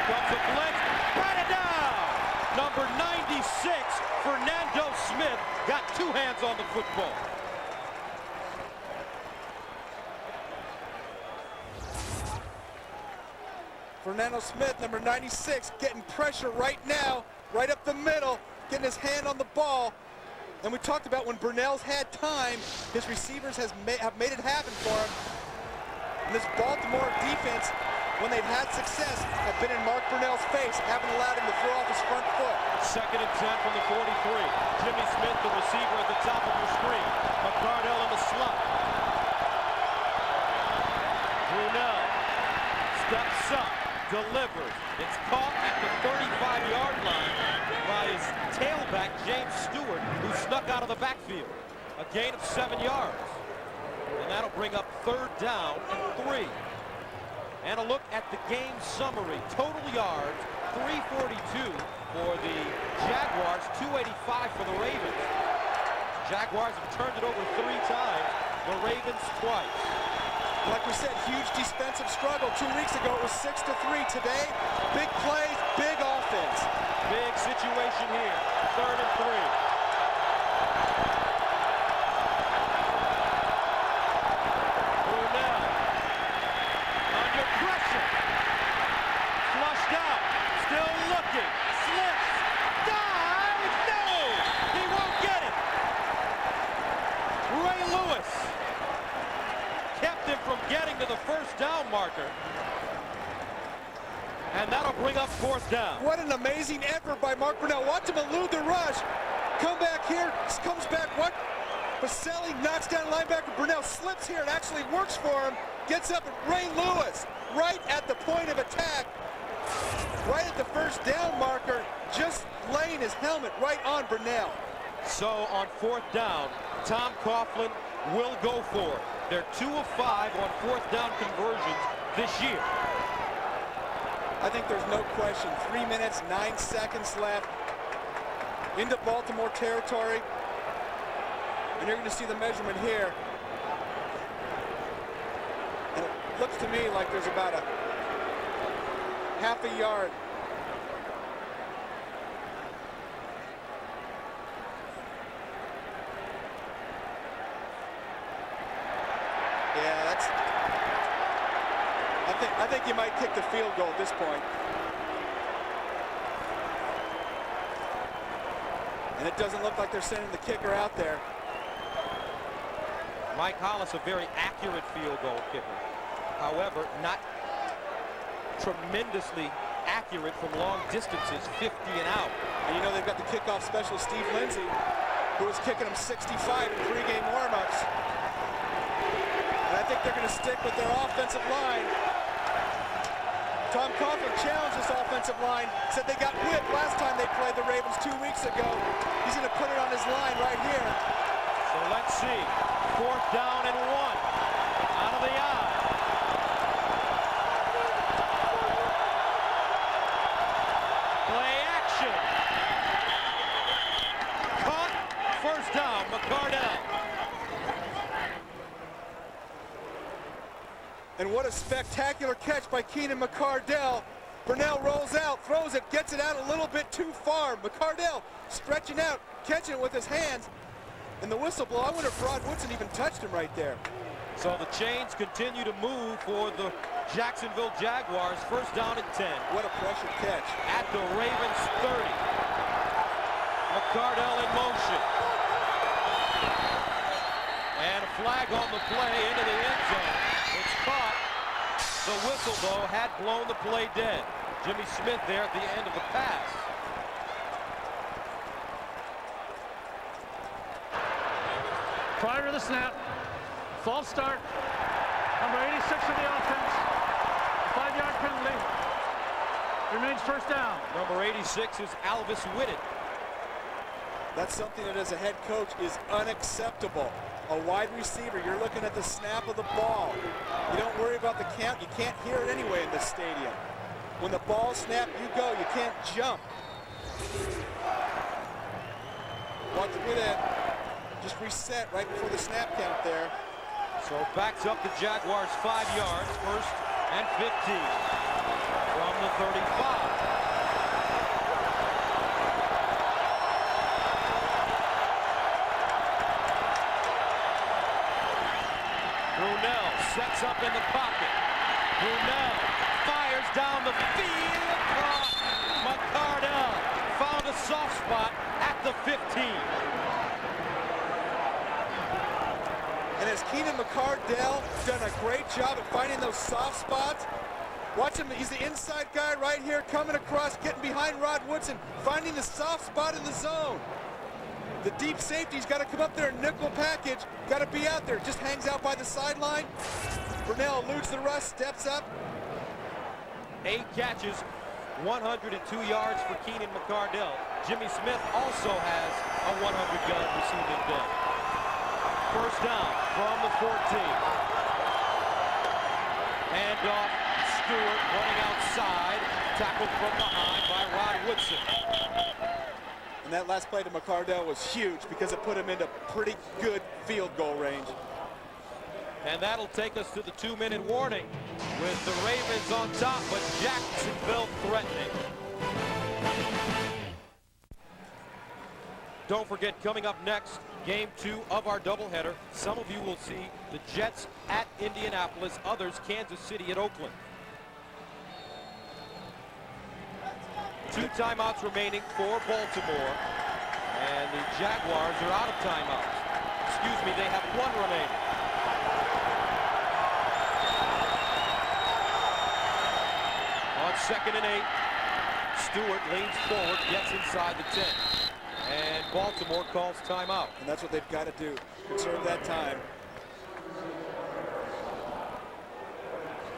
Comes a blitz, batted down. Number 96, Fernando Smith, got two hands on the football. Fernando Smith, number 96, getting pressure right now, right up the middle, getting his hand on the ball. And we talked about when Brunell's had time, his receivers have made it happen for him. And this Baltimore defense, when they've had success, have been in Mark Brunell's face, haven't allowed him to throw off his front foot. 2nd and 10 from the 43. Jimmy Smith, the receiver at the top of your screen. McCardell in the slot. Brunell steps up, delivers. It's caught at the 35-yard line by his tailback, James Stewart, who snuck out of the backfield. A gain of 7 yards. And that'll bring up 3rd down and 3. And a look at the game summary. Total yards, 342 for the Jaguars, 285 for the Ravens. Jaguars have turned it over 3 times, the Ravens twice. Like we said, huge defensive struggle. 2 weeks ago, it was 6-3. Today, big plays, big offense. Big situation here, 3rd and 3. Marker. And that'll bring up 4th down. What an amazing effort by Mark Brunell. Watch him elude the rush. Come back here, comes back. What? Baselli knocks down linebacker. Brunell slips here. It actually works for him. Gets up at Ray Lewis right at the point of attack. Right at the 1st down marker. Just laying his helmet right on Brunell. So on 4th down, Tom Coughlin will go for it. They're 2 of 5 on 4th down conversions this year. I think there's no question. 3 minutes, 9 seconds left into Baltimore territory. And you're going to see the measurement here. And it looks to me like there's about a half a yard. Yeah, that's... I think you might kick the field goal at this point. And it doesn't look like they're sending the kicker out there. Mike Hollis, a very accurate field goal kicker. However, not tremendously accurate from long distances, 50 and out. And you know they've got the kickoff specialist, Steve Lindsay. who was kicking him 65 in pregame warmups. And I think they're going to stick with their offensive line. Tom Coughlin challenged this offensive line, said they got whipped last time they played the Ravens 2 weeks ago. He's going to put it on his line right here. So let's see. 4th down and 1. Out of the eye. Play action. Caught. 1st down. McCardell. And what a spectacular catch by Keenan McCardell. Brunell rolls out, throws it, gets it out a little bit too far. McCardell stretching out, catching it with his hands. And the whistle blow, I wonder if Rod Woodson even touched him right there. So the chains continue to move for the Jacksonville Jaguars. 1st down and 10. What a pressure catch. At the Ravens 30. McCardell in motion. And a flag on the play into the end zone. It's caught. The whistle, though, had blown the play dead. Jimmy Smith there at the end of the pass. Prior to the snap, false start, number 86 of the offense, 5-yard penalty, remains 1st down. Number 86 is Alvis Whitted. That's something that as a head coach is unacceptable. A wide receiver, you're looking at the snap of the ball. You don't worry about the count. You can't hear it anyway in this stadium. When the ball snapped, you go. You can't jump. Watch it with it. Just reset right before the snap count there. So backs up the Jaguars 5 yards, 1st and 15 from the 35. Brunell sets up in the pocket. Brunell fires down the field. Caught. McCardell found a soft spot at the 15. And has Keenan McCardell done a great job of finding those soft spots? Watch him, he's the inside guy right here, coming across, getting behind Rod Woodson, finding the soft spot in the zone. The deep safety's got to come up there and nickel package, got to be out there, just hangs out by the sideline. Brunell eludes the rush, steps up. 8 catches, 102 yards for Keenan McCardell. Jimmy Smith also has a 100-yard receiving day. 1st down from the 14. Hand off, Stewart running outside, tackled from behind by Rod Woodson. And that last play to McCardell was huge because it put him into pretty good field goal range. And that'll take us to the 2-minute warning with the Ravens on top, but Jacksonville threatening. Don't forget, coming up next, Game 2 of our doubleheader. Some of you will see the Jets at Indianapolis, others Kansas City at Oakland. 2 timeouts remaining for Baltimore, and the Jaguars are out of timeouts. Excuse me, they have 1 remaining. On 2nd and 8, Stewart leans forward, gets inside the 10. And Baltimore calls timeout. And that's what they've got to do, conserve that time.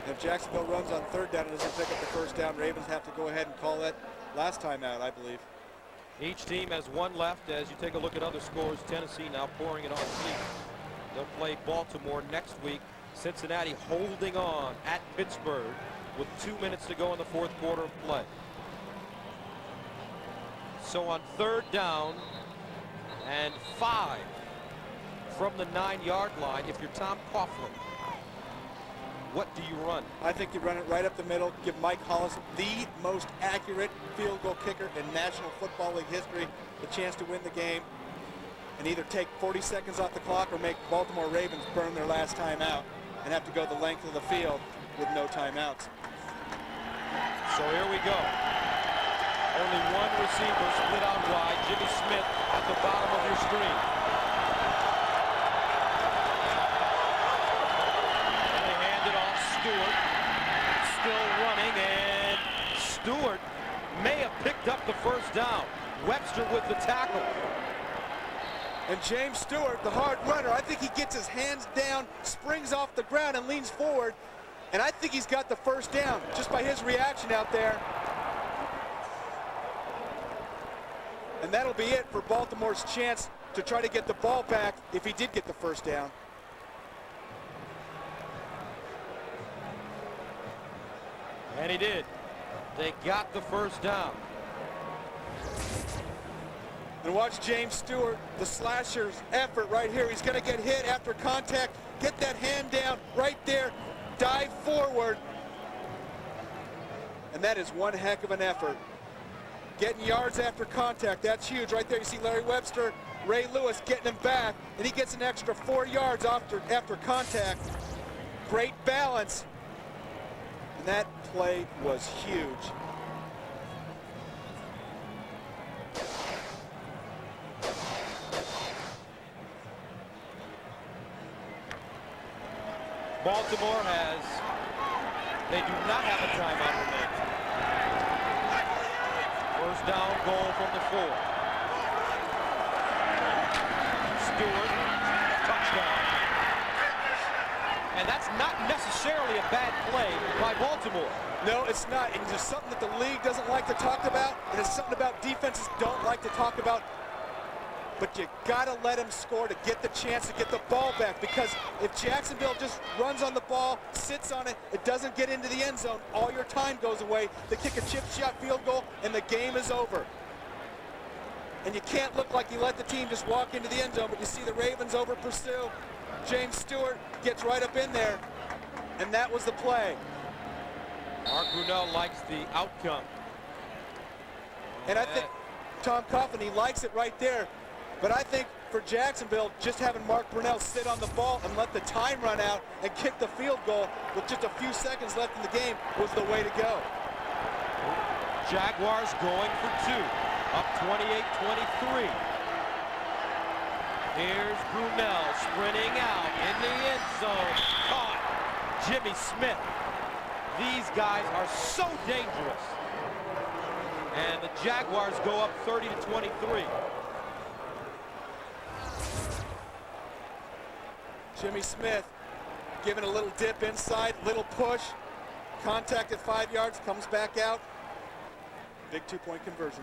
If Jacksonville runs on 3rd down and doesn't pick up the 1st down, Ravens have to go ahead and call that last timeout, I believe. Each team has 1 left. As you take a look at other scores, Tennessee now pouring it on deep. They'll play Baltimore next week. Cincinnati holding on at Pittsburgh with 2 minutes to go in the 4th quarter of play. So on 3rd down and 5 from the 9-yard line, if you're Tom Coughlin, what do you run? I think you run it right up the middle, give Mike Hollis, the most accurate field goal kicker in National Football League history, the chance to win the game, and either take 40 seconds off the clock or make Baltimore Ravens burn their last timeout and have to go the length of the field with no timeouts. So here we go. Only 1 receiver split out wide. Jimmy Smith at the bottom of your screen. And they hand it off. Stewart still running, and Stewart may have picked up the 1st down. Webster with the tackle. And James Stewart, the hard runner, I think he gets his hands down, springs off the ground and leans forward. And I think he's got the first down just by his reaction out there. And that'll be it for Baltimore's chance to try to get the ball back if he did get the first down. And he did. They got the first down. And watch James Stewart, the slasher's effort right here. He's going to get hit after contact, get that hand down right there, dive forward. And that is one heck of an effort. Getting yards after contact, that's huge. Right there you see Larry Webster, Ray Lewis getting him back, and he gets an extra 4 yards after contact. Great balance. And that play was huge. Baltimore they do not have a timeout remaining. First down goal from the 4. Stewart, touchdown. And that's not necessarily a bad play by Baltimore. No, it's not. And there's something that the league doesn't like to talk about, and it's something about defenses don't like to talk about. But you gotta let him score to get the chance to get the ball back, because if Jacksonville just runs on the ball, sits on it, it doesn't get into the end zone, all your time goes away. They kick a chip shot field goal and the game is over. And you can't look like you let the team just walk into the end zone, but you see the Ravens over pursue. James Stewart gets right up in there, and that was the play. Mark Brunell likes the outcome. And I think Tom Coughlin, he likes it right there. But I think for Jacksonville, just having Mark Brunell sit on the ball and let the time run out and kick the field goal with just a few seconds left in the game was the way to go. Jaguars going for 2, up 28-23. Here's Brunell sprinting out in the end zone. Caught. Jimmy Smith. These guys are so dangerous. And the Jaguars go up 30-23. Jimmy Smith giving a little dip inside, little push, contact at 5 yards, comes back out. Big 2-point conversion.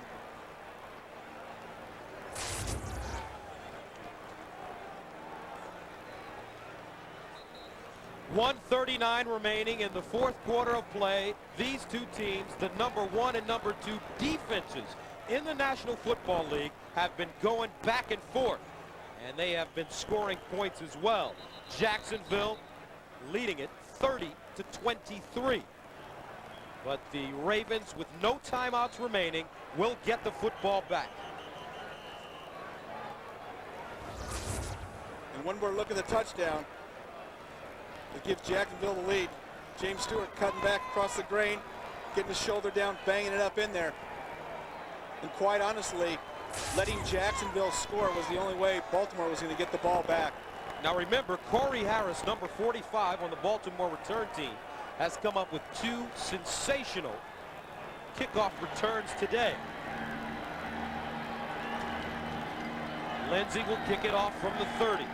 .139 remaining in the fourth quarter of play. These two teams, the number 1 and number 2 defenses in the National Football League, have been going back and forth. And they have been scoring points as well. Jacksonville leading it 30-23. But the Ravens, with no timeouts remaining, will get the football back. And when we're looking at the touchdown, it gives Jacksonville the lead. James Stewart cutting back across the grain, getting his shoulder down, banging it up in there. And quite honestly, letting Jacksonville score was the only way Baltimore was going to get the ball back. Now remember, Corey Harris, number 45 on the Baltimore return team, has come up with 2 sensational kickoff returns today. Lindsey will kick it off from the 30.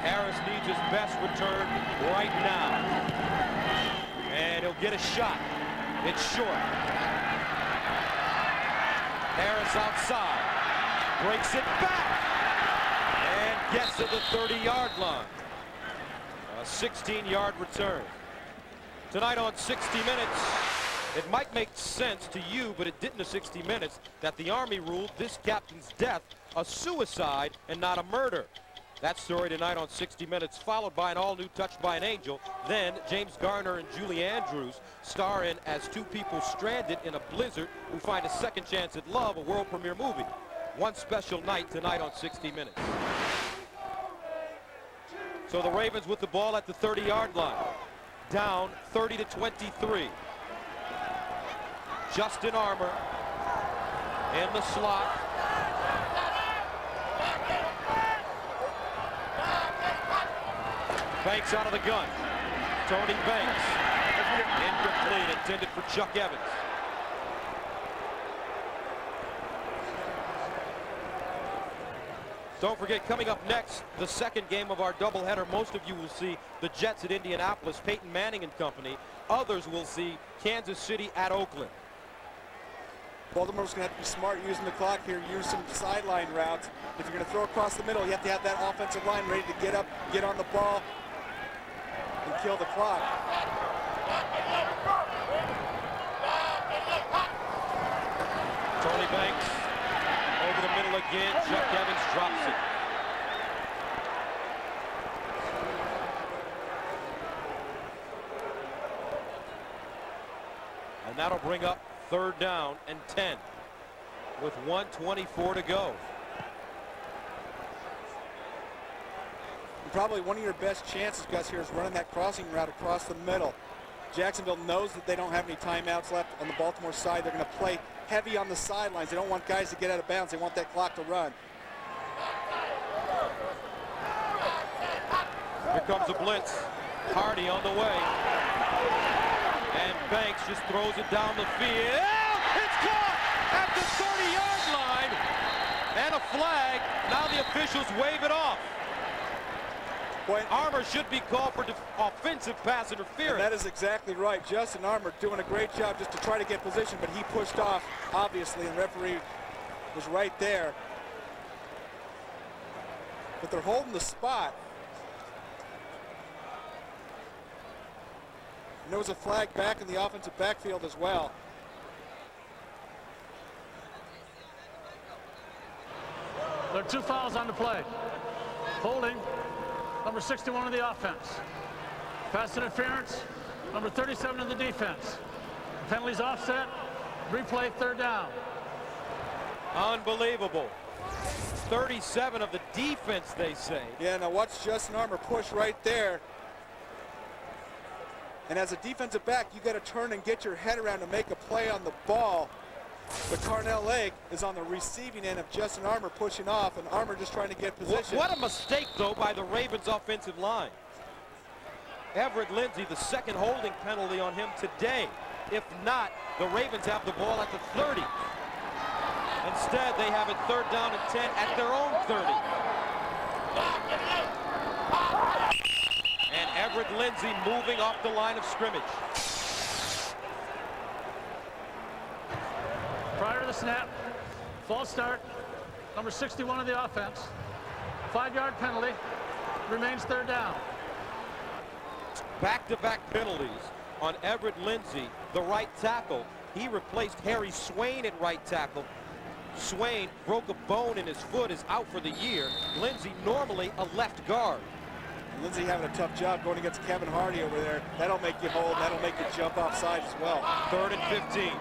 Harris needs his best return right now. And he'll get a shot. It's short. Harris outside. Breaks it back. And gets to the 30-yard line. A 16-yard return. Tonight on 60 Minutes, it might make sense to you, but it didn't in 60 Minutes, that the Army ruled this captain's death a suicide and not a murder. That story tonight on 60 Minutes, followed by an all-new Touched by an Angel. Then James Garner and Julie Andrews star in as two people stranded in a blizzard who find a second chance at love, a world premiere movie. One special night tonight on 60 Minutes. So the Ravens with the ball at the 30-yard line. Down 30-23. Justin Armour in the slot. Banks out of the gun. Tony Banks. Incomplete, intended for Chuck Evans. Don't forget, coming up next, the second game of our doubleheader. Most of you will see the Jets at Indianapolis, Peyton Manning and company. Others will see Kansas City at Oakland. Baltimore's going to have to be smart using the clock here, use some sideline routes. If you're going to throw across the middle, you have to have that offensive line ready to get up, get on the ball, and kill the clock. Tony Banks over the middle again. Chuck Evans drops it. And that'll bring up 3rd down and 10 with 1:24 to go. And probably one of your best chances, Gus, here is running that crossing route across the middle. Jacksonville knows that they don't have any timeouts left on the Baltimore side. They're going to play heavy on the sidelines. They don't want guys to get out of bounds. They want that clock to run. Here comes a blitz. Hardy on the way. And Banks just throws it down the field. It's caught at the 30-yard line. And a flag. Now the officials wave it off. Boy, Armour should be called for offensive pass interference. and that is exactly right. Justin Armour doing a great job just to try to get position, but he pushed off, obviously, and the referee was right there. But they're holding the spot. And there was a flag back in the offensive backfield as well. There are 2 fouls on the play. Holding, number 61 of the offense. Pass interference, number 37 of the defense. Penalties offset, replay, 3rd down. Unbelievable. 37 of the defense, they say. Yeah, now watch Justin Armour push right there. And as a defensive back, you got to turn and get your head around to make a play on the ball. But Carnell Lake is on the receiving end of Justin Armour pushing off, and Armour just trying to get position. What a mistake, though, by the Ravens offensive line. Everett Lindsey, the second holding penalty on him today. If not, the Ravens have the ball at the 30. Instead, they have it 3rd down and 10 at their own 30. And Everett Lindsey moving off the line of scrimmage. Prior to the snap, false start, number 61 of the offense. 5-yard penalty, remains 3rd down. Back-to-back penalties on Everett Lindsey, the right tackle. He replaced Harry Swain at right tackle. Swain broke a bone in his foot, is out for the year. Lindsey normally a left guard. Lindsey having a tough job going against Kevin Hardy over there. That'll make you hold, that'll make you jump offside as well. 3rd and 15.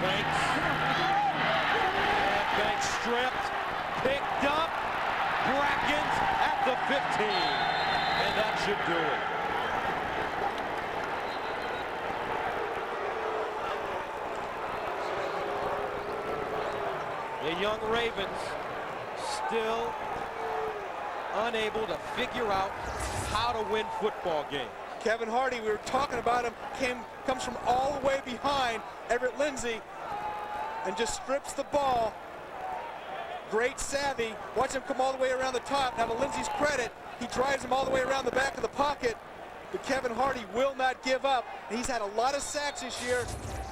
Banks. And Banks stripped, picked up, Brackens at the 15. And that should do it. The young Ravens still unable to figure out how to win football games. Kevin Hardy, we were talking about him, comes from all the way behind Everett Lindsey and just strips the ball. Great savvy. Watch him come all the way around the top. Now to Lindsey's credit, he drives him all the way around the back of the pocket, but Kevin Hardy will not give up. He's had a lot of sacks this year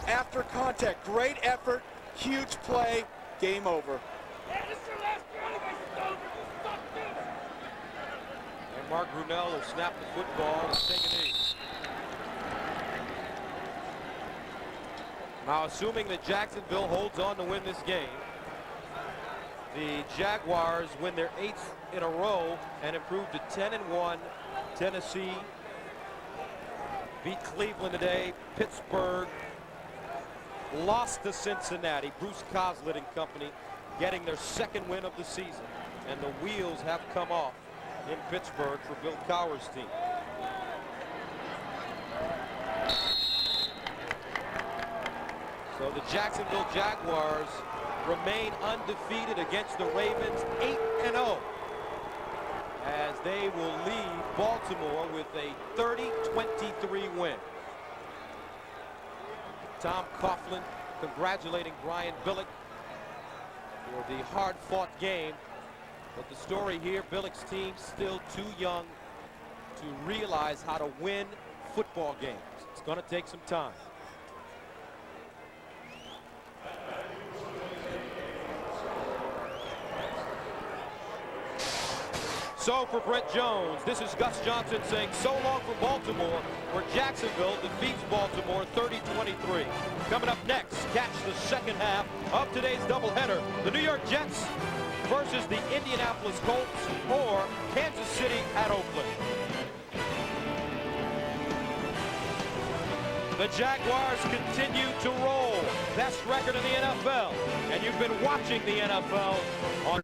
after contact. Great effort, huge play, game over. And Mark Brunell will snap the football and take a knee. Now, assuming that Jacksonville holds on to win this game, the Jaguars win their 8th in a row and improve to 10-1. Tennessee beat Cleveland today. Pittsburgh lost to Cincinnati. Bruce Coslet and company getting their 2nd win of the season. And the wheels have come off in Pittsburgh for Bill Cowher's team. So the Jacksonville Jaguars remain undefeated against the Ravens, 8-0, as they will leave Baltimore with a 30-23 win. Tom Coughlin congratulating Brian Billick, for the hard-fought game. But the story here, Billick's team still too young to realize how to win football games. It's going to take some time. So for Brent Jones, this is Gus Johnson saying so long for Baltimore, where Jacksonville defeats Baltimore 30-23. Coming up next, catch the second half of today's doubleheader. The New York Jets versus the Indianapolis Colts, or Kansas City at Oakland. The Jaguars continue to roll. Best record in the NFL. And you've been watching the NFL on